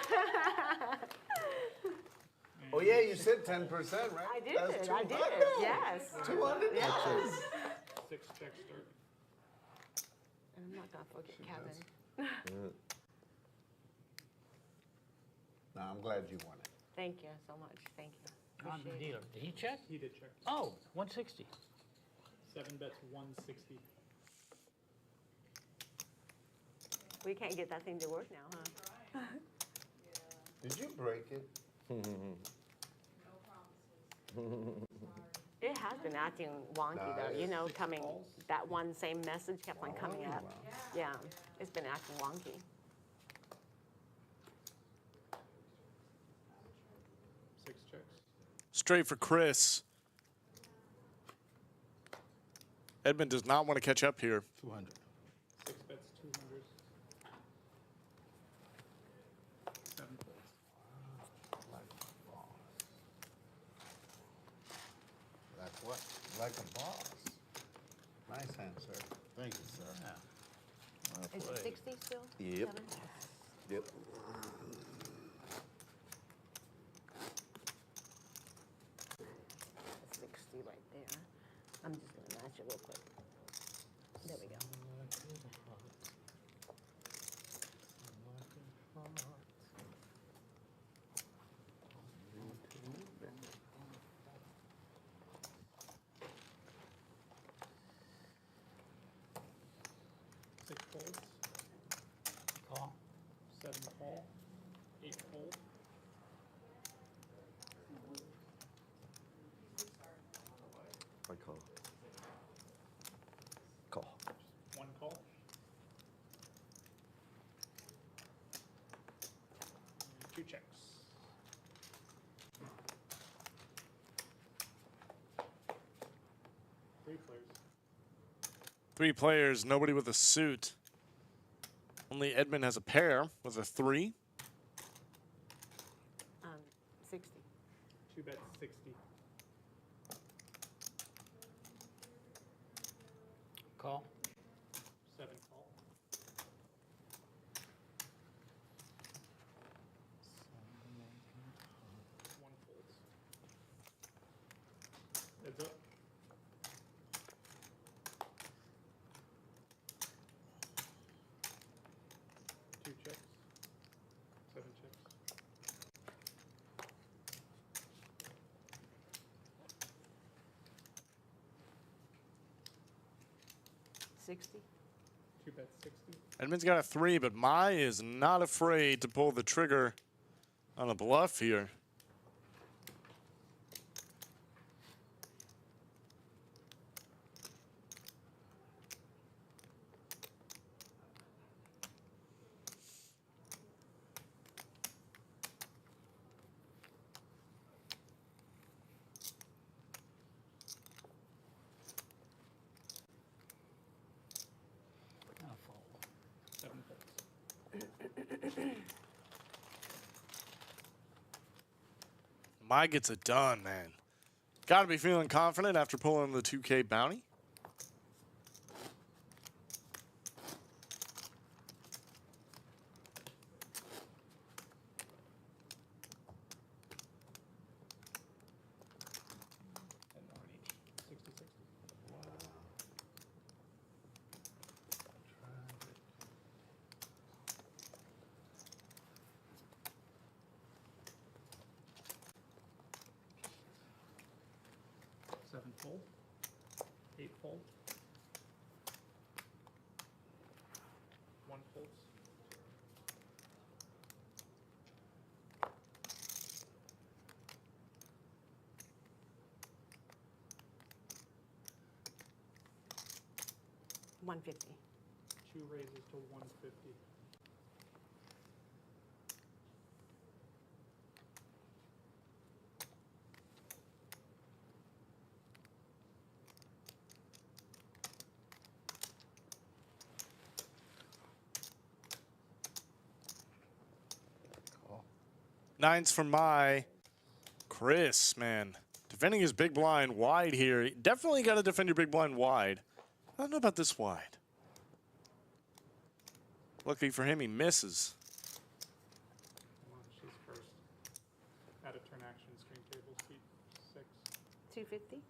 Oh yeah, you said 10%, right? I did. That's I did. 200. Yes. 200. Yes. 6 check start. And I'm not gonna forget Kevin. No, I'm glad you won it. Thank you so much. Thank you. On the Appreciate it. dealer. Did he check? He did check. Oh, 160. 7 bets 160. We can't get that thing to work now, huh? Did you break it? It has been acting wonky though. You know, coming that one same message kept on coming up. Yeah, it's been acting wonky. Six checks. Straight for Chris. Edmund does not want to catch up here. 200. 6 bets 200. 7 folds. Like what? Like a boss. Nice answer. Thank you, sir. Is it 60 still? Yep. 7? Yep. That's 60 right there. I'm just gonna match it real quick. There we go. Six folds. I call. Call. One call. And 2 checks. Three players. 3 players, nobody with a suit. Only Edmund has a pair with a 3. 60. 2 bets 60. Call. 7 call. One folds. Heads up. Two checks. 7 checks. Two bets 60. Edmund's got a 3, but Mai is not afraid to pull the trigger on a bluff here. I'll fold. 7 folds. Mai gets it done, man. Got to be feeling confident after pulling the 2K bounty. And already 60, 60. Seven fold. 8 fold. 1 folds. $150. 2 raises to 150. Call. 9's for Mai. Chris, man, defending his big blind wide here. Definitely got to defend your big blind wide. I don't know about this wide. Luckily for him, he misses. She's first. Out of turn action, screen table, seat 6. 250.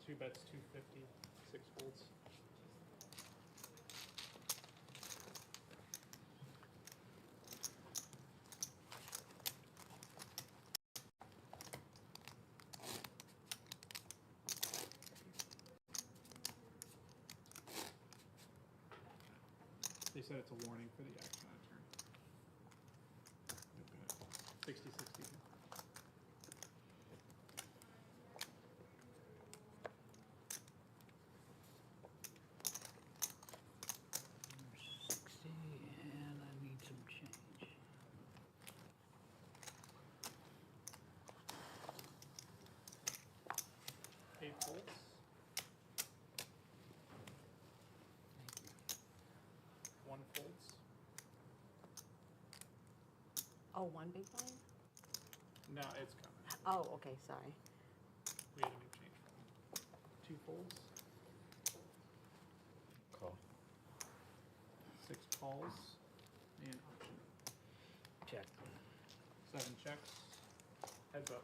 2 bets 250. 6 folds. They said it's a warning for the action on turn. 60, 60. And I need some change. Eight folds. One folds. Oh, one big blind? No, it's coming. Oh, okay, sorry. We had to make change for 2 folds. Call. 6 calls. And option. Check. 7 checks. Heads up.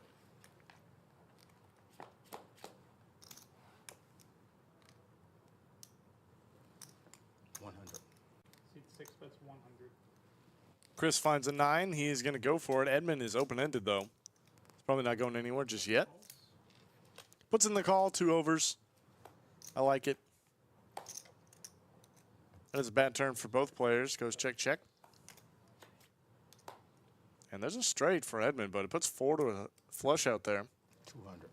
Seat 6 bets 100. Chris finds a 9. He is going to go for it. Edmund is open-ended, though. He's probably not going anywhere just yet. Puts in the call, 2 overs. I like it. That is a bad turn for both players. Goes check, check. And there's a straight for Edmund, but it puts 4 to a flush out there. 200.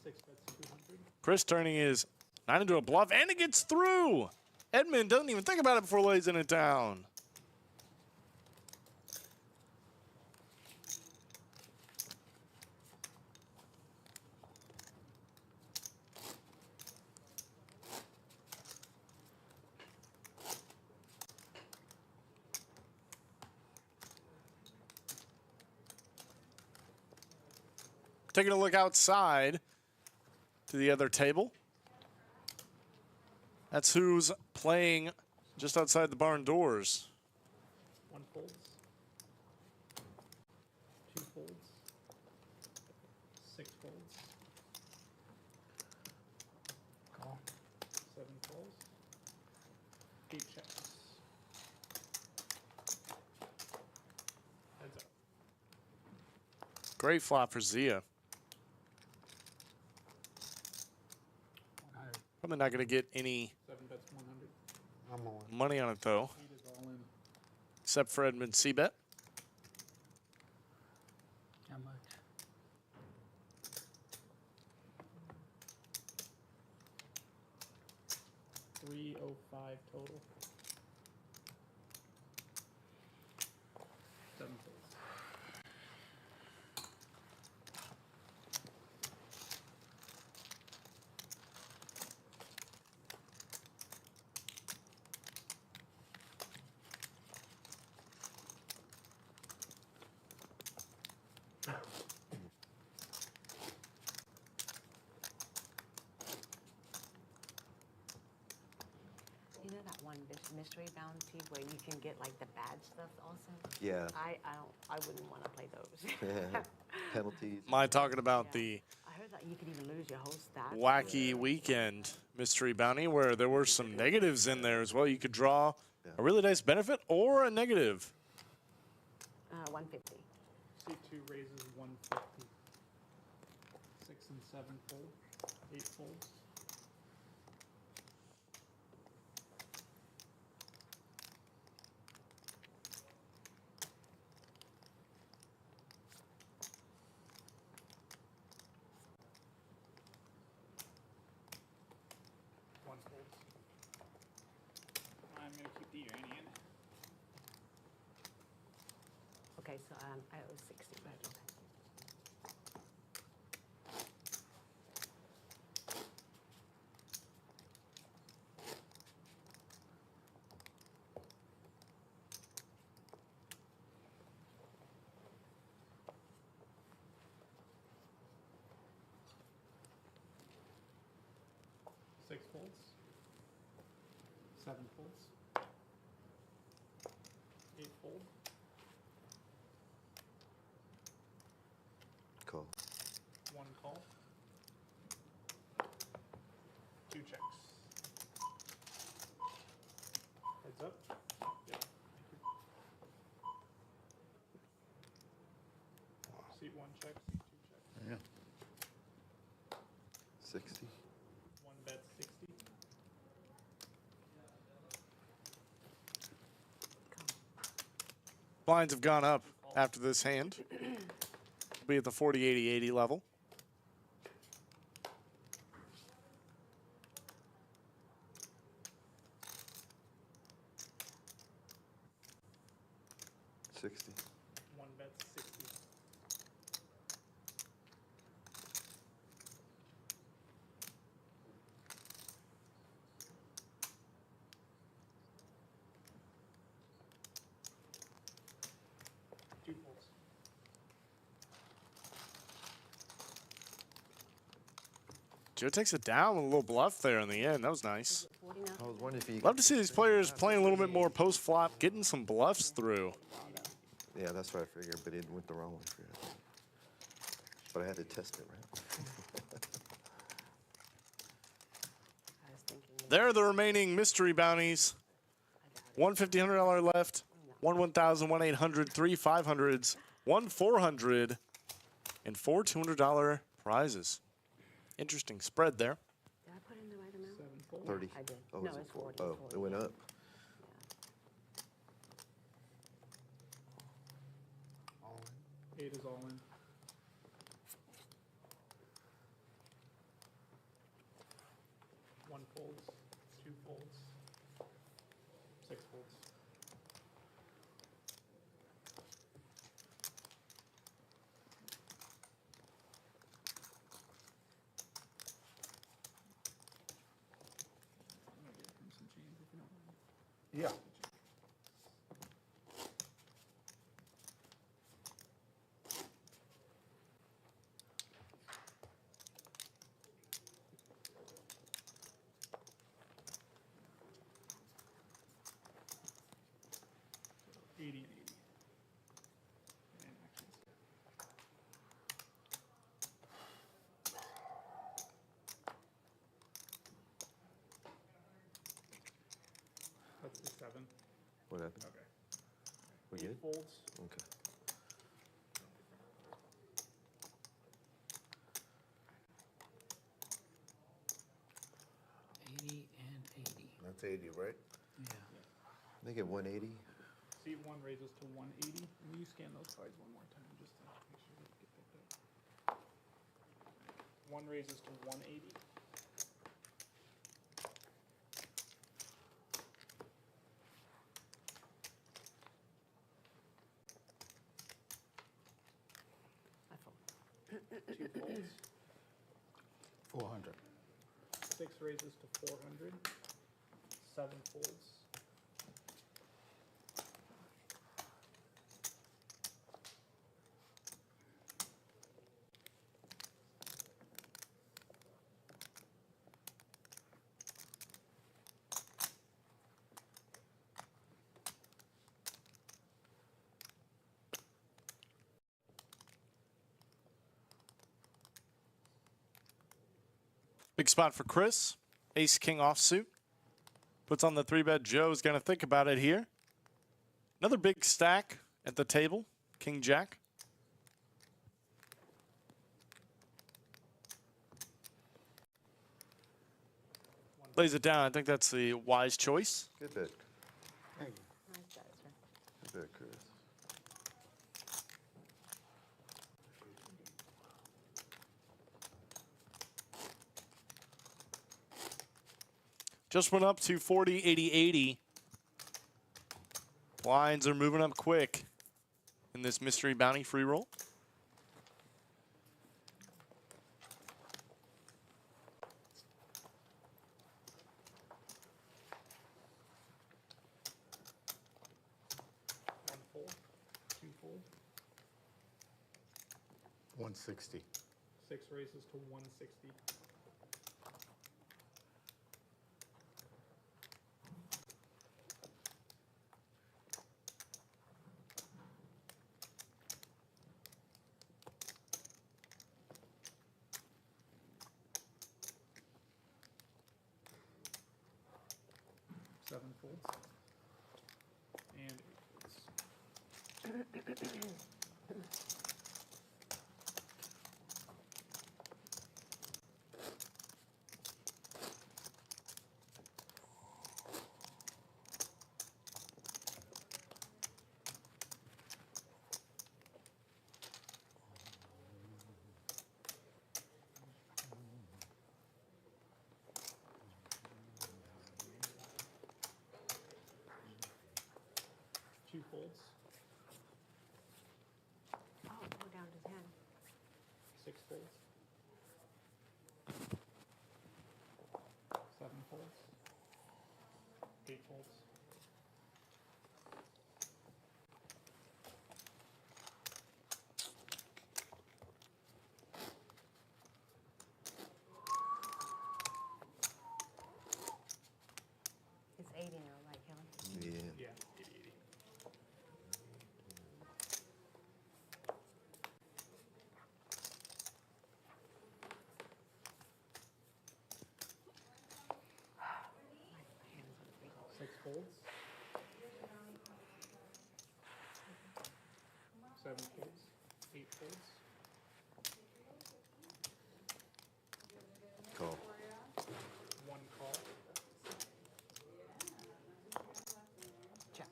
6 bets 200. Chris turning his 9 into a bluff, and it gets through. Edmund doesn't even think about it before lays it down. Taking a look outside to the other table. That's who's playing just outside the barn doors. 1 folds. 2 folds. 6 folds. Call. 7 folds. 8 checks. Heads up. Great flop for Zia. 100. Probably not going to get any 7 bets 100. I'm on. money on it, though, 8 is all in. except for Edmund C-bet. How much? 305 total. 7 folds. You know that one mystery bounty where you can get like the bad stuff also? Yeah. I wouldn't want to play those. Yeah. Penalties. Am I talking about the I heard that you could even lose your whole stack. wacky weekend mystery bounty where there were some negatives in there as well? You could draw a really nice benefit or a negative. 150. C2 raises 150. 6 and 7 fold. 8 folds. One folds. I'm gonna keep the Uranian. Okay, so I owe 60, right? Okay. Six folds. 7 folds. 8 fold. Call. 1 call. 2 checks. Heads up. Yep. Thank you. Seat 1 check, seat 2 checks. Yeah. 60. 1 bet 60. Blinds have gone up after this hand. Be at the 40, 80, 80 level. $60. 1 bet 60. Two folds. Joe takes it down with a little bluff there in the end. That was nice. I was wondering if you Love to see these players playing a little bit more post-flop, getting some bluffs through. Yeah, that's what I figured, but it went the wrong way for you. But I had to test it, right? I was thinking. There are the remaining mystery bounties. One $1,500 left. One 1,000, one 800, three 500s, one 400, and four $200 prizes. Interesting spread there. Did I put in the right amount? 7 folds. 30. I did. Oh, No, is it it's 40? 40, Oh, 40. it went up. Eight is all in. folds, 2 folds, 6 folds. I'm gonna give him some change if you don't mind. Yeah. So 80 and 80. And actions. That's the 7. What happened? Okay. We 8 good? folds. Okay. That's 80, right? Yeah. They get 180. Seat 1 raises to 180. Will you scan those cards one more time just to make sure we get that up? 1 raises to 180. I fold. 2 folds. 400. 6 raises to 400. 7 folds. Big spot for Chris. Ace king offsuit. Puts on the 3-bet. Joe's going to think about it here. Another big stack at the table. King jack. Lays it down. I think that's the wise choice. Good bet. Nice guys, sir. Good bet, Chris. Just went up to 40, 80, 80. Lines are moving up quick in this mystery bounty free roll. One fold. 2 fold. 160. 6 raises to 160. Seven folds. And 8 folds. Two folds. Oh, go down to 10. 6 folds. 7 folds. 8 folds. It's 80 now, right, Kelly? Yeah. Yeah, 80, 80. Six folds. 7 folds. 8 folds. Call. 1 call. Check.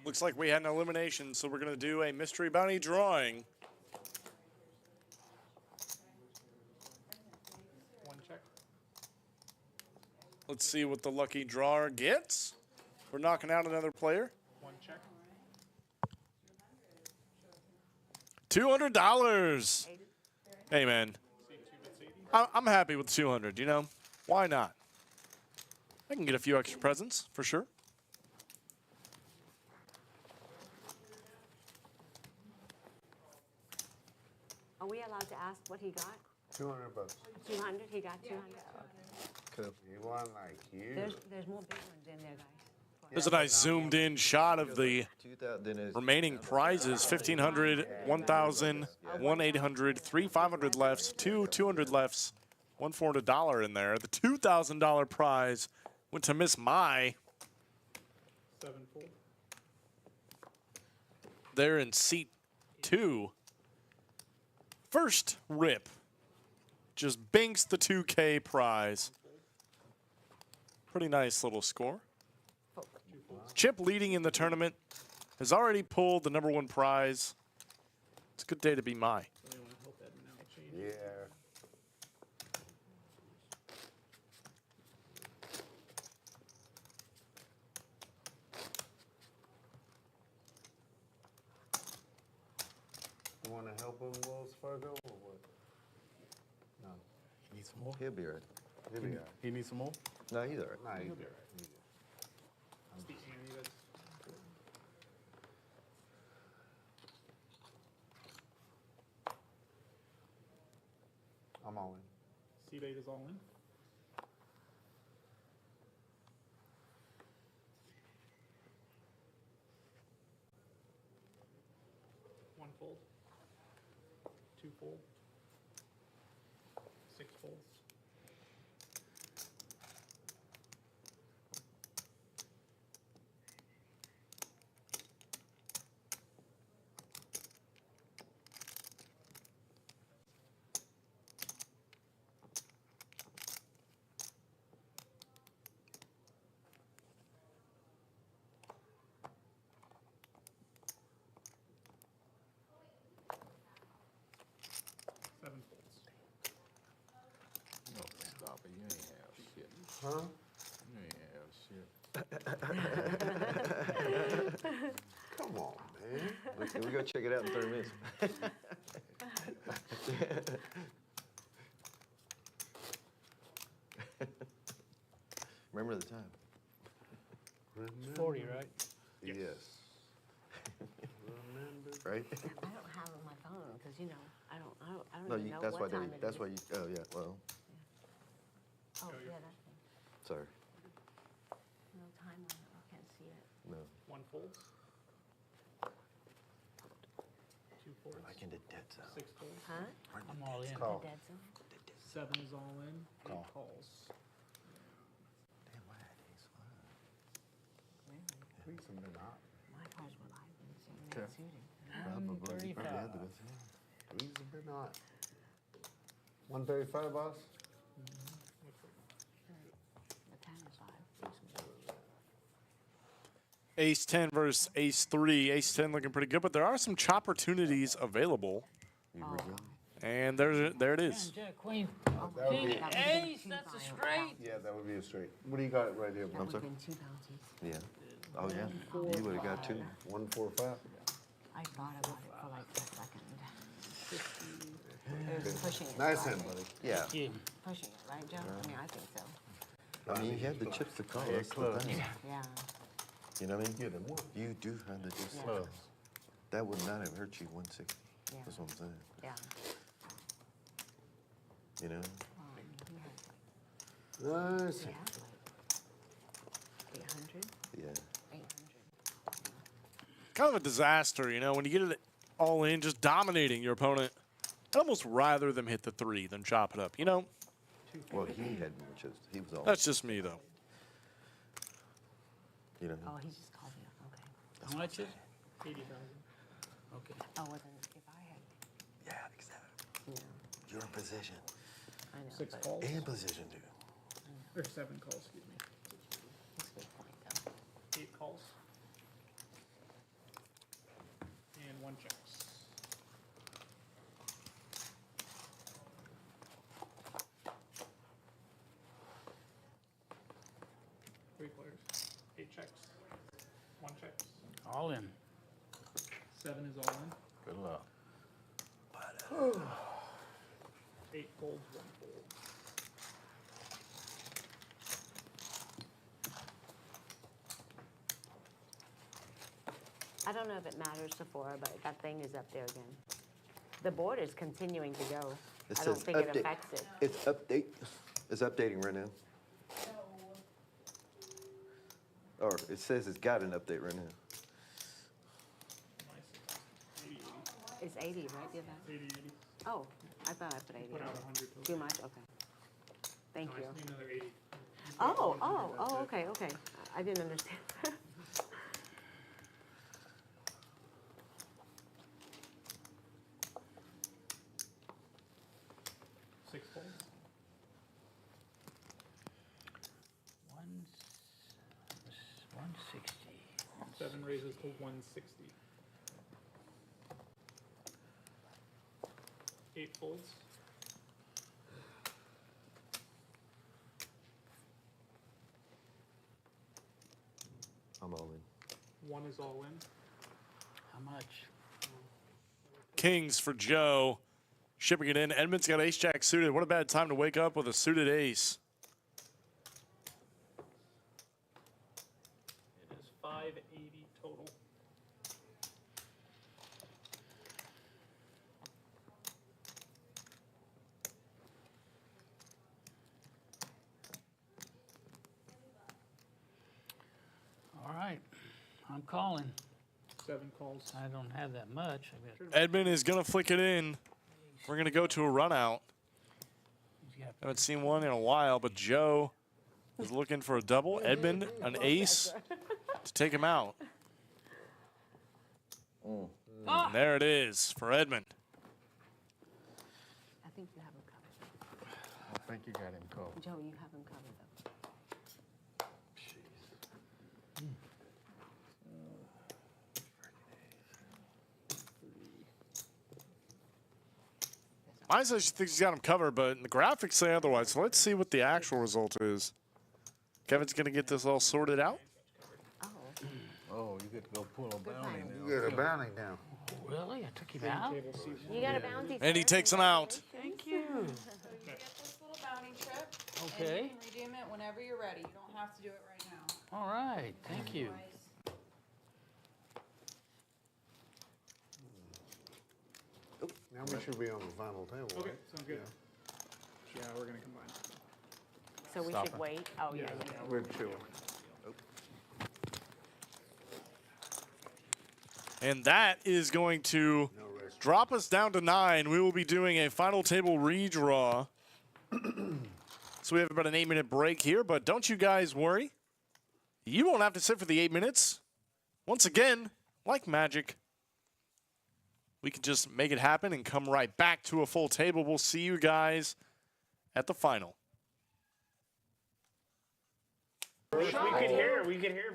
Looks like we had an elimination, so we're going to do a mystery bounty drawing. Let's see what the lucky drawer gets. We're knocking out another player. One check. $200. Hey, man. I'm happy with 200, you know? Why not? I can get a few extra presents, for sure. Are we allowed to ask what he got? $200. 200, he got 200. You want like you. There's more big ones in there, guys. There's a nice zoomed in shot of the remaining prizes. 1,500, 1,000, 1,800, 3 500 lefts, 2 200 lefts, one $400 in there. The $2,000 prize went to Miss Mai. 7 full. There in seat 2. First rip. Just binks the 2K prize. Pretty nice little score. Chip leading in the tournament has already pulled the #1 prize. It's a good day to be Mai. Yeah. You want to help him, Wells Fargo, or what? No. Need some more? He'll be right. He'll be all right. He needs some more? No, he's all right. Nah, he'll be all right. It's the Annie that's I'm all in. seat 8 is all in. One fold. 2 fold. 6 folds. Stop it. You ain't have shit. Huh? You ain't have shit. Come on, man. We go check it out in 30 minutes. Remember the time. It's 40, right? Yes. Right? I don't have it on my phone because, you know, I don't No, even you, know that's why what they, time it that's is. why you, oh, yeah, well, Oh, yeah, that's sorry, no time on it. I can't see it. no. 1 fold. 2 folds. Like in the dead zone. 6 folds. Huh? I'm all in. Call. The dead zone? 7 is all in. 8 Call. calls. Damn, why are these flying? Please, I'm not. My cards were live and seeing Okay. that suiting. Probably, you probably had the best hand. Please, I'm not. 135, boss? The time is live. Ace 10 versus Ace 3. Ace 10 looking pretty good, but there are some chop opportunities available. You were good. And there it is. Jack, Queen, That would King, be, Ace, that's a straight. yeah, that would be a straight. What do you got right here, That bro? would have been 2 bounties. Yeah. Oh, yeah. You would have got 2. 145? I thought about it for like a second. It was pushing it. Nice right? hand, buddy. Yeah. Yeah. Pushing it, right, Joe? I mean, I think so. I mean, you had the chips to call. Yeah, That's the close. thing. Yeah. You know what I mean? Get him one. You do have the chips. Yeah. That would not have hurt you 160. Yeah. That's what I'm saying. Yeah. You know? He has Nice. like 800, Yeah. 800. Kind of a disaster, you know, when you get it all in, just dominating your opponent. I'd almost rather them hit the 3 than chop it up, you know? Well, he had more chips. He was all. That's just me, though. You know? Oh, he just called me up. Okay. How much is? 80,000. Okay. Oh, well, then if I had, Yeah, exactly. you know, You're in position. I know. 6 but calls. In position, dude. Or 7 calls, excuse me. That's a good point, though. 8 calls. And 1 checks. All in. 7 is all in. Good luck. 8 folds, 1 fold. I don't know if it matters, Sephora, but that thing is up there again. The board is continuing to go. It I don't says think it update. affects it. It's update. It's updating right now. Or it says it's got an update right now. It's 80, right? Yeah, that- 80, 80. Oh, I thought I put 80. Put out 100 total. Too much? Okay. Thank No, I you. just need another 80. Oh, okay, okay. I didn't understand. 6 folds. 160. 7 raises to 160. 8 folds. I'm all in. 1 is all in. How much? Kings for Joe. Shipping it in. Edmund's got ace-jack suited. What a bad time to wake up with a suited ace. It is 580 total. All right. I'm calling. 7 calls. I don't have that much. I got, Edmund is going to flick it in. We're going to go to a run out. he's got Haven't seen one in a while, but Joe is looking for a double. Edmund, an ace to take him out. And there it is for Edmund. I think you have him covered. I think you got him covered. Joe, you have him covered, though. Mine says she thinks he's got him covered, but the graphics say otherwise. So let's see what the actual result is. Kevin's going to get this all sorted out. Oh, Oh, you get to go pull a bounty now. You get a bounty now. really? I took him out? you got a bounty. And he sir. takes him out. Thank you. So you get this little bounty chip. And Okay. you can redeem it whenever you're ready. You don't have to do it right now. All right. Thank you. Now we should be on the final table, Okay, right? sounds good. Yeah, we're going to combine. So we should wait. Oh, yeah. We're chilling. And that is going to drop us down to 9. We will be doing a final table redraw. So we have about an 8-minute break here, but don't you guys worry. You won't have to sit for the 8 minutes. Once again, like magic, we can just make it happen and come right back to a full table. We'll see you guys at the final. We could hear. We could hear.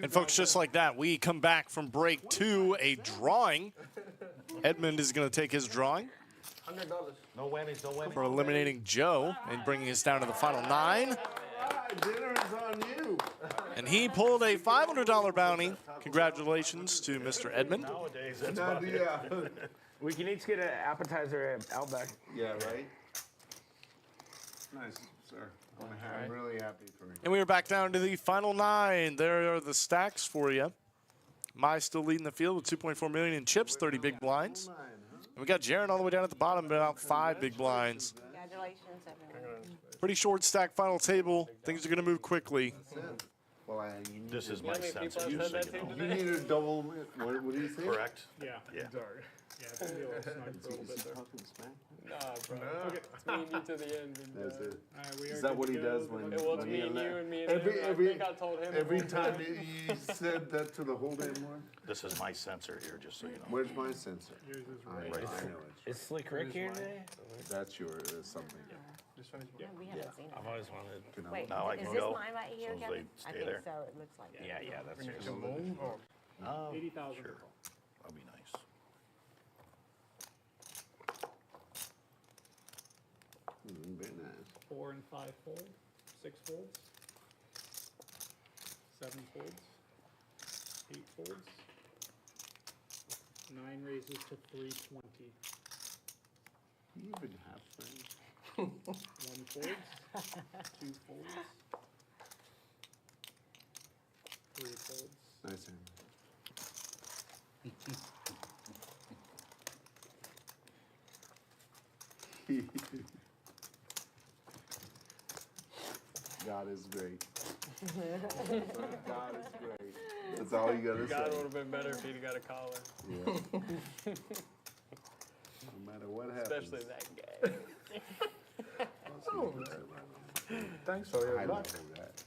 And folks, just like that, we come back from break to a drawing. Edmund is going to take his drawing $100. No whammies, no whammies. for eliminating Joe and bringing us down to the final 9. Dinner is on you. And he pulled a $500 bounty. Congratulations to Mr. Edmund. Nowadays, that's Now, about it. yeah. We can each get an appetizer at Outback. Yeah, right? Nice, sir. I'm really happy for you. And we are back down to the final 9. There are the stacks for you. Mai still leading the field with 2.4 million in chips, 30 big blinds. And we got Jaron all the way down at the bottom, about 5 big blinds. Congratulations, everyone. Pretty short stack final table. Things are going to move quickly. Well, This is my many sense people of have said using that it. too? you need a double, what do you say? Correct? Yeah. Yeah. Sorry. Yeah, it's going to be a little snug for a little bit there. Nah, bro. It's me and you to the end. And, That's it. We Is are that good what to he go. does when? It was when me he and you and me and Every- him. every- I think I told him. Every time you said that to the whole damn world? This is my sensor here, just so you know. Where's my sensor? Yours is I right. know it's Is Slick Rick here today? That's your something. Yeah, we haven't seen I've it. always wanted. You know? Wait, Now I is can this go, mine right here, as long as Kevin? they I stay think there. so. It looks like it. Yeah, that's yours. Oh, 80,000. sure. That'll be nice. Very nice. 4 and 5 fold. 6 folds. 7 folds, 8 folds, 9 raises to 320. Even half friend. 1 folds, 2 folds, 3 folds. Nice hand. God is great. God is great. That's all you gotta God say. would have been better if he'd got a collar. Yeah. No matter what happens. Especially that guy. Thanks for I your love luck. that.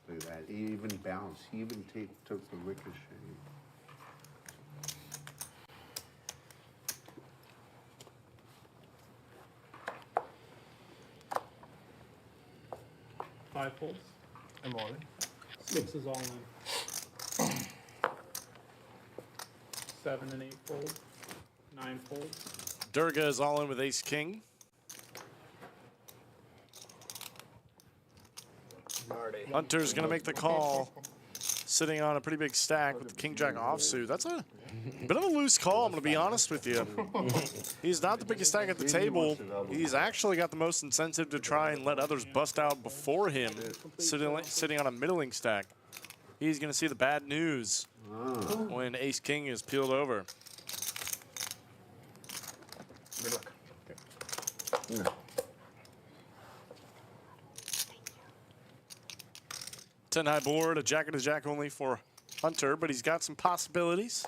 Look at that. He even bounced. He even took the ricochet. Five folds. I'm all in. 6 is all in. 7 and 8 folds. 9 folds. Durga is all in with ace king. Hunter's going to make the call, sitting on a pretty big stack with the king jack offsuit. That's a bit of a loose call, I'm going to be honest with you. He's not the biggest stack at the table. He's actually got the most incentive to try and let others bust out before him, sitting on a middling stack. He's going to see the bad news when ace king is peeled over. Good luck. No. 10 high board, a jack and a jack only for Hunter, but he's got some possibilities.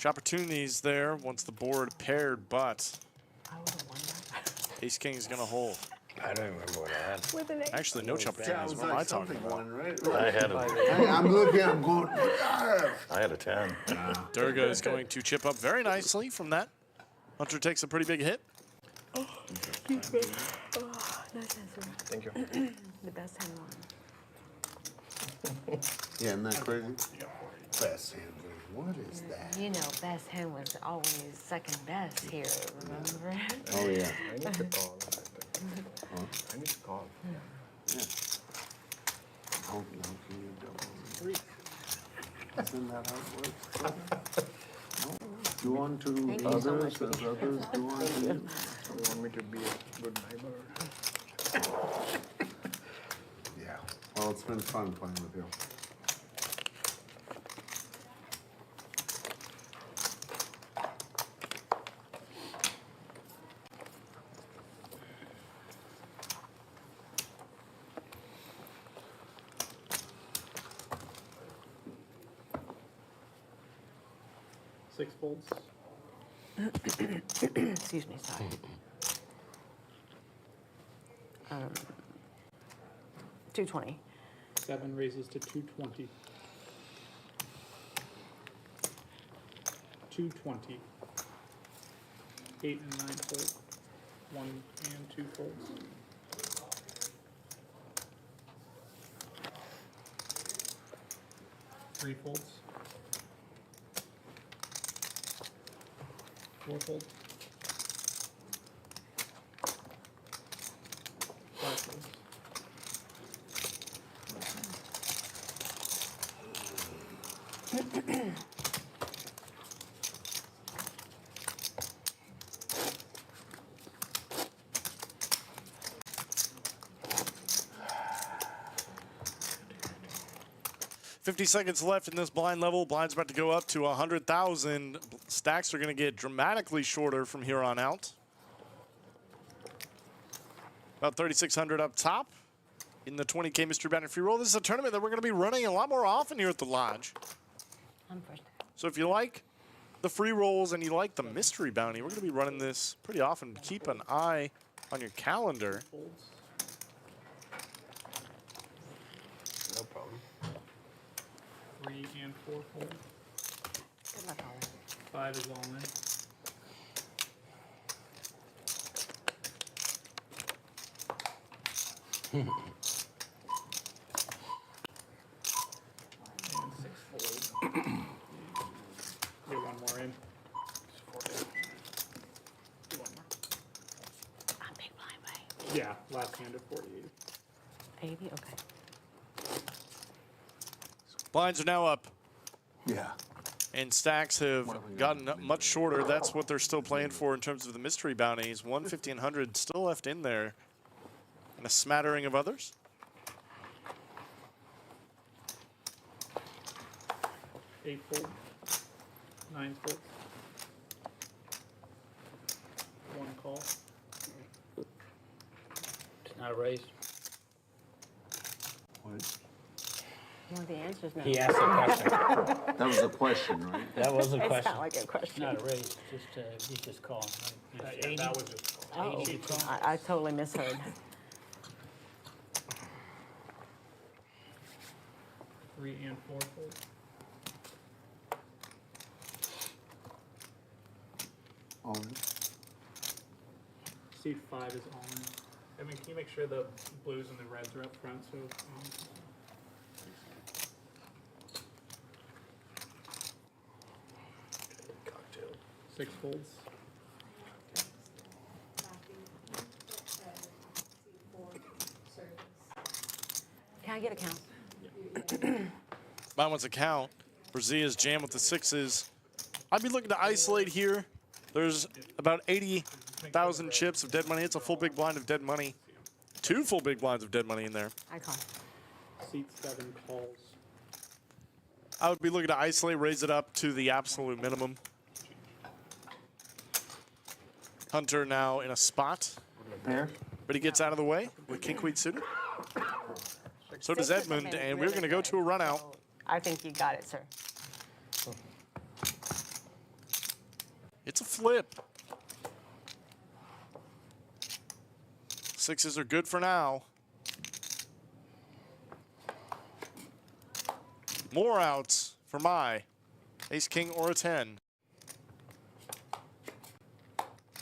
Opportunities there once the board paired, but ace king is going to hold. I don't remember what I had. With an 8. Actually, no opportunities. What am I talking about? I had a, I'm looking, I'm going. I had a 10. Durga is going to chip up very nicely from that. Hunter takes a pretty big hit. Oh, nice answer. Thank you. The best hand won. Yeah, isn't that crazy? Best hand. What is that? You know, best hand was always second best here, remember? Oh, yeah. I need to call. I need to call. Yeah. Hope no, can you double? Isn't that how it works? No. Do unto Thank you so others much. as others do unto you. You want me to be a good neighbor? Yeah. Well, it's been fun playing with you. Six folds. Excuse me, sorry. 220. 7 raises to 220. 220. 8 and 9 folds. 1 and 2 folds. 3 folds. 4 folds. 5 folds. 50 seconds left in this blind level. Blind's about to go up to 100,000. Stacks are going to get dramatically shorter from here on out. About 3,600 up top in the 20K Mystery Bounty Free Roll. This is a tournament that we're going to be running a lot more often here at the Lodge. I'm first. So if you like the free rolls and you like the Mystery Bounty, we're going to be running this pretty often. Keep an eye on your calendar. Folds. No problem. 3 and 4 folds. Good luck, Ollie. 5 is all in. And 6 folds. Get 1 more in. Do 1 more. I'm big blind way. Last hand at 48. 80, okay. Blinds are now up, Yeah. and stacks have gotten much shorter. That's what they're still playing for in terms of the mystery bounties. 150 and 100 still left in there, and a smattering of others. 8 fold. 9 fold. 1 call. It's not a raise. What? You want the answers now? He asked a question. That was a question, right? That was a It's question. not like a It's question. not a raise, just, you just call. Right? It's 80. That was just Oh, 80 call. I totally misheard. 3 and 4 fold. All in. Seed 5 is all in. I mean, can you make sure the blues and the reds are up front? So, Cocktail. 6 folds. Can I get a count? Mine wants a count. Brazia's jam with the sixes. I'd be looking to isolate here. There's about 80,000 chips of dead money. It's a full big blind of dead money. 2 full big blinds of dead money in there. I call. Seed 7 calls. I would be looking to isolate, raise it up to the absolute minimum. Hunter now in a spot, Pair. but he gets out of the way with king queen suited. So does Edmund, and we're going to go to a run out. I think you got it, sir. It's a flip. Sixes are good for now. More outs for my ace, king, or a 10.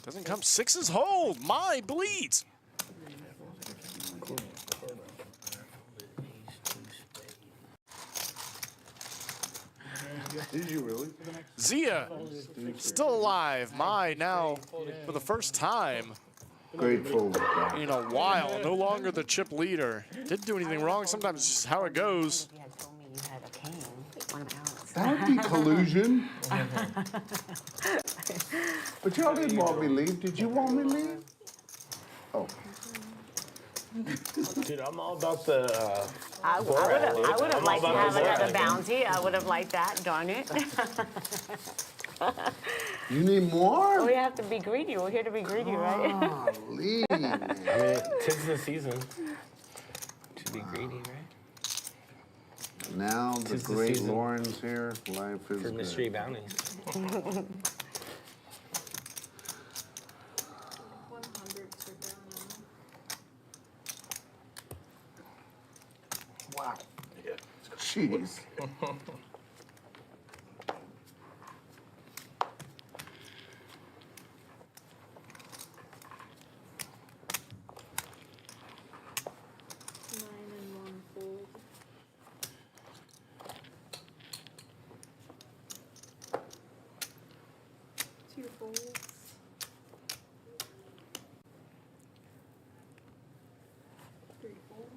Doesn't come. Sixes hold. My bleeds. Did you really? Zia still alive. My now for the first time Great fold. in a while. No longer the chip leader. Didn't do anything wrong. Sometimes it's just how it goes. If you had told me you had a king, one ounce. That would be collusion. But y'all didn't want me to leave. Did you want me to leave? Oh. Dude, I'm all about the. I would have liked to have another bounty. I would have liked that, darn it. You need more? We have to be greedy. We're here to be greedy, right? Ah, leave. I mean, 'tis the season to be greedy, right? Now the Tis the great season. Lauren's here. Life is For mystery bounties. 100s are down now. Wow. Yeah. Jeez. Nine and 1 fold. Two folds. 3 folds.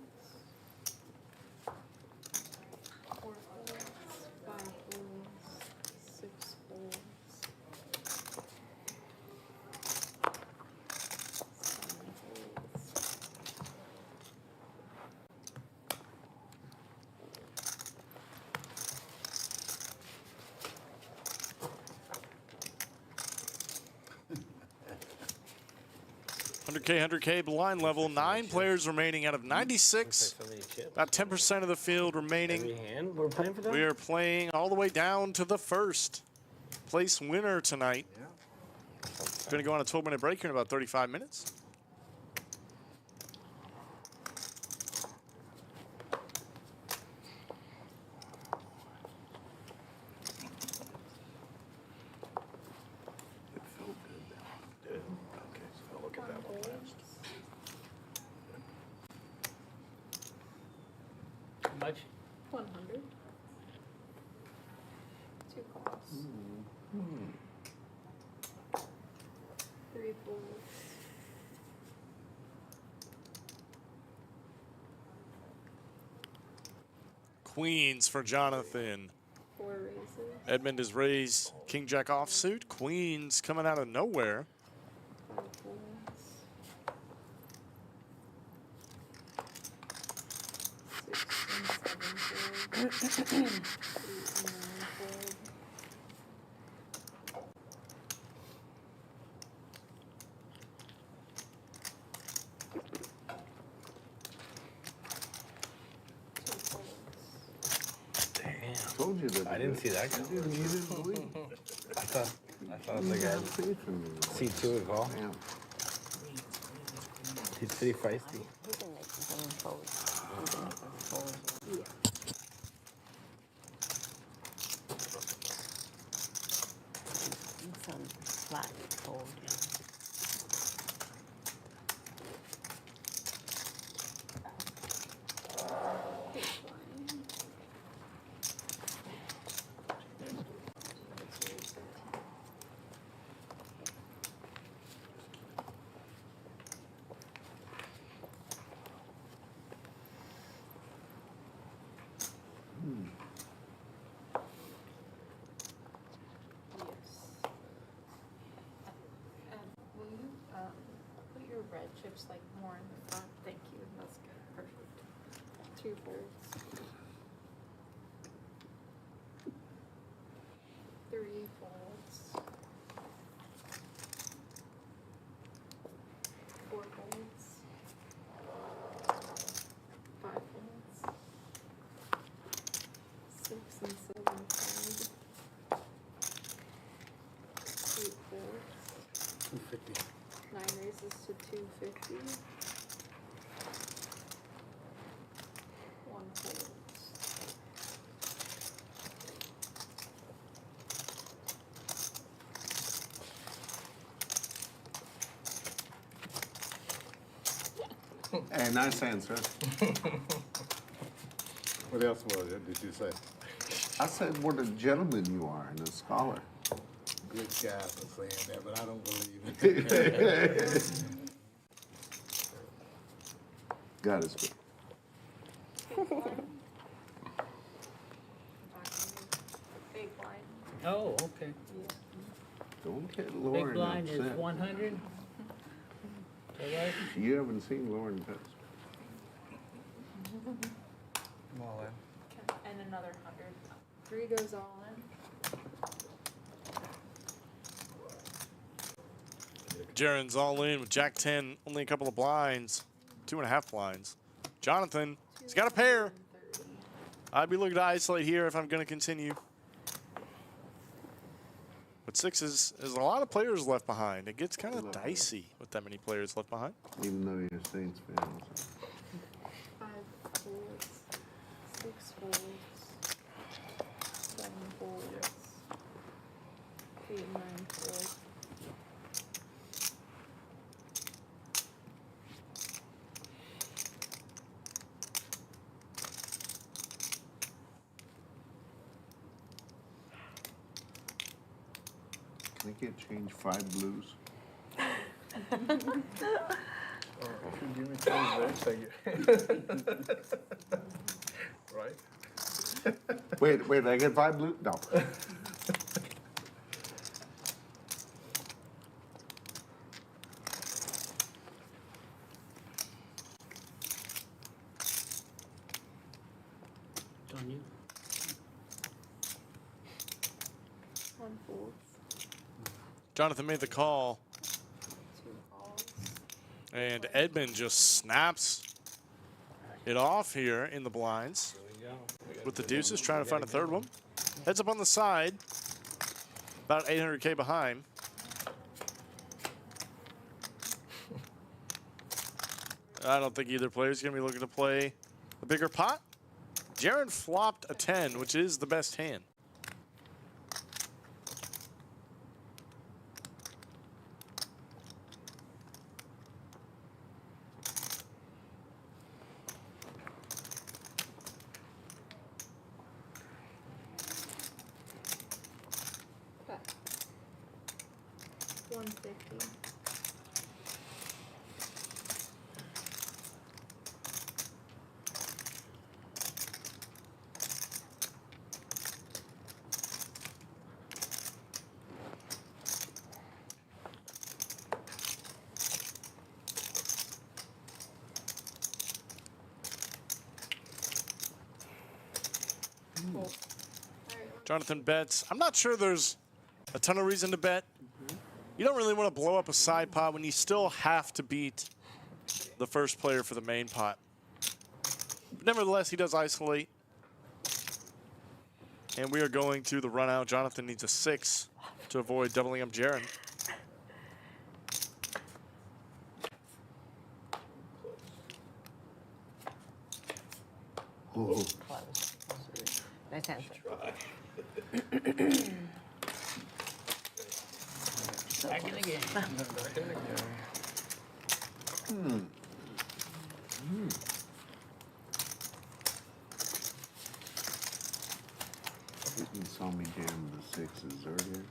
4 folds. 5 folds. 6 folds. 7 folds. $100K, $100K blind level. 9 players remaining out of 96. So many chips. About 10% of the field remaining. Every hand we're playing for them? We are playing all the way down to the first place winner tonight. We're going to go on a 12-minute break here in about 35 minutes. It felt good though. Did it? Okay, so I'll look at that one last. How much? 100. 2 calls. 3 folds. queens for Jonathan. 4 raises. Edmund is raised king jack offsuit. Queens coming out of nowhere. 5 folds. 6 and 7 folds. 8 and 9 folds. Told you that. I didn't see that You didn't believe. I thought You the guy have faith in me. C2 would call. Damn. He's pretty feisty. He can make some folds. He can make some folds. Some flat fold. Will you put your red chips like more in the front? Thank you. That's good. Perfect. 2 folds. 3 folds. 4 folds. 5 folds. 6 and 7 folds. 8 folds. 250. 9 raises to 250. 1 folds. Hey, nice answer. What else was it, did you say? I said what a gentleman you are and a scholar. Good guy for saying that, but I don't believe it. God is good. Big blind. Oh, okay. Don't get Big Lauren blind is upset. 100. Is that right? You haven't seen Lauren Pitts. Well, And another 100. 3 goes all in. Jaren's all in with Jack 10, only a couple of blinds, 2.5 blinds. Jonathan, he's got a pair. I'd be looking to isolate here if I'm going to continue. But 6 is a lot of players left behind. It gets kind of dicey with that many players left behind. Even though you're a Saints fan. So. 5 folds. 6 folds. 7 folds. 8 and 9 folds. Can I get change 5 blues? If you give me change there, take it. Right? Wait, I get 5 blues? No. It's on you. 1 folds. Jonathan made the call, 2 calls. and Edmund just snaps it off here in the blinds with the deuces, trying to find a third one. Heads up on the side, about 800K behind. I don't think either player is going to be looking to play a bigger pot. Jaren flopped a 10, which is the best hand. Okay. 150. Cool. All right. Jonathan bets. I'm not sure there's a ton of reason to bet. You don't really want to blow up a side pot when you still have to beat the first player for the main pot. But nevertheless, he does isolate. And we are going to the run out. Jonathan needs a 6 to avoid doubling up Jaron. Oh, Close. Nice answer. Back in the game. You saw me jam the 6s earlier.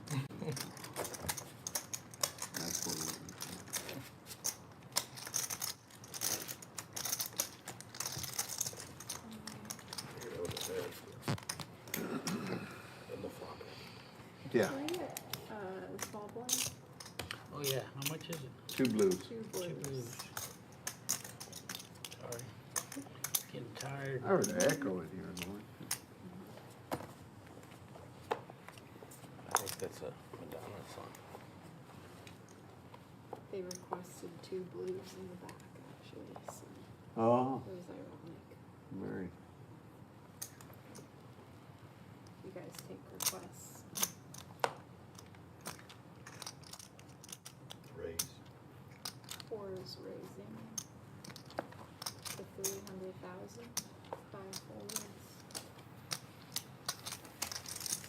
That's what it was. Yeah, Can I get a small blind? Oh, yeah. How much is it? 2 blues. 2 Two blues. blues. Sorry. Getting tired. I heard an echo in here, boy. I think that's a Madonna song. They requested 2 blues in the back, actually, so Oh, it was ironic. very. You guys take requests. Raise. 4 is raising to 300,000. 5 folds.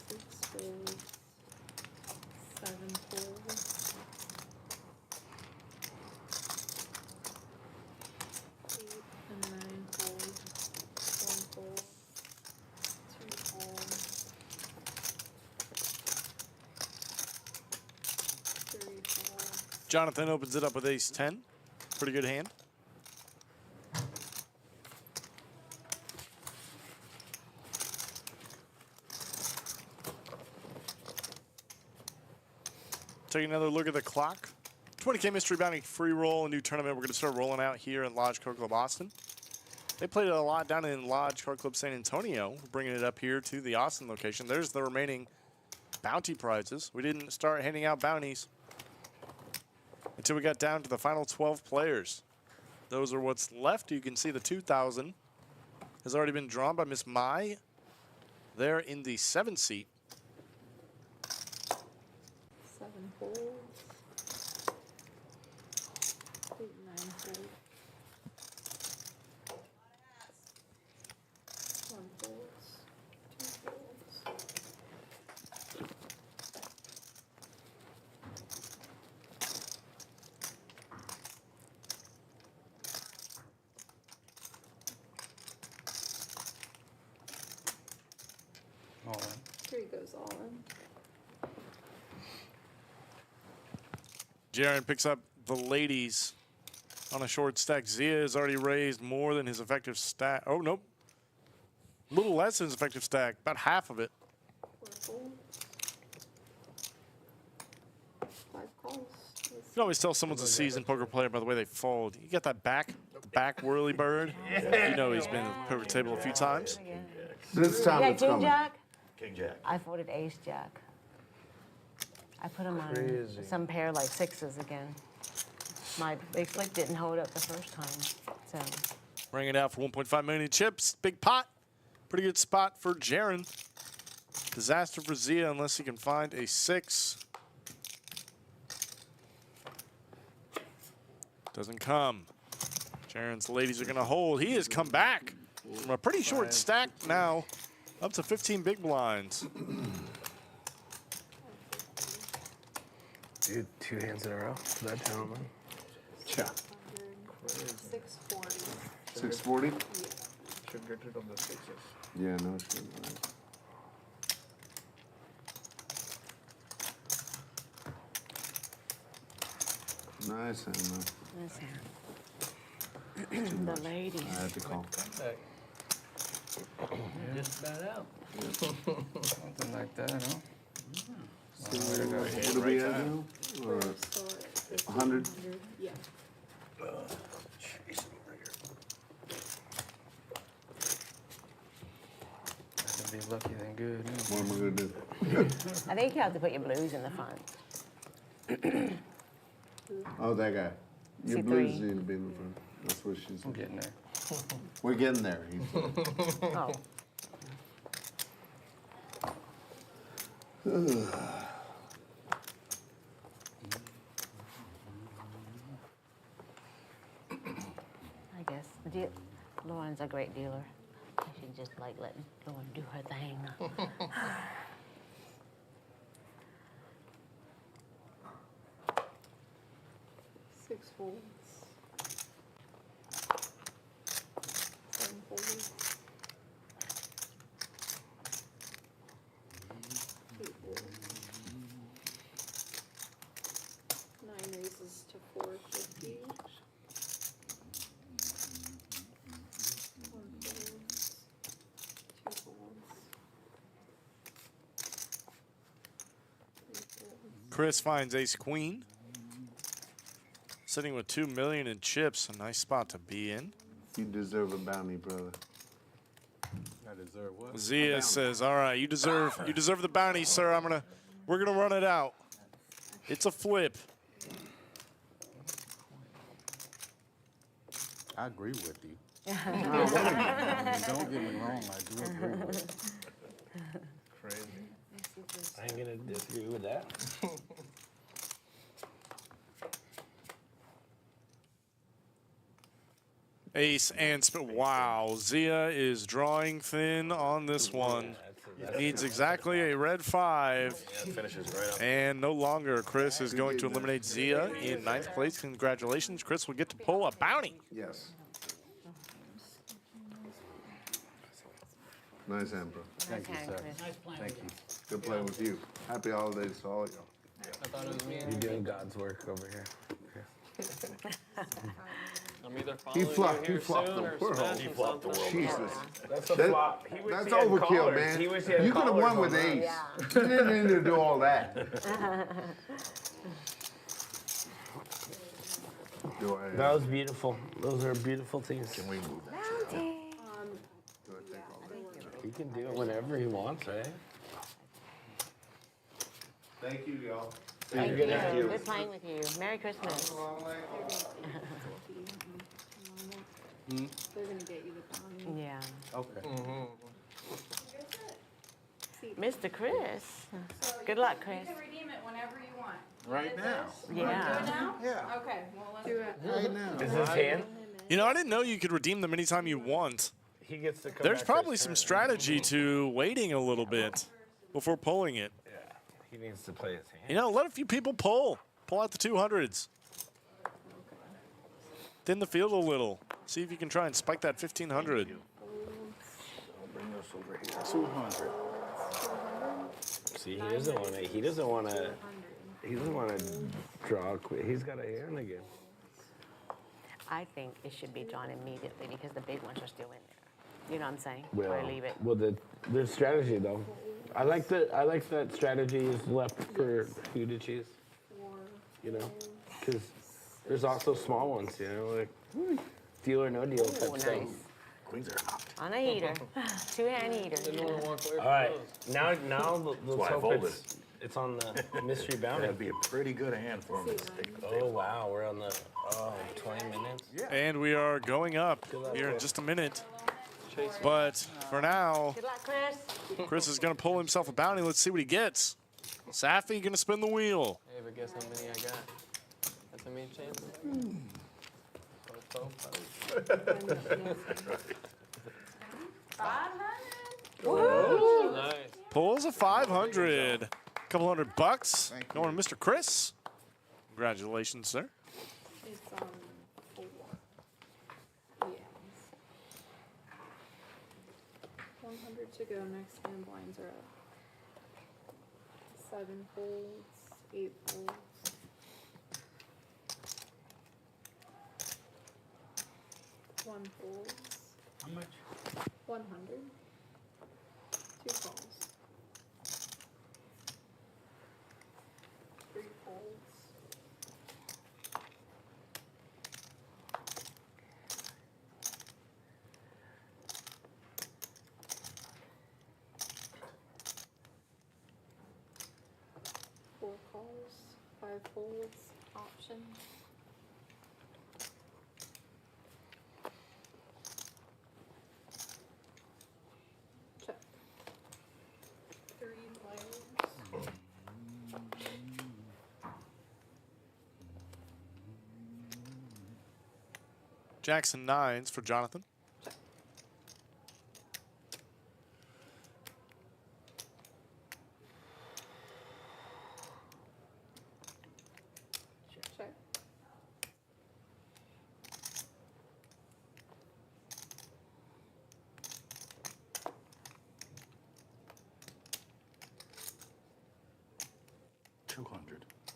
6 folds. 7 folds. 8 and 9 folds. 1 fold. 2 folds. 3 folds. Jonathan opens it up with ace 10. Pretty good hand. Taking another look at the clock. 20K Mystery Bounty free roll, a new tournament we're going to start rolling out here in Lodge Card Club Austin. They played it a lot down in Lodge Card Club San Antonio. We're bringing it up here to the Austin location. There's the remaining bounty prizes. We didn't start handing out bounties until we got down to the final 12 players. Those are what's left. You can see the 2,000 has already been drawn by Miss Mai. There in the 7th seat. 7 folds. 8 and 9 folds. 1 folds. 2 folds. All right. 3 goes all in. Jaron picks up the ladies on a short stack. Zia has already raised more than his effective stack. Oh, nope. A little less than his effective stack. About half of it. 4 folds. 5 calls. You can always tell someone's a seasoned poker player by the way they fold. You got that back whirly bird. You know he's been at the poker table a few times. This time Yeah, it's King coming. Jack. King Jack. I voted Ace Jack. I put him on Crazy. some pair like 6s again. My big flick didn't hold up the first time, so. Bring it out for 1.5 million in chips. Big pot. Pretty good spot for Jaron. Disaster for Zia unless he can find a 6. Doesn't come. Jaron's ladies are going to hold. He has come back from a pretty short stack now up to 15 big blinds. Dude, 2 hands in a row for that gentleman. Yeah. 640. 640? Should get rid of the 6s. Yeah, no shit. Nice, Emma. Nice hand. The ladies. I had to call. Just about out. Something like that, huh? So what do we have now? We're still at 100? 1,500. Yeah. That's gonna be lucky than good. What am I gonna do? I think you have to put your blues in the front. Oh, that guy. Your C3. blues need to be in the front. That's what she I'm said. getting there. We're getting there. He said. Oh. I guess Lauren's a great dealer. I should just like let Lauren do her thing. 6 folds. 7 folds. 8 folds. 9 raises to 450. 1 folds. 2 folds. 3 folds. Chris finds ace queen. Sitting with 2 million in chips, a nice spot to be in. You deserve a bounty, brother. I deserve what? Zia says, "All right, you deserve the bounty, sir. We're gonna run it out. It's a flip." I agree with you. Don't get me wrong, I do agree with you. Crazy. I ain't gonna disagree with that. Ace and wow, Zia is drawing thin on this one. Needs exactly a red 5. Yeah, finishes right up. And no longer. Chris is going to eliminate Zia in 9th place. Congratulations. Chris will get to pull a bounty. Yes. Nice hand, bro. Thank you, sir. Nice playing Thank with you. Good playing with you. Happy holidays to all y'all. I thought it was me. You're doing God's work over here. I'm either following He flopped the world. He flopped the world. Jesus. That's a flop. He wish That's he had overkill, collars. man. He wish he had You could have collars won with on ace. those. You didn't need to do all that. Do I? That was beautiful. Those are beautiful things. Can we move that? He can do it whenever he wants, right? Thank you, y'all. Thank you. Good playing with you. Merry Christmas. They're gonna get you the bounty. Yeah. Okay. Mr. Chris. Good luck, Chris. You can redeem it whenever you want. Right now. Do it Yeah. now? Yeah. Okay, well, let's do it. Right now. Is his hand? You know, I didn't know you could redeem them anytime you want. He gets to come There's back for probably his some turn. strategy to waiting a little bit before pulling it. Yeah, he needs to play his hand. You know, let a few people pull. Pull out the 200s. Thin the field a little. See if you can try and spike that 1500. I'll bring this over here. 200. See, he doesn't want to. He doesn't want to. He doesn't want to draw quick. He's got a hand again. I think it should be drawn immediately because the big ones are still in there. You know what I'm saying? Well, Or leave it. Well, the strategy though. I like that strategy is left for you to choose. You know, because there's also small ones. You know, like deal or no deal type Ooh, thing. nice. Queens are hot. On a heater. 2-hand heater. All right, now let's why I hope folded. it's on the mystery bounty. That'd be a pretty good hand for him to stick the Oh wow, we're on the 20 minutes. And we are going up here in just a minute. But for now, Good luck, Chris. Chris is going to pull himself a bounty. Let's see what he gets. Safi going to spin the wheel. Hey, but guess how many I got? That's a main chance. Nice. Pulls a 500. Couple $100. Going to Mr. Chris. Congratulations, sir. It's 4. Yes. 100 to go. Next hand blinds are up. 7 folds, 8 folds. 1 folds. How much? 100. 2 folds. 3 folds. 4 folds option. Check. 3 players. Jackson 9s for Jonathan. Check.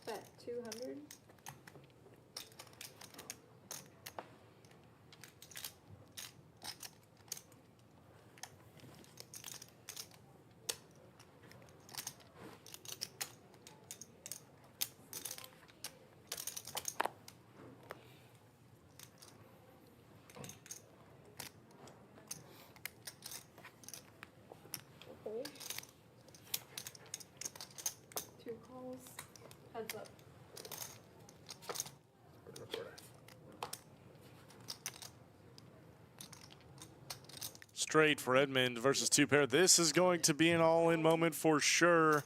Bet 200. Hold. 2 calls. Heads up. Straight for Edmund versus 2 pair. This is going to be an all-in moment for sure.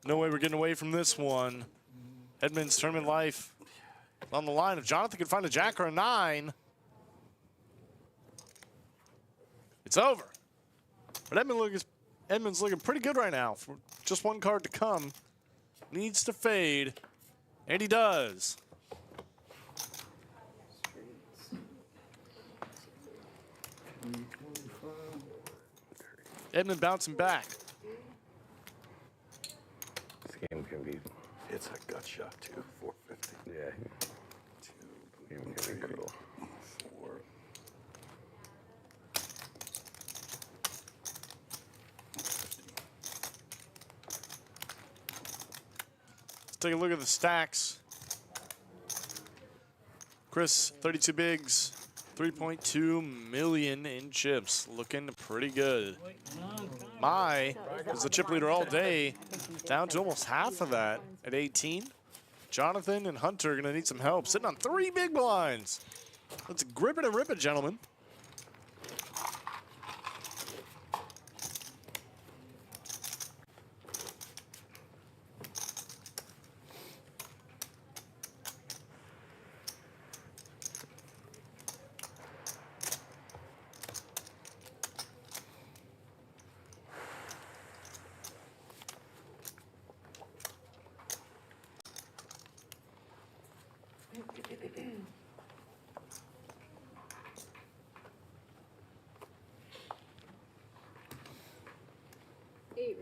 No way we're getting away from this one. Edmund's tournament life on the line. If Jonathan can find a jack or a 9, it's over. But Edmund's looking pretty good right now. For just 1 card to come. Needs to fade, and he does. Edmund bouncing back. This game can be. It's a gut shot too. 450. Yeah. 2, Game can be brutal. 4. Let's take a look at the stacks. Chris, 32 bigs, 3.2 million in chips. Looking pretty good. Mai was the chip leader all day, down to almost half of that at 18. Jonathan and Hunter are gonna need some help, sitting on 3 big blinds. Let's grip it and rip it, gentlemen.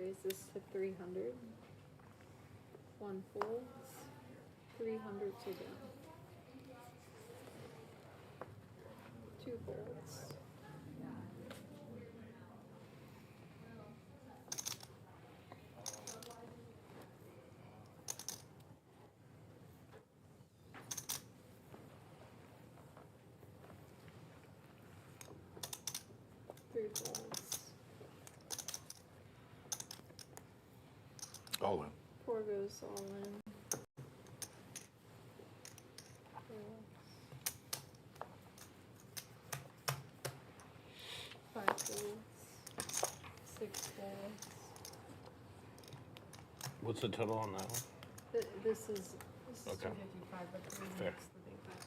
Raises to 300. 1 folds. 300 to down. 2 folds. Three folds. All in. 4 goes all in. 5 folds. 6 folds. What's the total on that one? This is Okay. 255, but 3 Fair. makes the big bet.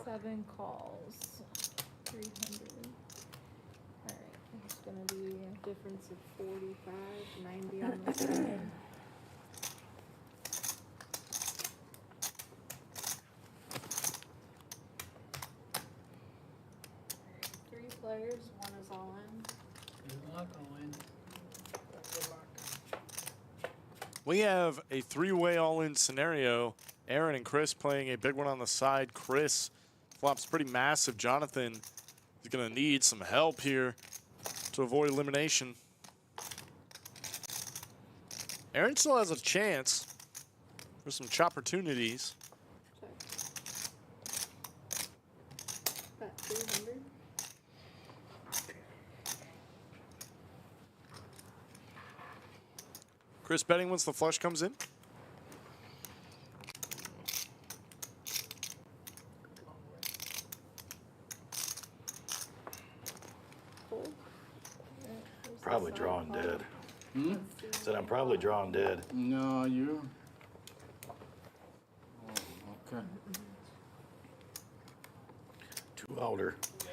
7 calls. 300. Alright, it's gonna be a difference of 45, 90 on the side. Three players, 1 is all in. Good luck, Owen. Good luck. We have a 3-way all-in scenario. Aaron and Chris playing a big one on the side. Chris flops pretty massive. Jonathan is going to need some help here to avoid elimination. Aaron still has a chance for some chopportunities. Check. Bet 300. Chris betting once the flush comes in. Probably drawing dead. Said I'm probably drawing dead. No, you. Oh, okay. Too older. Yeah,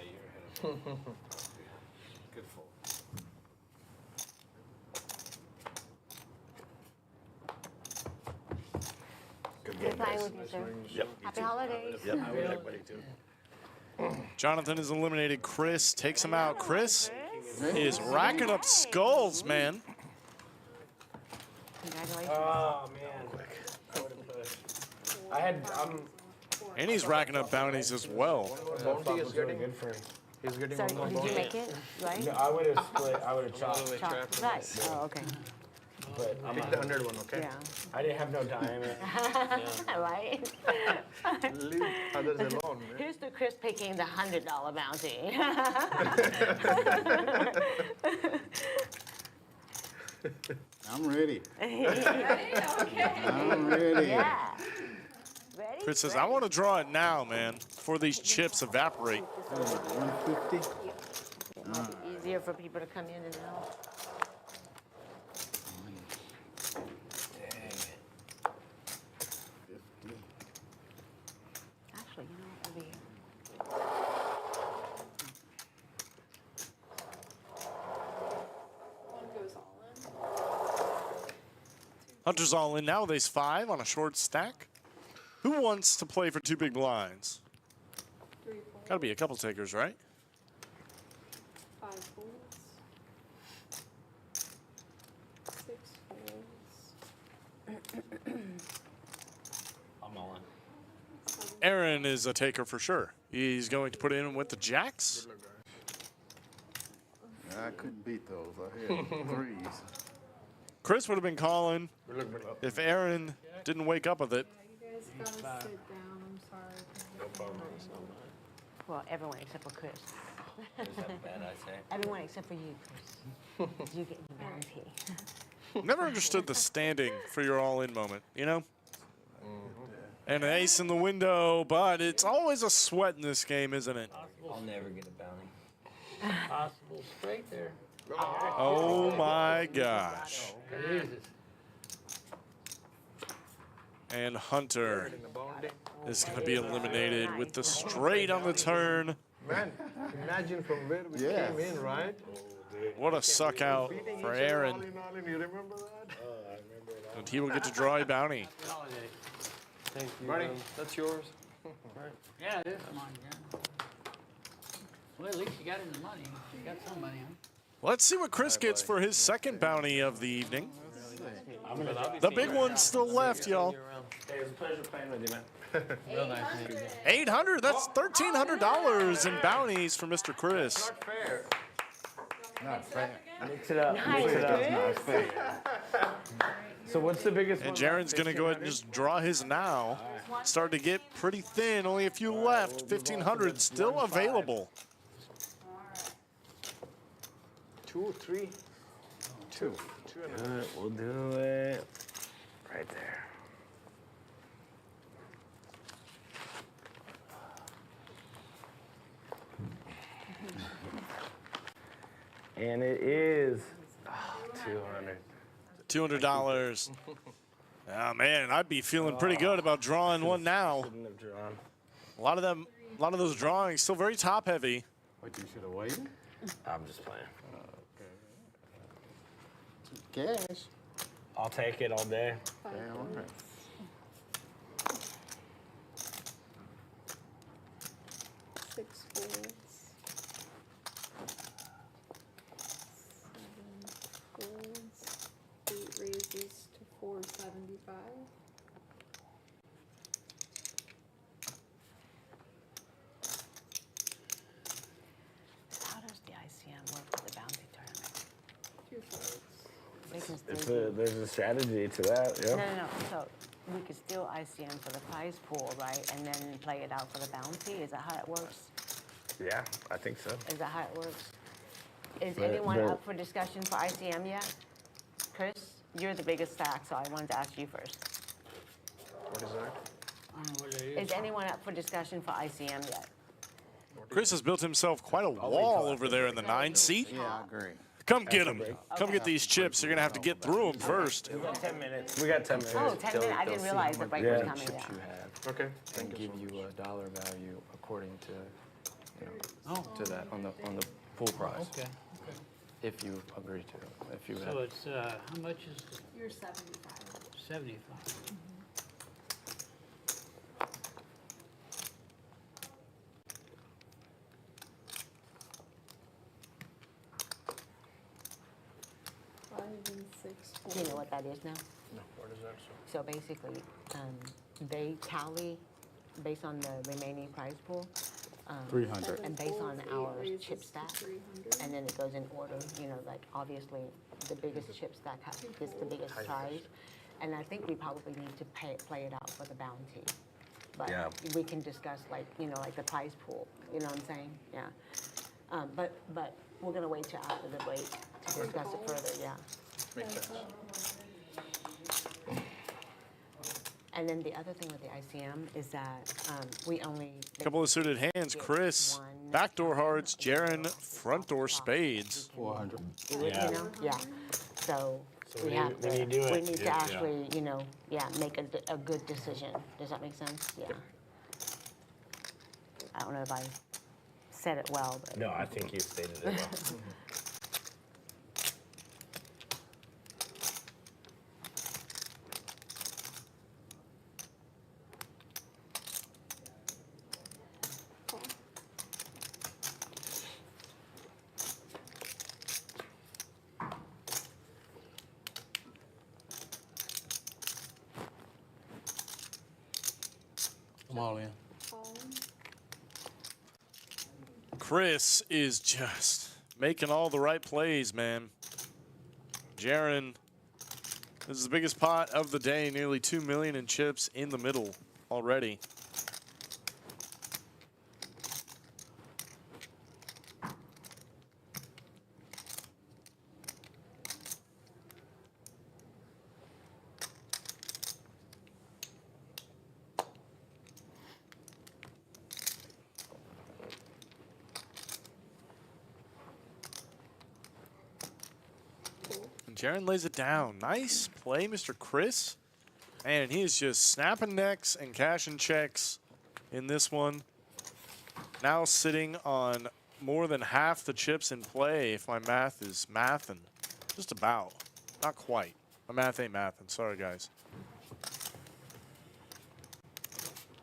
you're ahead of me. Good fold. Good Good game, playing guys. with you, sir. Yep. Happy holidays. Yep. Everybody too. Jonathan has eliminated Chris, takes him out. Chris is racking up skulls, man. Congratulations. Oh man. I would have pushed. And he's racking up bounties as well. Bounty is really getting. good for him. He's getting Sorry, one more did you bounty. make it, right? No, I would have split. I would have chopped. Chopped. Right, oh, okay. But I'm Pick not. the 100 one, okay? Yeah. I didn't have no diamond. Right? Leave others alone, man. Here's the Chris picking the $100 bounty. I'm ready. Okay. I'm ready. Yeah. Ready? Chris says, I want to draw it now, man, before these chips evaporate. 150. It might be easier for people to come in and out. Actually, you know, over here. One goes all in. Hunter's all in now with ace 5 on a short stack. Who wants to play for 2 big blinds? 3 folds. Got to be a couple takers, right? 5 folds. 6 folds. I'm all in. 7 Aaron is a taker for sure. He's going to put in with the jacks. I couldn't beat those. I had threes. Chris would have been calling if Aaron didn't wake up with it. Yeah, you guys gotta sit down. I'm sorry. No problem. Well, everyone except for Chris. Is that bad, I say? Everyone except for you, Chris. You get the bounty. Never understood the standing for your all-in moment, you know? And an ace in the window, but it's always a sweat in this game, isn't it? I'll never get a bounty. Possible straight there. Oh my gosh. Jesus. And Hunter is going to be eliminated with the straight on the turn. Man, imagine from where we Yes. came in, right? What a suck out Beating for each other Aaron. all in all, and you remember that? And he will get to draw a bounty. Thank you. Buddy, that's yours. Yeah, it is mine, yeah. Well, at least you got in the money. You got some money, huh? Let's see what Chris gets for his second bounty of the evening. The big one's still left, y'all. Hey, it was a pleasure playing with you, man. Real nice meeting you. 800, that's $1,300 in bounties for Mr. Chris. Fair. Not fair. Mix it up. Nice, Mix it up. Chris. Not fair. So what's the biggest And one? Jaren's going to go ahead and just draw his now. Starting to get pretty thin, only a few left. 1,500 still available. 2, 3, 2. Good, we'll do it right there. And it is 200. $200. Oh man, I'd be feeling pretty good about drawing one now. Shouldn't have drawn. A lot of those drawings still very top heavy. What, you should have waited? I'm just playing. Cash. I'll take it all day. 5 Yeah, all folds. right. 6 folds. 7 folds. 8 raises to 475. How does the ICM work for the bounty tournament? 2 folds. We can It's still there's a strategy to that, yeah. No. So we could still ICM for the prize pool, right? And then play it out for the bounty? Is that how it works? Yeah, I think so. Is that how it works? Is But- anyone but- up for discussion for ICM yet? Chris? you're the biggest stack, so I wanted to ask you first. What is that? I don't know what it Is anyone up for discussion for ICM yet? Chris has built himself quite a wall over there in the 9 seat. Yeah, I agree. Come get them. Come get these chips. You're going to have to get through them first. We got 10 minutes. We got 10 minutes. Oh, 10 minutes. I didn't realize the break was coming. Chips Yeah. you have Okay. and give you a dollar value according to, you know, to that on the full price. Okay. If you agree to it. If you So have. it's, how much is it? You're 75. 75. Five and six. Do you know what that is now? No, what is that? So basically, they tally based on the remaining prize pool. 300. And based on our Raises chip to stack. 300. And then it goes in order, you know, like obviously the biggest chip stack gets the biggest prize. And I think we probably need to play it out for the bounty. But Yeah. we can discuss like, you know, like the prize pool, you know what I'm saying? Yeah. But we're gonna wait till after the break to discuss it further, yeah. Makes sense. And then the other thing with the ICM is that we only. Couple of suited hands. Chris, backdoor hearts. Jaren, front door spades. 400. You know, yeah. So So we when have you- to, when you do it, we need to yeah. actually, you know, yeah, make a good decision. Does that make sense? Yeah. I don't know if I said it well, but. No, I think you stated it well. I'm all in. Chris is just making all the right plays, man. Jaren, this is the biggest pot of the day. Nearly 2 million in chips in the middle already. And Jaren lays it down. Nice play, Mr. Chris. Man, he is just snapping necks and cashing checks in this one. Now sitting on more than half the chips in play, if my math is mathin'. Just about. Not quite. My math ain't mathin'. Sorry, guys.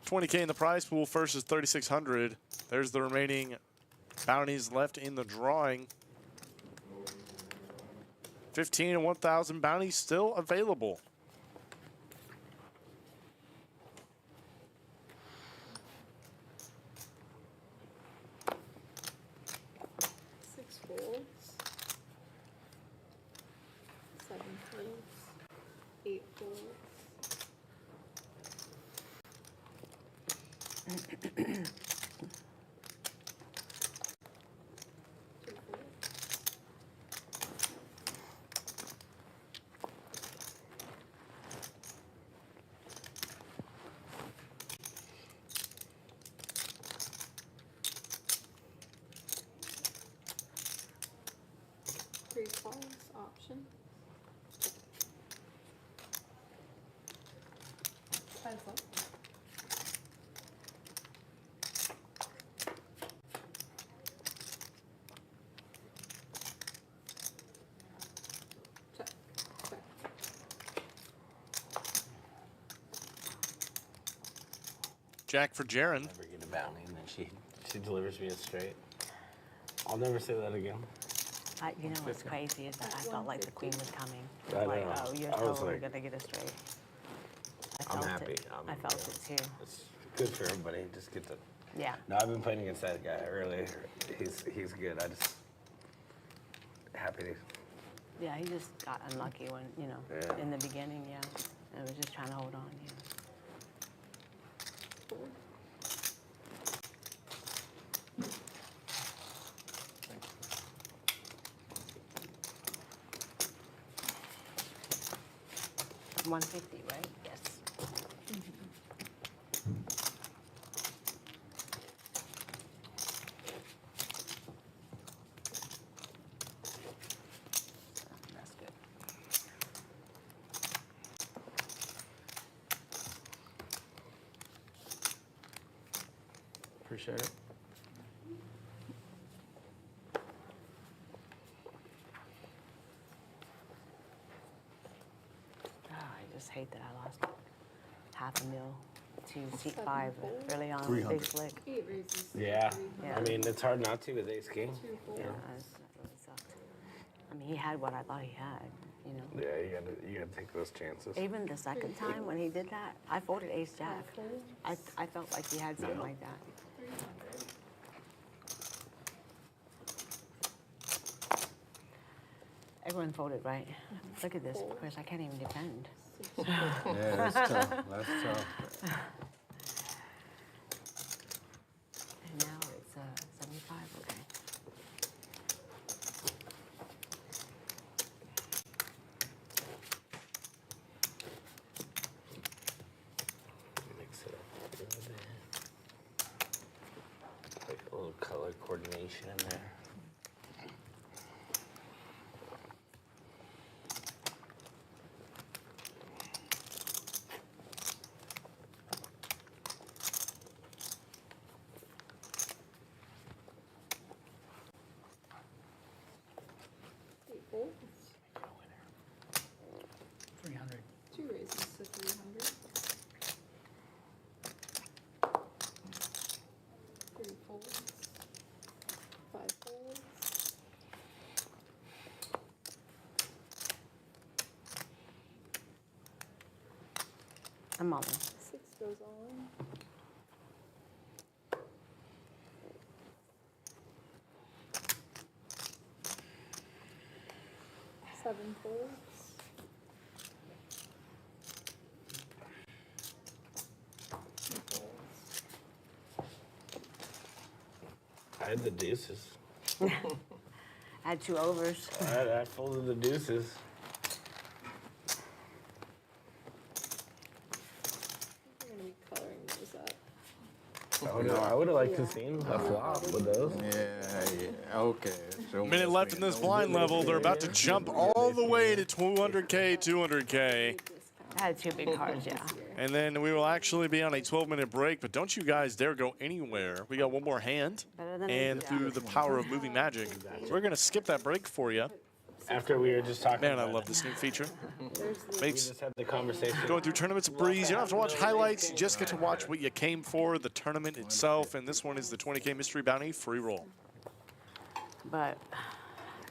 20K in the prize pool. First is 3,600. There's the remaining bounties left in the drawing. 15 and 1,000 bounties still available. Six folds. Seven folds. 8 folds. Two folds. Three calls option. Heads up. Check. Check. Jack for Jaren. Never get a bounty, and then she delivers me a straight. I'll never say that again. You know what's crazy is that I felt like the queen was coming. I Like, know. oh, you're I was totally like- gonna get it straight. I I'm felt happy. it. I felt it too. It's good for everybody. Just get the. Yeah. No, I've been playing against that guy earlier. He's good. I just happy to. Yeah, he just got unlucky when, you know, Yeah. in the beginning, yeah. And was just trying to hold on, yeah. 150, right? Yes. That's good. Appreciate it. I just hate that I lost half a mil to seat 5 fold. early on with 300. Big Slick. 8 raises. Yeah. 300. I mean, it's hard not to with ace king. 2 folds. Yeah, that really sucked. I mean, he had what I thought he had, you know. Yeah, you gotta take those chances. Even the second time when he did that, I folded ace jack. I felt like he had something like that. 300. Everyone folded, right? Look at this, Chris, I can't even defend. Yeah, that's tough. That's tough. And now it's 75, okay. Mix it up a little bit. Like a little color coordination in there. Folds. 300. 2 raises to 300. 3 folds. 5 folds. I'm all in. 6 goes on. 7 folds. 2 folds. I had the deuces. I had 2 overs. I folded the deuces. We're gonna be coloring those up. Oh no, I would have liked to seen a flop with those. Yeah, okay. So Minute left in this blind level. They're about to jump all the way to 200K, 200K. I had 2 big cards, yeah. And then we will actually be on a 12-minute break, but don't you guys dare go anywhere. We got one more hand, Better than and ace through the power of moving magic, we're going to skip that break for you. After we were just talking Man, I about love it. this new feature. We Makes just had the conversation. going through tournaments a breeze. You don't have to watch highlights. You just get to watch what you came for, the tournament itself. And this one is the 20K Mystery Bounty free roll. But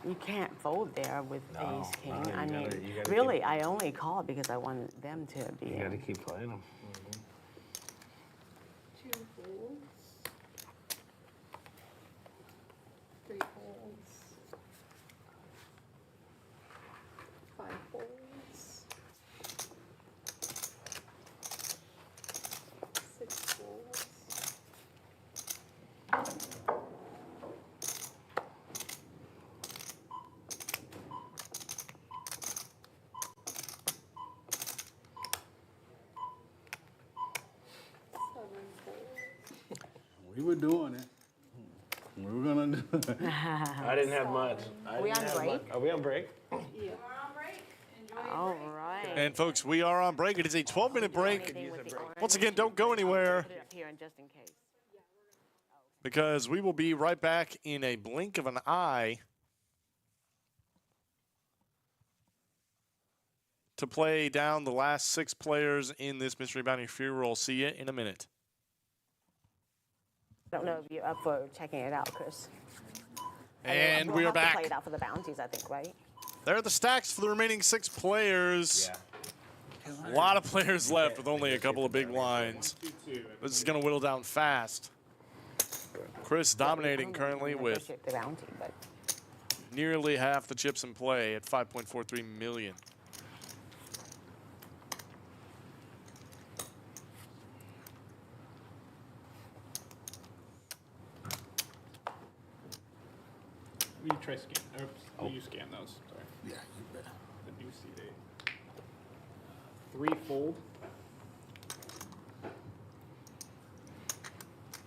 you can't fold there with No, ace king. no, you I mean, gotta- you gotta really, I only called because I wanted them to be You in. gotta keep playing them. 2 folds. 3 folds. 5 folds. 6 folds. 7 folds. we were doing it. We were gonna do it. I didn't have much. Are we on break? Are we on break? Yeah. All right. And folks, we are on break. It is a 12-minute break. Anything with the orange? Once again, don't go anywhere, Put it up here just in case. because we will be right back in a blink of an eye to play down the last 6 players in this Mystery Bounty free roll. See you in a minute. Don't know if you're up for checking it out, Chris. And we'll we are have to back. play it out for the bounties, I think, right? There are the stacks for the remaining 6 players. A lot of players left with only a couple of big lines. This is going to whittle down fast. Chris dominating currently with Negotiate the bounty, but nearly half the chips in play at 5.43 million. Will you try scan? Oops, will you scan those? Sorry. Yeah, you bet. The new seed 8. 3 fold.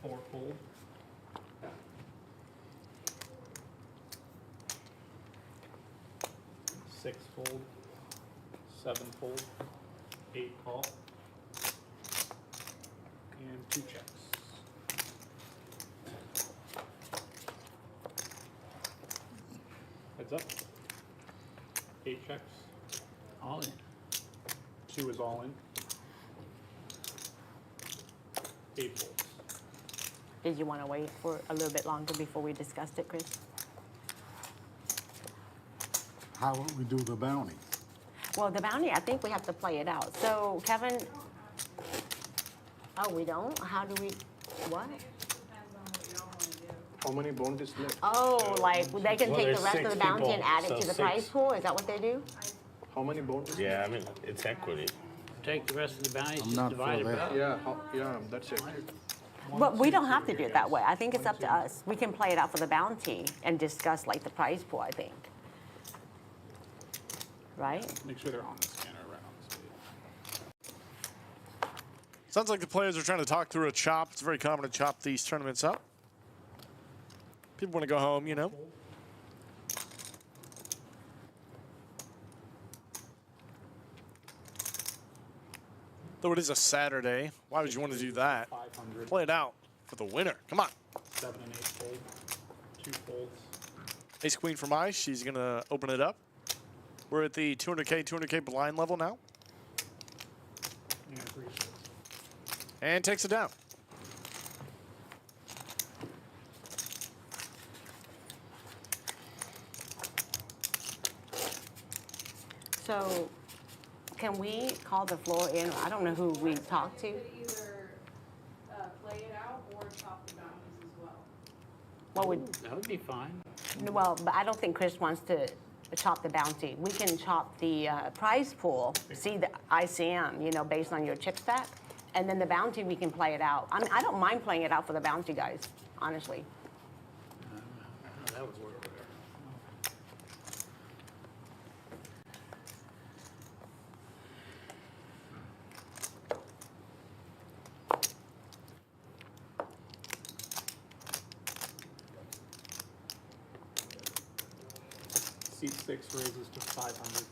4 fold. 6 fold. 7 fold. 8 call. And 2 checks. Heads up. 8 checks. All in. 2 is all in. 8 folds. Did you want to wait for a little bit longer before we discussed it, Chris? How would we do the bounty? Well, the bounty, I think we have to play it out. So, Kevin, oh, we don't? How do we, what? How many bounties left? Oh, like they can Well, take the there's rest of 6 the bounty people, and add it so to the 6. prize pool? Is that what they do? How many bounties? Yeah, I mean, it's equity. Take the rest of the bounties, I'm just not divide for it that. up. Yeah, that's it. But we don't have to do it that way. I think it's up to us. We can play it out for the bounty and discuss like the prize pool, I think. Right? Make sure they're on the scanner right on the stage. Sounds like the players are trying to talk through a chop. It's very common to chop these tournaments up. People want to go home, you know. Though it is a Saturday, why would you want to do that? 500. Play it out for the winner. Come on. 7 and 8 fold. 2 folds. Ace Queen from Ice. She's going to open it up. We're at the 200K blind level now. And 3 folds. And takes it down. So can we call the floor in? I don't know who we talked to. Either play it out or chop the bounties as well. What would, That would be fine. well, but I don't think Chris wants to chop the bounty. We can chop the prize pool, see the ICM, you know, based on your chip stack. And then the bounty, we can play it out. I mean, I don't mind playing it out for the bounty, guys, honestly. That would work better. Seat 6 raises to 500.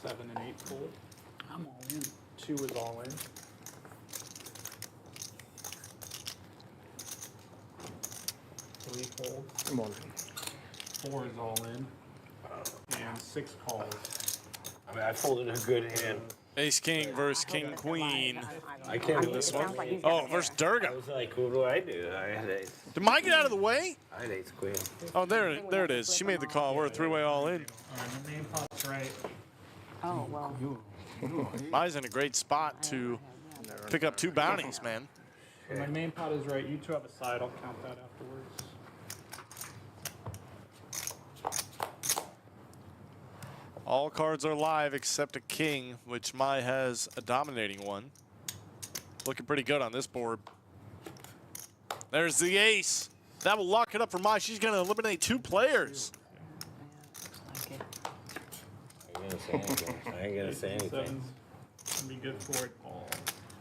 Seven and 8 fold. I'm all in. 2 is all in. 3 fold. I'm all in. 4 is all in. And 6 calls. I mean, I folded a good hand. Ace King versus King Queen. I can't in this one. Sounds like he's Oh, got versus I Durga. was like, what do I do? I had ace. Did mine get out of the way? I had ace queen. Oh, there it is. She made the call. We're a 3-way all in. Alright, the main pot's right. Oh, well. Mine's in a great spot to pick up 2 bounties, man. So my main pot is right. You 2 have a side. I'll count that afterwards. All cards are live except a king, which Mai has a dominating one. Looking pretty good on this board. There's the ace. That will lock it up for Mai. She's going to eliminate 2 players. I ain't gonna say anything. I ain't gonna say anything. 7's gonna be good for it all.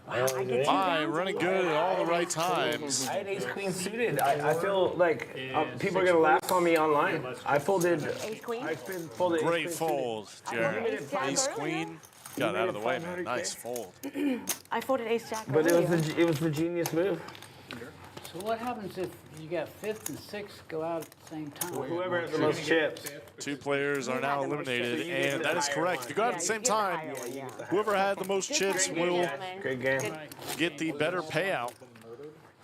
I get two Mai bounties. running good at all the right times. I had ace queen suited. I feel like people are gonna laugh on me online. I folded. Ace queen? I folded. Great ace queen fold, Jared. Ace jack Ace earlier. queen. Got out of the way, man. 500K. Nice fold. I folded ace jack But earlier. it was the genius move. So what happens if you got 5th and 6th go out at the same time? Whoever has the most chips. 2 players are now eliminated, and that is correct. If you go out at the same time, whoever had the most chips will Good game. get the better payout.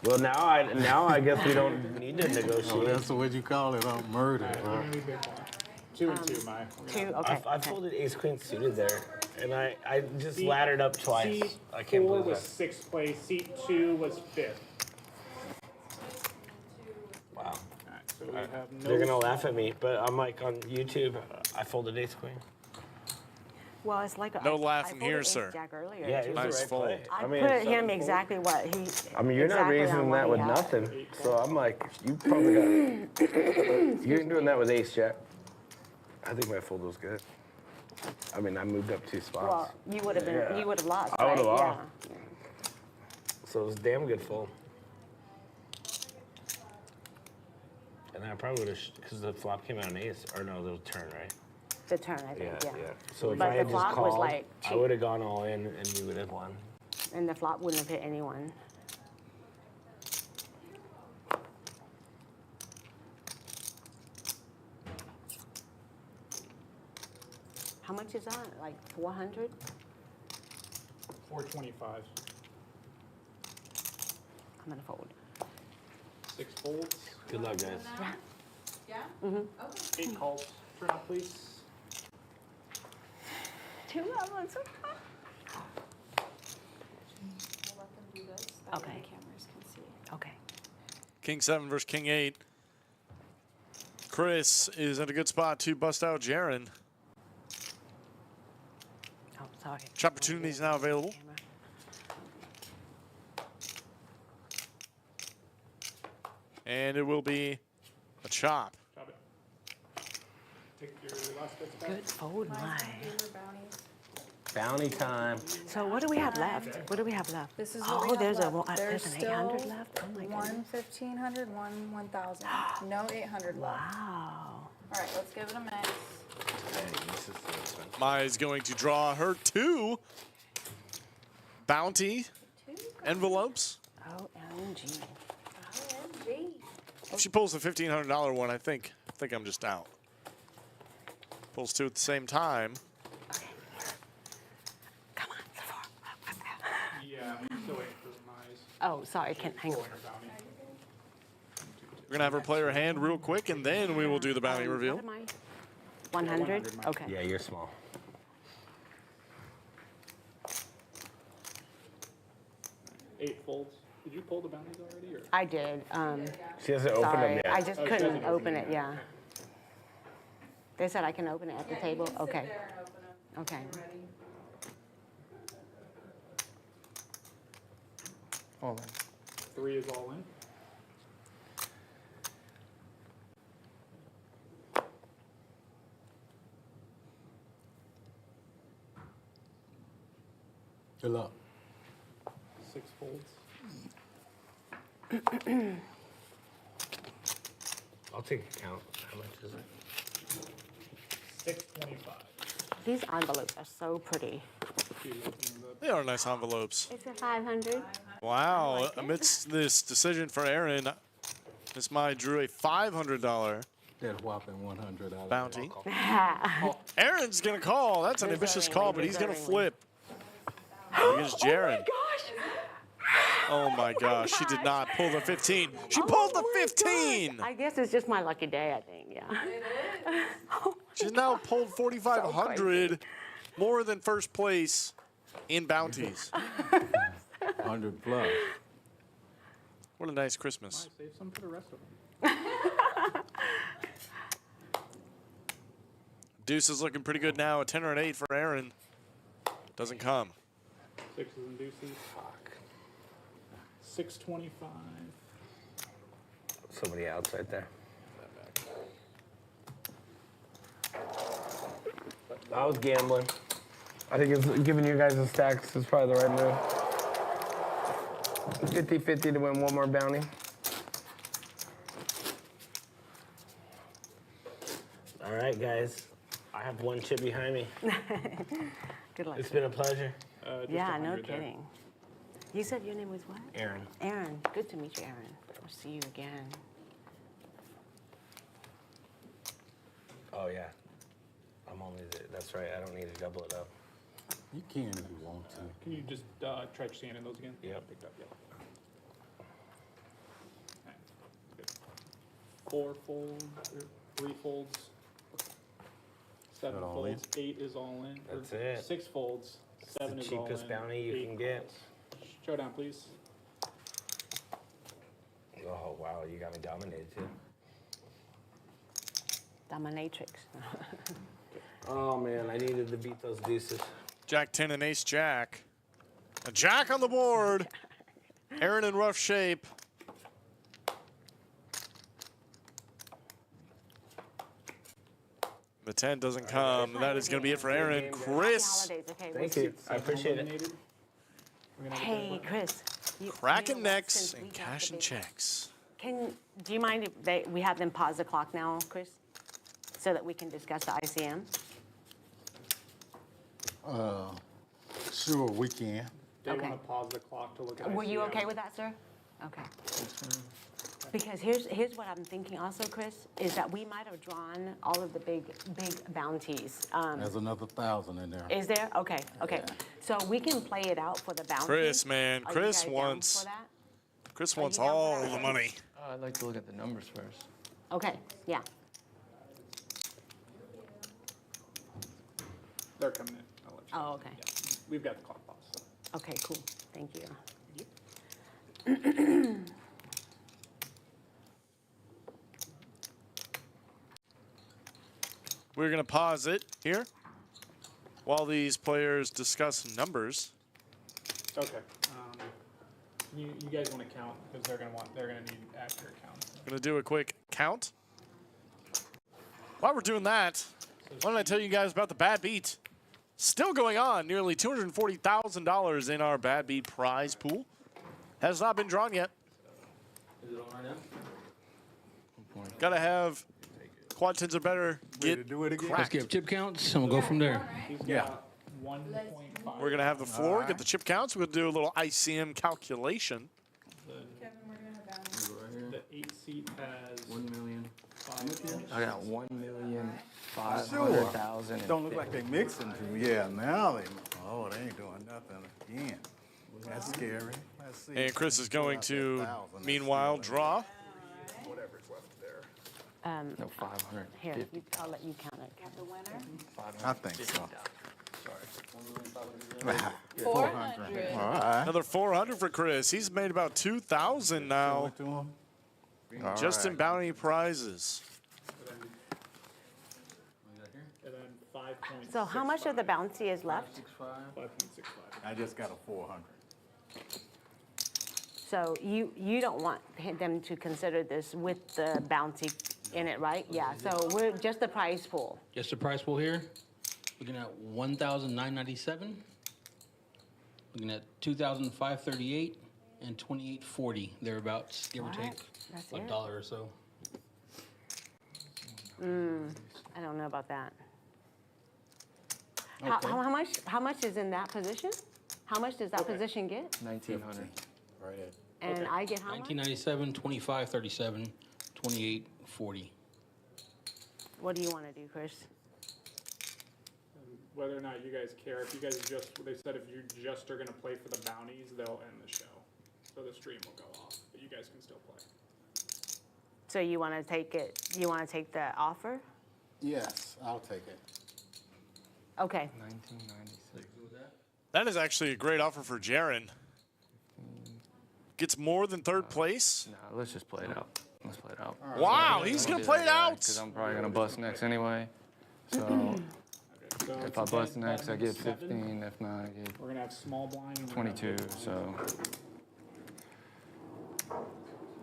Well, now I guess we don't need to negotiate. Oh, that's what you call it, murder. Huh? 2 and 2, Mai. 2, okay. I folded ace queen suited there, and I just laddered up twice. Seat I can't 4 believe was that. 6th place. Seat 2 was 5th. Wow. Alright, so we have no. They're gonna laugh at me, but I'm like on YouTube. I folded ace queen. Well, it's like No I laughing folded here, ace sir. Jack earlier. Yeah, too. it was Nice the right fold. play. I mean, put seven him fold. exactly what he. I mean, you're not exactly raising on that what with he had. nothing. So I'm like, you probably got. You ain't doing that with ace jack. I think my fold was good. I mean, I moved up 2 spots. Well, you would have been. Yeah. You would have lost. I would've right? lost. Yeah. So it was a damn good fold. And I probably would have, because the flop came out an ace, or no, the turn, right? The turn, I think. Yeah. So if But I the had just flop was called, like I cheap. would have gone all in, and you would have won. And the flop wouldn't have hit anyone. How much is that? Like 400? 425. I'm gonna fold. 6 folds. Good luck, guys. Yeah? Mm-hmm. Okay. 8 calls. Turn out, please. 2 levels. We'll let them do this. That way Okay. the cameras can see. Okay. King 7 versus King 8. Chris is in a good spot to bust out Jaron. Oh, sorry. Which opportunity is now available? And it will be a chop. Chop it. Take your last bits back. Good fold, my. Favorite bounties. Bounty time. So what do we have left? What do we have left? This is oh, what we have there's left. a there's an 800 left. Oh my One goodness. 1,500, one 1,000. No 800 left. Wow. All right, let's give it a mix. Mai's going to draw her 2 bounty envelopes. OMG. OMG. If she pulls the $1,500 one, I think I'm just out. Pulls 2 at the same time. Come on, Sephora. Yeah, I'm still waiting for Mize. Oh, sorry, can't hang on. We're going to have her play her hand real quick, and then we will do the bounty reveal. What am I? 100? Okay. Yeah, you're small. Eight folds. Did you pull the bounties already? Or? I did. She hasn't opened Sorry, them yet. I just Oh, she couldn't hasn't open opened it, it yeah. They said I can open it at the table? Okay. Okay. Hold on. 3 is all in. Good luck. 6 folds. I'll take a count. How much is it? 625. These envelopes are so pretty. They are nice envelopes. Is it 500? Wow. Amidst this decision for Aaron, Miss Mai drew a $500 That whopping 100 out of bounty. Oh, Aaron's going to call. That's an ambitious call, but he's going to flip. Against Jaron. Oh my gosh, she did not pull the 15. She pulled the 15. I guess it's just my lucky day, I think, yeah. She's now pulled 4,500, more than first place in bounties. 100 plus. What a nice Christmas. Save some for the rest of them. Deuce is looking pretty good now. A 10 or an 8 for Aaron. Doesn't come. 6s and deuces. 625. Somebody outs right there. I was gambling. I think it's giving you guys the stacks is probably the right move. 50-50 to win one more bounty. All right, guys. I have one chip behind me. Good luck. It's been a pleasure. Just Yeah, no 100 there. kidding. You said your name was what? Aaron. Aaron. Good to meet you, Aaron. I'll see you again. Oh, yeah. I'm only, that's right. I don't need to double it up. You can if you want to. Can you just try scanning those again? Yep. Picked up, yep. Okay, good. 4 folds, or 3 folds. 7 That all folds, 8 is all in. or That's it. 6 folds, 7 the is all in. cheapest bounty you 8 can get. calls. Showdown, please. Oh, wow. You got me dominated, too. Dominatrix. Oh man, I needed to beat those deuces. Jack 10 and ace jack. A jack on the board. Aaron in rough shape. The 10 doesn't come. That is going to be it for Aaron. Chris. Holidays, okay. Thank you. I appreciate it. Hey, Chris. Cracking what, necks since and we got cash the and big- checks. Do you mind if we have them pause the clock now, Chris? So that we can discuss the ICM? Sure, we can. They Okay. want to pause the clock to look at Were you ICM. okay with that, sir? Okay. Because here's what I'm thinking also, Chris, is that we might have drawn all of the big bounties. There's another 1,000 in there. Is there? Okay, okay. So we can play it out for the bounty. Chris, man. Are you Chris guys down wants. for that? Chris Are wants you down for all that? the money. I'd like to look at the numbers first. Okay, yeah. They're coming in. I'll let you know. Oh, okay. Yeah. We've got the clock paused. So. Okay, cool. Thank you. We're going to pause it here while these players discuss numbers. Okay. You guys want to count because they're gonna need accurate counts. Going to do a quick count. While we're doing that, why don't I tell you guys about the Bad Beat? Still going on, nearly $240,000 in our Bad Beat prize pool. Has not been drawn yet. Is it on right now? Got to have quad tens or better Ready get to do it again? Let's cracked. get chip counts, and we'll go from there. He's Yeah. got 1.5. We're going to have the floor, Alright. get the chip counts. We'll do a little ICM calculation. Kevin, we're gonna have bounties. The 8 seat has 1,000,000. 5. I got 1,500,000. Don't look like they mixing to me. Yeah, now they ain't doing nothing again. That's scary. Let's see. And Chris is going to, 1,000. Let's see meanwhile, what- draw. Whatever's left there. No, 500. Here, I'll let you count it. The winner? I think so. 400. All right. Another 400 for Chris. He's made about 2,000 now To 'em. All just in right. bounty prizes. And then 5.65. So how much of the bounty is left? 5.65. I just got a 400. So you don't want them to consider this with the bounty in it, right? Yeah, so we're just the prize pool. Just the price pool here. Looking at 1,997. Looking at 2,538 and 2,840 thereabouts, give or All right, take that's a it. dollar or so. I don't know about that. How much is in that position? How much does that position get? 1,900. Right at. And I get how much? 1997, 2537, 2840. What do you want to do, Chris? Whether or not you guys care, if you guys they said if you just are gonna play for the bounties, they'll end the show. So the stream will go off, but you guys can still play. So you want to take it? You want to take the offer? Yes, I'll take it. Okay. 1996. That is actually a great offer for Jaron. Gets more than third place. No, let's just play it out. Let's play it out. Wow, he's going to play it out. Because I'm probably going to bust next anyway. So Okay, so if it's I a bust bet next, I get 7. 15. If not, I get We're gonna have small blind. And we're gonna have 22. big blind. So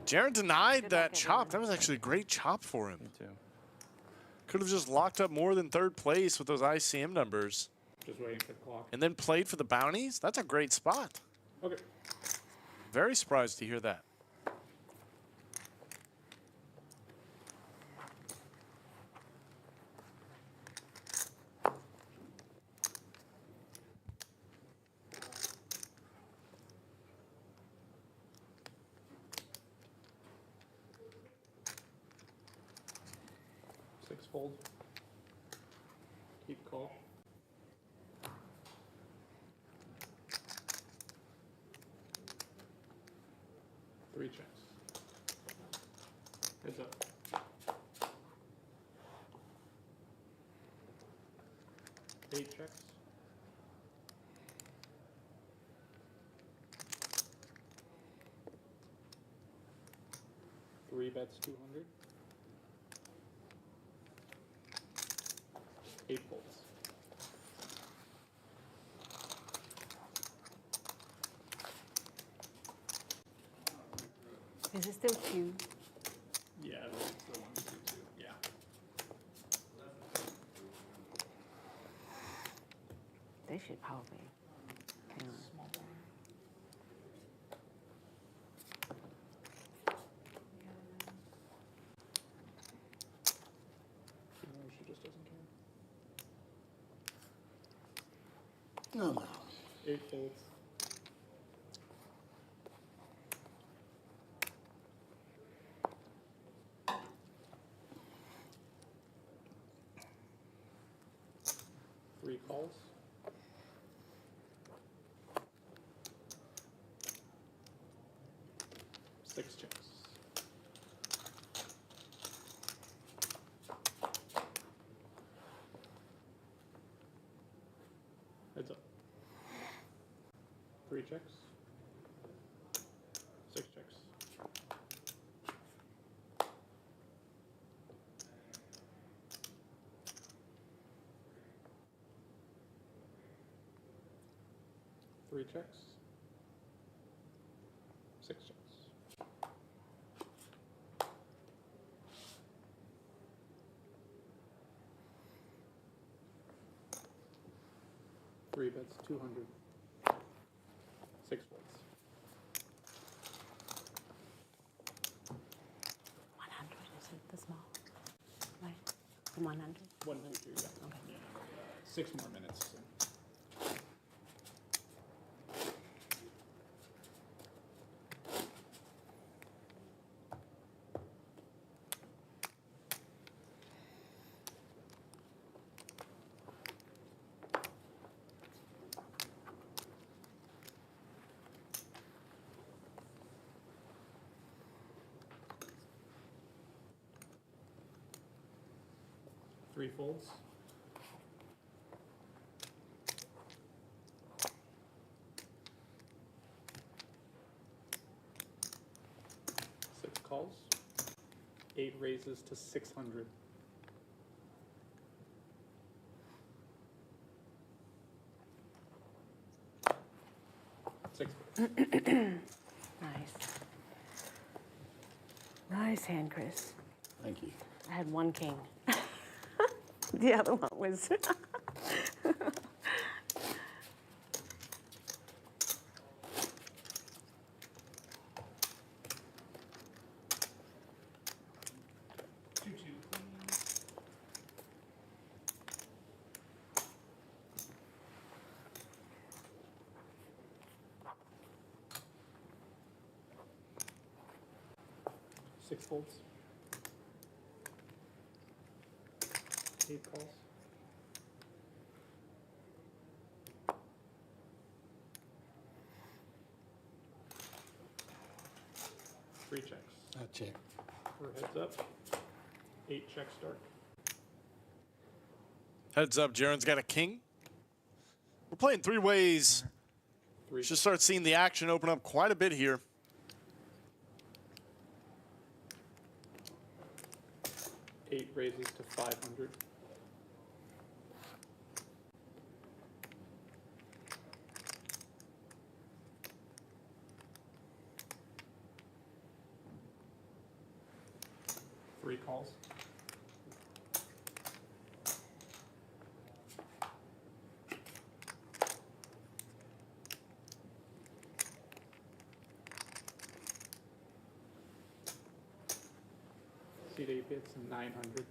Jaron denied that chop. That was actually a great chop for him. me too. Could have just locked up more than third place with those ICM numbers Just waiting for the clock. and then played for the bounties. That's a great spot. Okay. Very surprised to hear that. Six fold. Keep call. Three checks. Heads up. Eight checks. Three bets 200. 8 folds. Is it still two? Yeah, it's the 1, 2, 2. Yeah. They should probably. Yeah. Small one. She just doesn't care. No, no. 8 folds. Three calls. Six checks. Heads up. 3 checks. 6 checks. Three checks. 6 checks. Three bets, 200. 6 folds. 100, is it the small? Right? The 100? 1, 2, 2, yeah. Okay. Yeah. 6 more minutes. So. Three folds. Six calls. 8 raises to 600. Six folds. Nice. Nice hand, Chris. Thank you. I had one king. The other one was. Six folds. 8 calls. Three checks. A check. 4 heads up. 8 checks start. Heads up, Jaron's got a king. We're playing 3 ways. Three. Should start seeing the action open up quite a bit here. Eight raises to 500. Three calls. CD bits 900.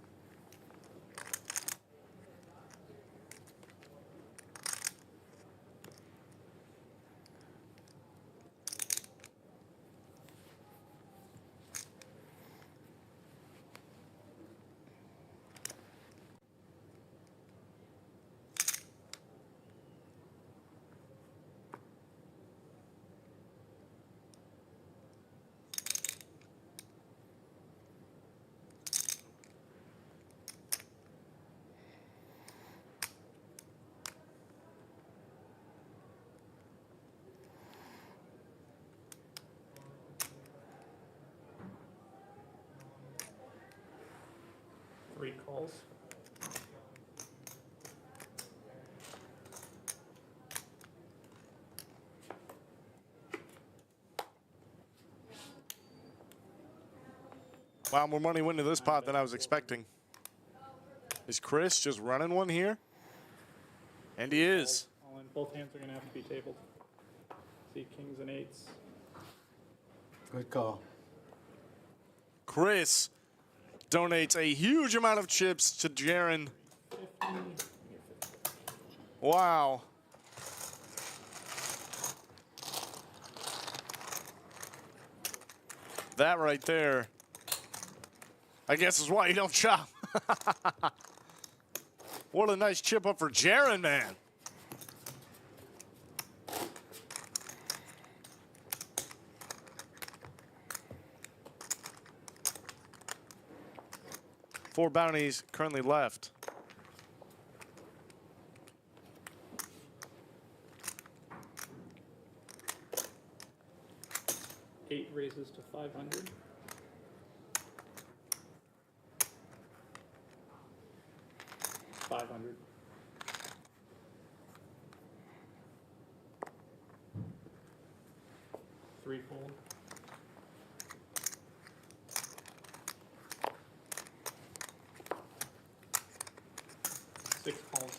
Three calls. Wow, more money went into this pot than I was expecting. Is Chris just running one here? And he is. All in. Both hands are gonna have to be tabled. See, kings and eights. Good call. Chris donates a huge amount of chips to Jaron. 50. Wow. That right there, I guess, is why you don't chop. What a nice chip up for Jaron, man. Four bounties currently left. Eight raises to 500. $500. Threefold. Six calls.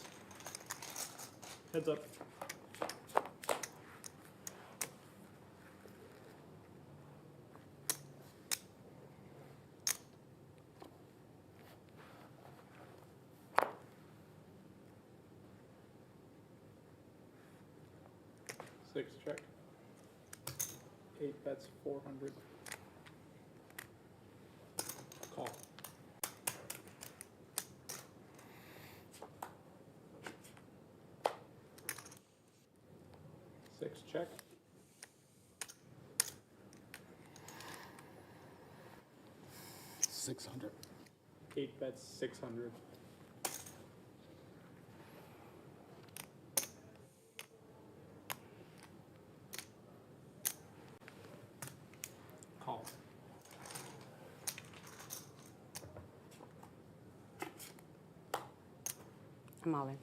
Heads up. Six check. Eight bets 400. Call. Six check. $600. Eight bets 600. Call. I'm all in.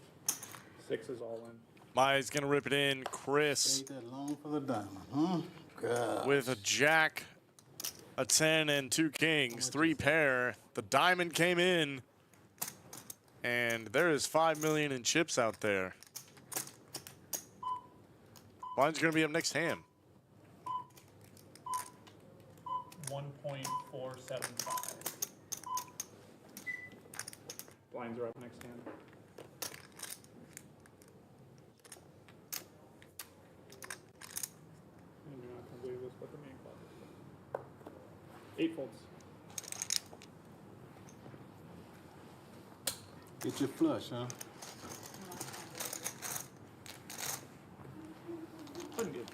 Six is all in. Maya's going to rip it in. Chris Take that long for the diamond, huh? God. with a jack, a 10, and two kings. Three pair. The diamond came in. And there is $5 million in chips out there. Blind's going to be up next hand. 1.475. Blinds are up next hand. And you're not going to believe this, but the main club. Eight folds. Get your flush, huh? Pretty good.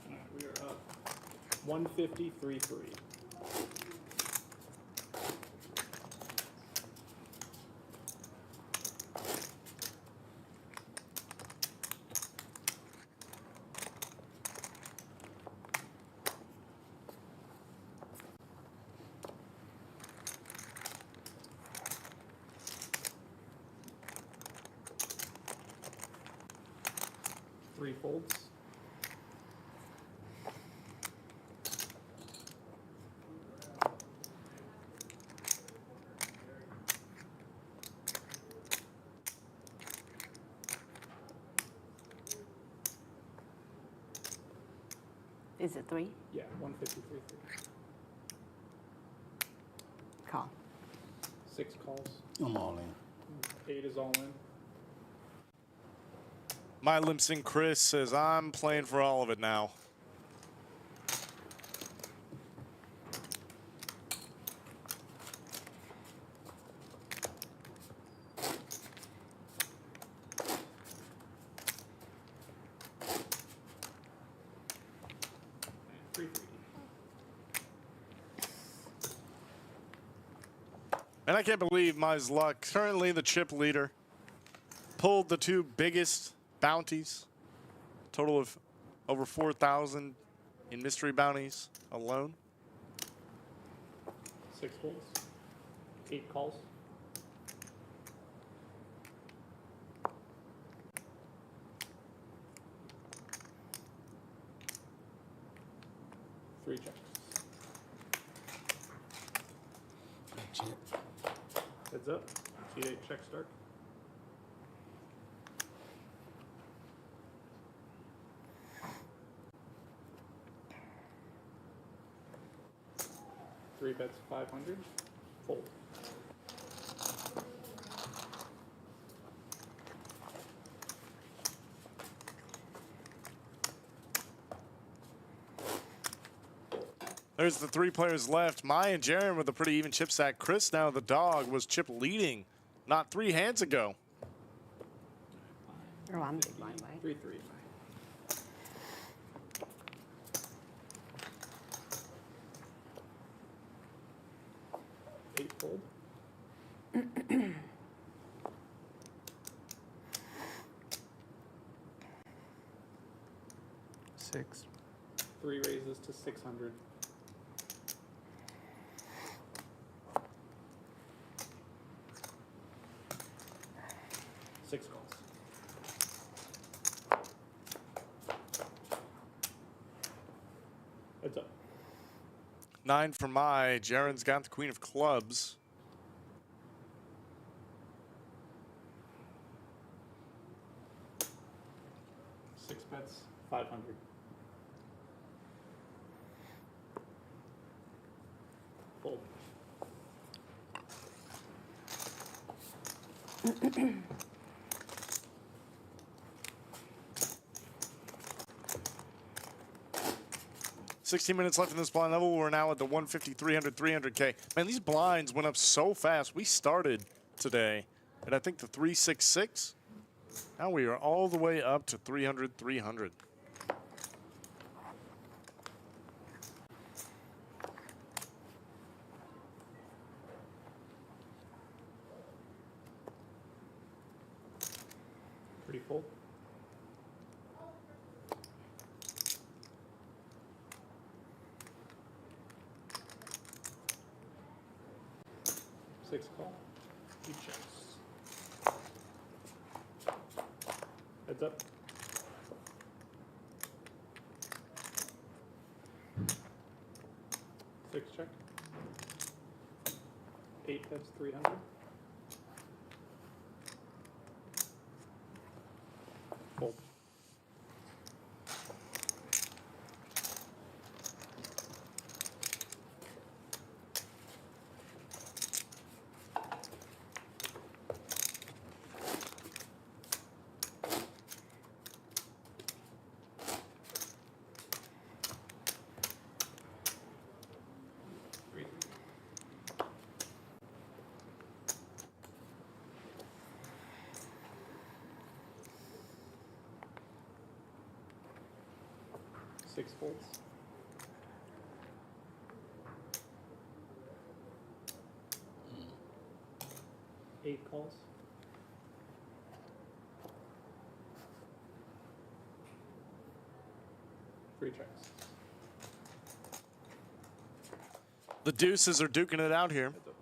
All right, we are up 153.3. Three folds. Is it 3? Yeah, 153.3. Call. Six calls. I'm all in. Eight is all in. My Limson Chris says, I'm playing for all of it now. And I can't believe my luck. Currently the chip leader pulled the two biggest bounties. Total of over 4,000 in mystery bounties alone. Six folds. Eight calls. 3 checks. Heads up. Seat 8 check start. Three bets 500. Fold. There's the 3 players left. Mai and Jaren with a pretty even chip stack. Chris, now the dog, was chip leading not 3 hands ago. Oh, I'm big blind, right? 3-3. Eight fold. Six. 3 raises to 600. Six calls. Heads up. 9 for Mai. Jaren's got the queen of clubs. Six bets, 500. Fold. $16 minutes left in this blind level. We're now at the 150, 300, 300K. Man, these blinds went up so fast. We started today at, I think, the 366. Now we are all the way up to 300, 300. Pretty full. Six call. He checks. Heads up. Six check. Eight bets 300. Fold. Six folds. Eight calls. Three checks. The deuces are duking it out here. Heads up.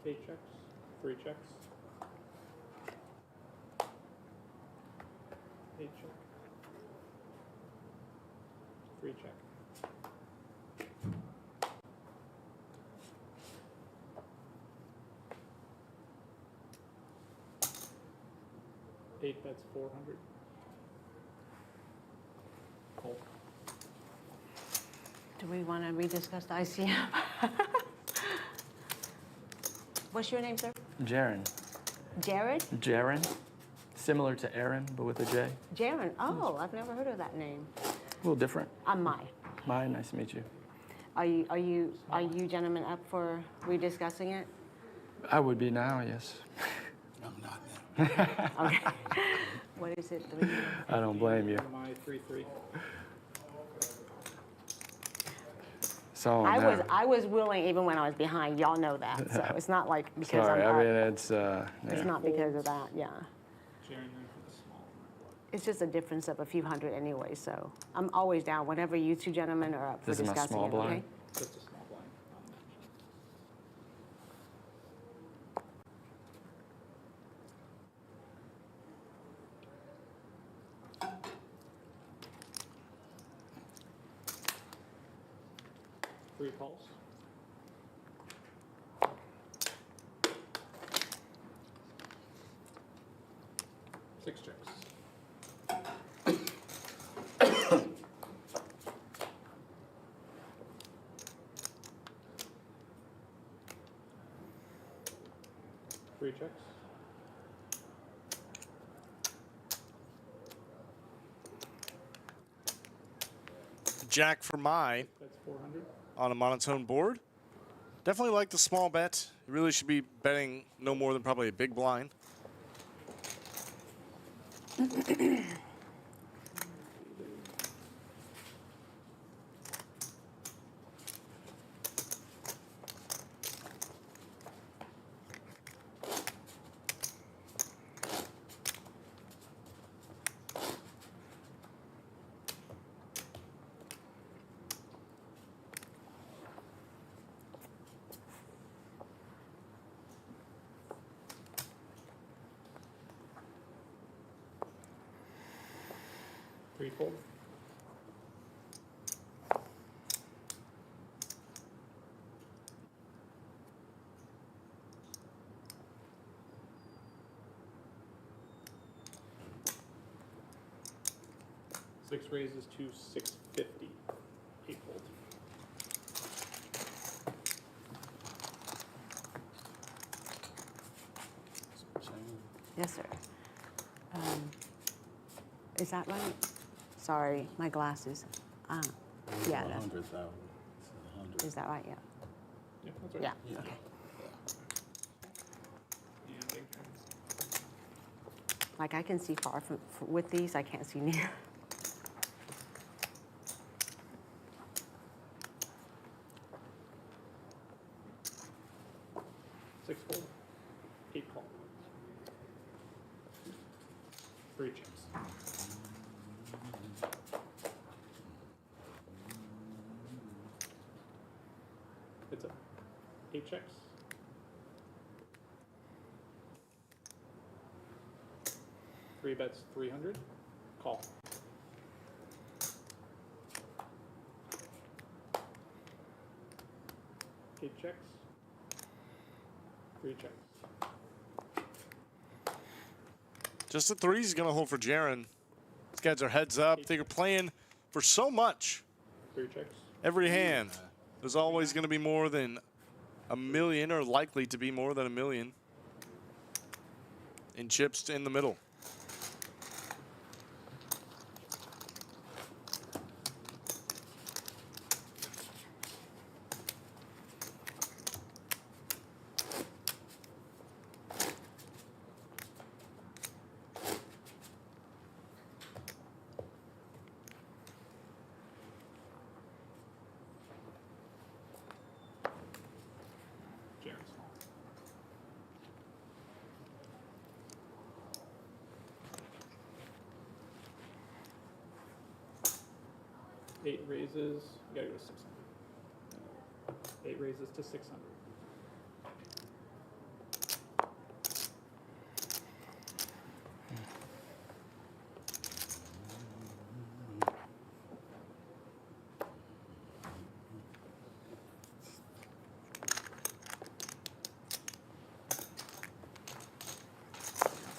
Eight checks. Three checks. Eight check. Three check. Eight bets 400. Fold. Do we want to rediscuss the ICM? What's your name, sir? Jaren. Jared? Jaren. Similar to Aaron, but with a J. Jaren. Oh, I've never heard of that name. A little different. I'm Mai. Mai, nice to meet you. Are you gentlemen up for rediscussing it? I would be now, yes. I'm not now. Okay. What is it? I don't blame you. My 3-3. So I was willing even when I was behind. Y'all know that. So it's not like because sorry, I'm I mean, up. it's It's not because of that. Yeah. Jaren then for the small. It's just a difference of a few hundred anyway. So I'm always down whenever you two gentlemen are up for This is my discussing small it. blind. Okay. Just a small blind. 3 calls. Six checks. Three checks. Jack for my That's 400. on a monotone board. Definitely like the small bet. You really should be betting no more than probably a big blind. Three fold. Six raises to 650. Eight fold. Yes, sir. Is that right? Sorry, my glasses. Yeah. 100,000. Is that right? Yeah. Yeah, that's right. Yeah. Okay. And big turn. Like I can see far from with these, I can't see near. Six fold. Eight call. Three checks. It's up. Eight checks. Three bets 300. Call. Eight checks. Three checks. Just a three is going to hold for Jaron. These guys are heads up. They're playing for so much. Three checks. Every hand. There's always going to be more than a million, or likely to be more than a million, in chips in the middle. Jaron's fault. Eight raises. You gotta go to 600. Eight raises to 600.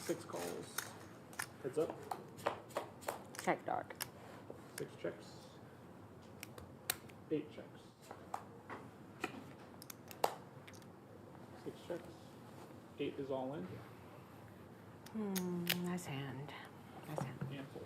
Six calls. Heads up. Check dark. Six checks. Eight checks. Six checks. Eight is all in. Nice hand. Nice hand. And fold.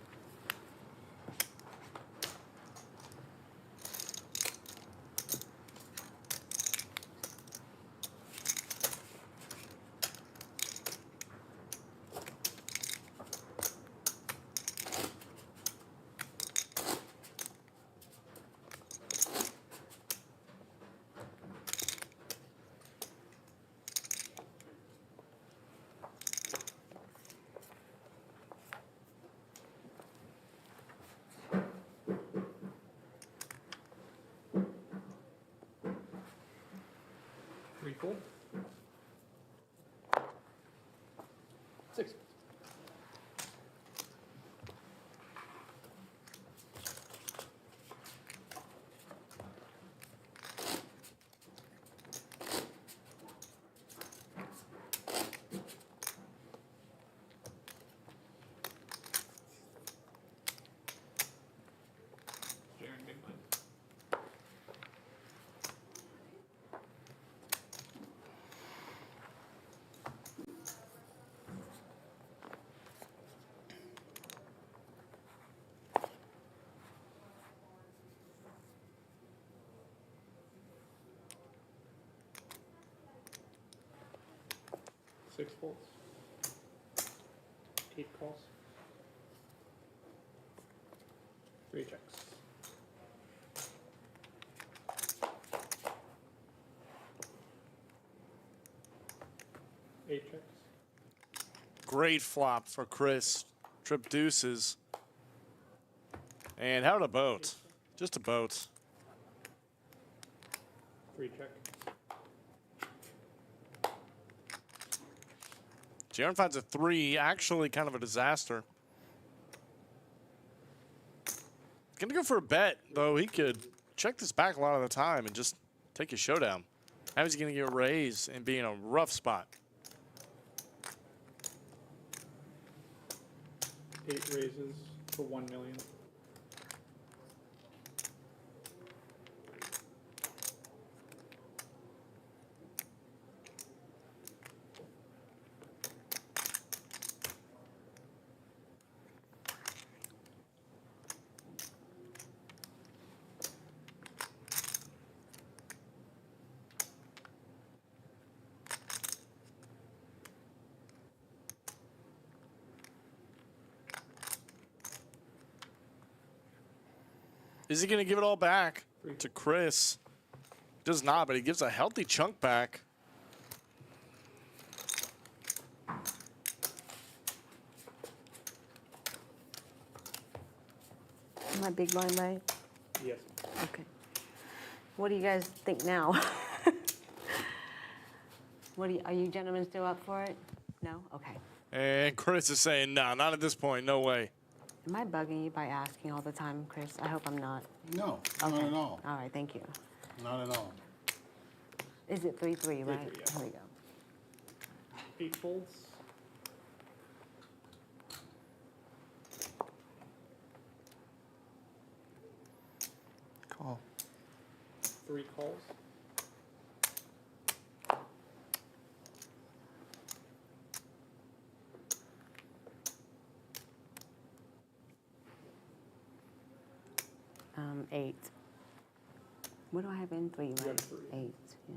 Three fold. Six. 6 folds. 8 calls. 3 checks. Eight checks. Great flop for Chris. Trip deuces. And how about a boat? Just a boat. 3 check. Jaron finds a 3, actually kind of a disaster. Gonna go for a bet, though. He could check this back a lot of the time and just take a showdown. How is he gonna get raised and be in a rough spot? 8 raises for 1 million. Is he going to give it all back to Chris? Does not, but he gives a healthy chunk back. Am I big blind right? Yes. Okay. What do you guys think now? Are you gentlemen still up for it? No? Okay. And Chris is saying, no, not at this point. No way. Am I bugging you by asking all the time, Chris? I hope I'm not. No, Okay. not at all. All right, thank you. Not at all. Is it 3-3, right? 3-3, yeah. Here we go. 8 folds. Call. 3 calls. Eight. What do I have in 3, You right? have 3. 8, yeah.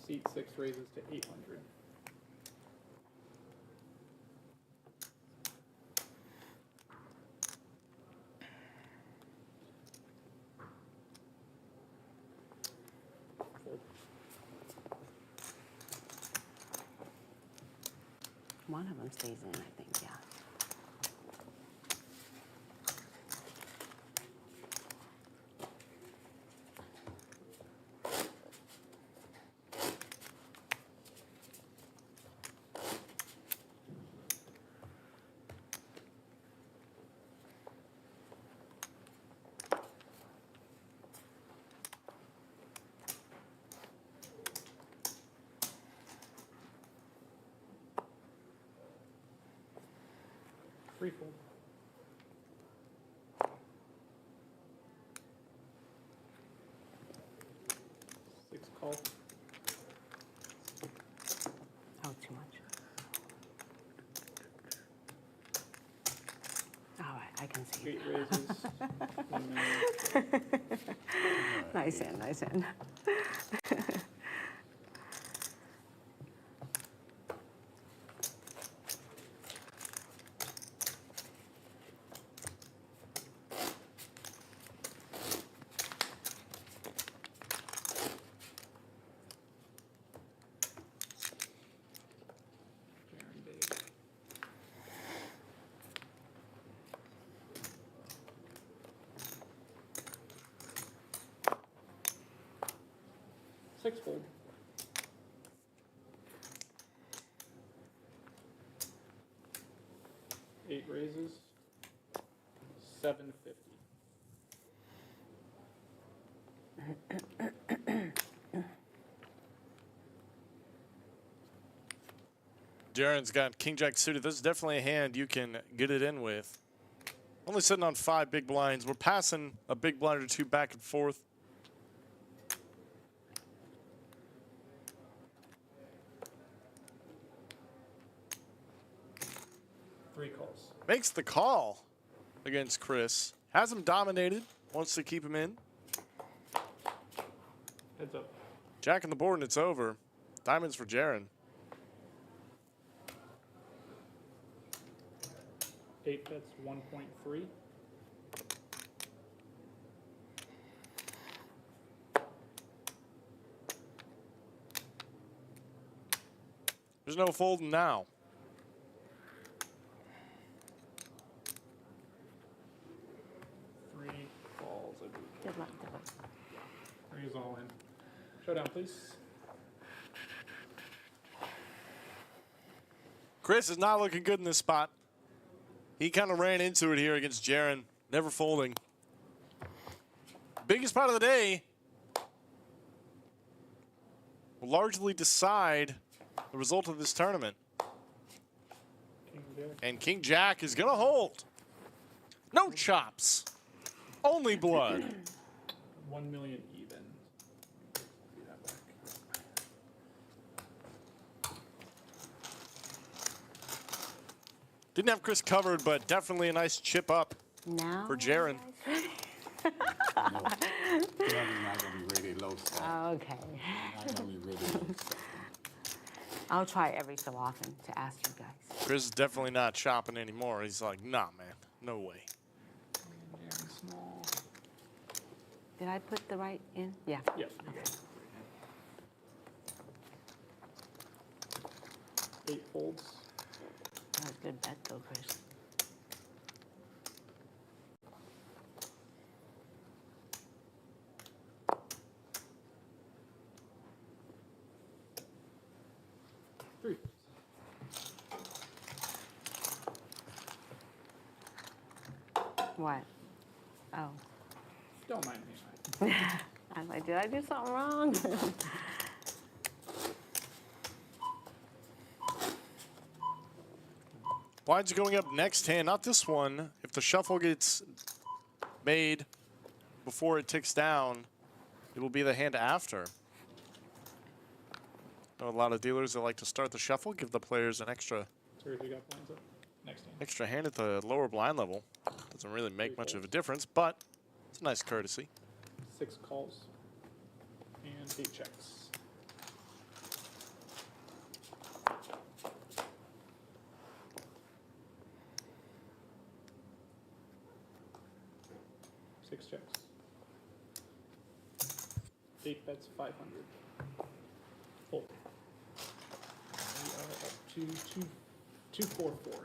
Seat 6 raises to 800. Fold. One of them stays in, I think, yeah. Free fold. Six call. Oh, too much. All right, I can see. 8 raises. 1 million. Nice in, nice in. Jaren Dave. Six fold. Eight raises. 750. Jaren's got King Jack suited. This is definitely a hand you can get it in with. Only sitting on 5 big blinds. We're passing a big blind or 2 back and forth. Three calls. Makes the call against Chris. Has him dominated. Wants to keep him in. Heads up. Jack on the board and it's over. Diamonds for Jaren. 8 bets, 1.3. There's no folding now. Three falls, I believe. Good luck, good luck. Three is all in. Showdown, please. Chris is not looking good in this spot. He kind of ran into it here against Jaron, never folding. Biggest part of the day will largely decide the result of this tournament. King Jack. And King Jack is going to hold. No chops, only blood. 1 million even. Be that back. Didn't have Chris covered, but definitely a nice chip up Now? for Jaron. Not gonna be really low stuff. Okay. Not gonna be really low stuff. I'll try every so often to ask you guys. Chris is definitely not chopping anymore. He's like, nah, man, no way. Jaron small. Did I put the right in? Yeah. Yeah. Okay. 8 folds. That was a good bet though, Chris. Three. What? Oh. Don't mind me. I was like, did I do something wrong? Blinds are going up next hand, not this one. If the shuffle gets made before it ticks down, it will be the hand after. I know a lot of dealers that like to start the shuffle, give the players an extra Seriously got blinds up. Next hand. hand at the lower blind level. Doesn't really make much of a difference, but it's a nice courtesy. 6 calls. And 8 checks. Six checks. 8 bets, 500. Fold. We are up to 244 now.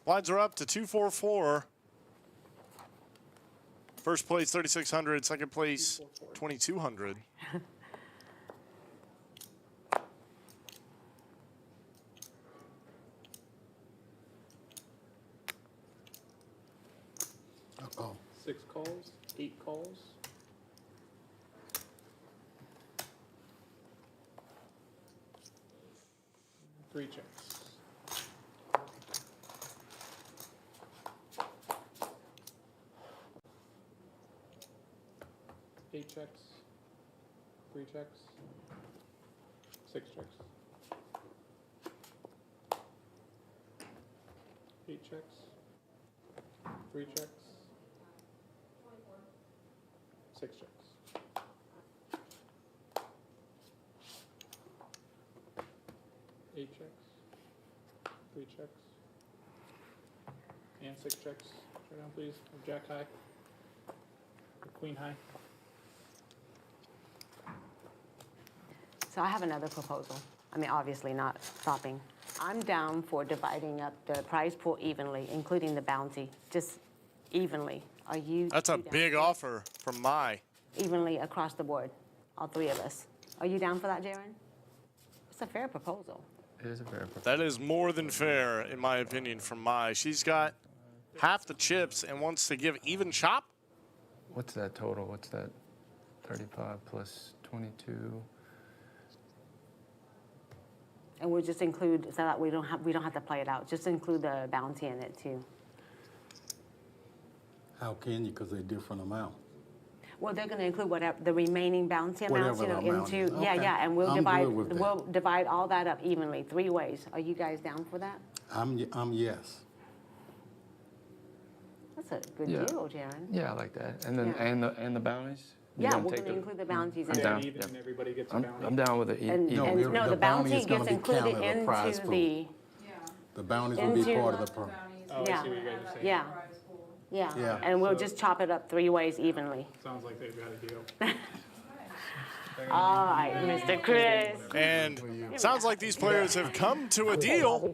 Blinds are up to 244. First place 3,600, second place 2,200. Uh-oh. 6 calls, 8 calls. Three checks. Eight checks. 3 checks. 6 checks. 8 checks. 3 checks. 6 checks. 8 checks. 3 checks. And 6 checks. Showdown, please. Or Jack high. Or Queen high. So I have another proposal. I mean, obviously not stopping. I'm down for dividing up the prize pool evenly, including the bounty, just evenly. Are you? That's a you down big for it? offer from Mai. Evenly across the board, all 3 of us. Are you down for that, Jaron? It's a fair proposal. It is a fair proposal. That is more than fair, in my opinion, from Mai. She's got half the chips and wants to give even chop. What's that total? What's that? 35 plus 22. And we'll just include, so that we don't have to play it out. Just include the bounty in it too. How can you? Because they're different amount. Well, they're going to include whatever the remaining bounty amounts, Whatever the amount into is. yeah, Okay. yeah, and I'm good with that. we'll divide all that up evenly, 3 ways. Are you guys down for that? I'm yes. That's a good Yeah. deal, Jaron. Yeah, I like that. And then Yeah. and the bounties. You Yeah, gonna we're take going to include the bounties I'm in down. there. Even and everybody gets a I'm, bounty. I'm down with it. And, No, and, we're- no, the the bounty bounty is gonna gets be included counted of the prize into pool. the The bounties will be Into- part of the prize. Oh, I yeah. see what you guys are saying. yeah, yeah, Yeah. and we'll So- just chop it up 3 ways evenly. Sounds like they've got a deal. All right, Mr. Chris. And sounds like these players have come to a deal.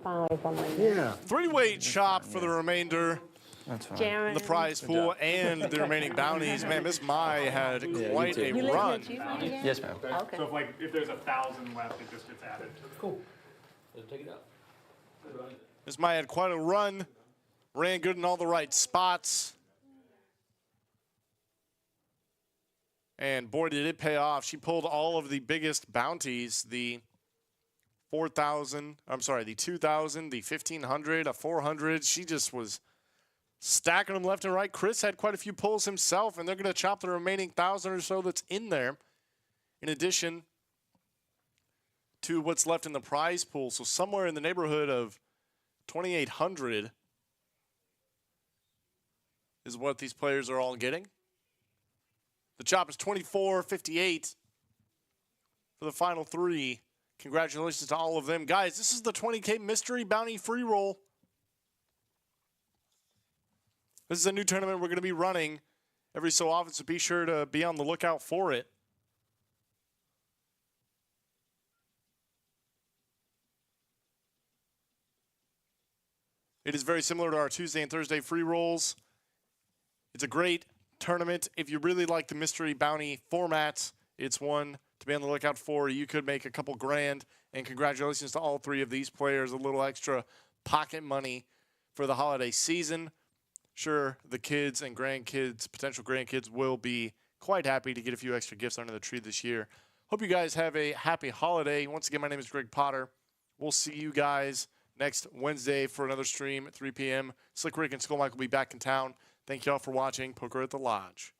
Yeah. 3-way chop for the remainder. That's fine. Jaron. The prize pool and the remaining bounties. Man, Miss Mai had quite a run. Yes, ma'am. Okay. So if there's 1,000 left, it just gets added. Cool. Let's take it out. Miss Mai had quite a run. Ran good in all the right spots. And boy, did it pay off. She pulled all of the biggest bounties, the 4,000, I'm sorry, the 2,000, the 1,500, a 400. She just was stacking them left and right. Chris had quite a few pulls himself, and they're going to chop the remaining 1,000 or so that's in there, in addition to what's left in the prize pool. So somewhere in the neighborhood of 2,800 is what these players are all getting. The chop is 24.58 for the final 3. Congratulations to all of them. Guys, this is the 20K Mystery Bounty Free Roll. This is a new tournament we're going to be running every so often, so be sure to be on the lookout for it. It is very similar to our Tuesday and Thursday free rolls. It's a great tournament. If you really like the mystery bounty format, it's one to be on the lookout for. You could make a couple grand, and congratulations to all 3 of these players. A little extra pocket money for the holiday season. Sure, the kids and grandkids, potential grandkids, will be quite happy to get a few extra gifts under the tree this year. Hope you guys have a happy holiday. Once again, my name is Greg Potter. We'll see you guys next Wednesday for another stream at 3 p.m. Slick Rick and Skull Mike will be back in town. Thank you all for watching Poker at the Lodge.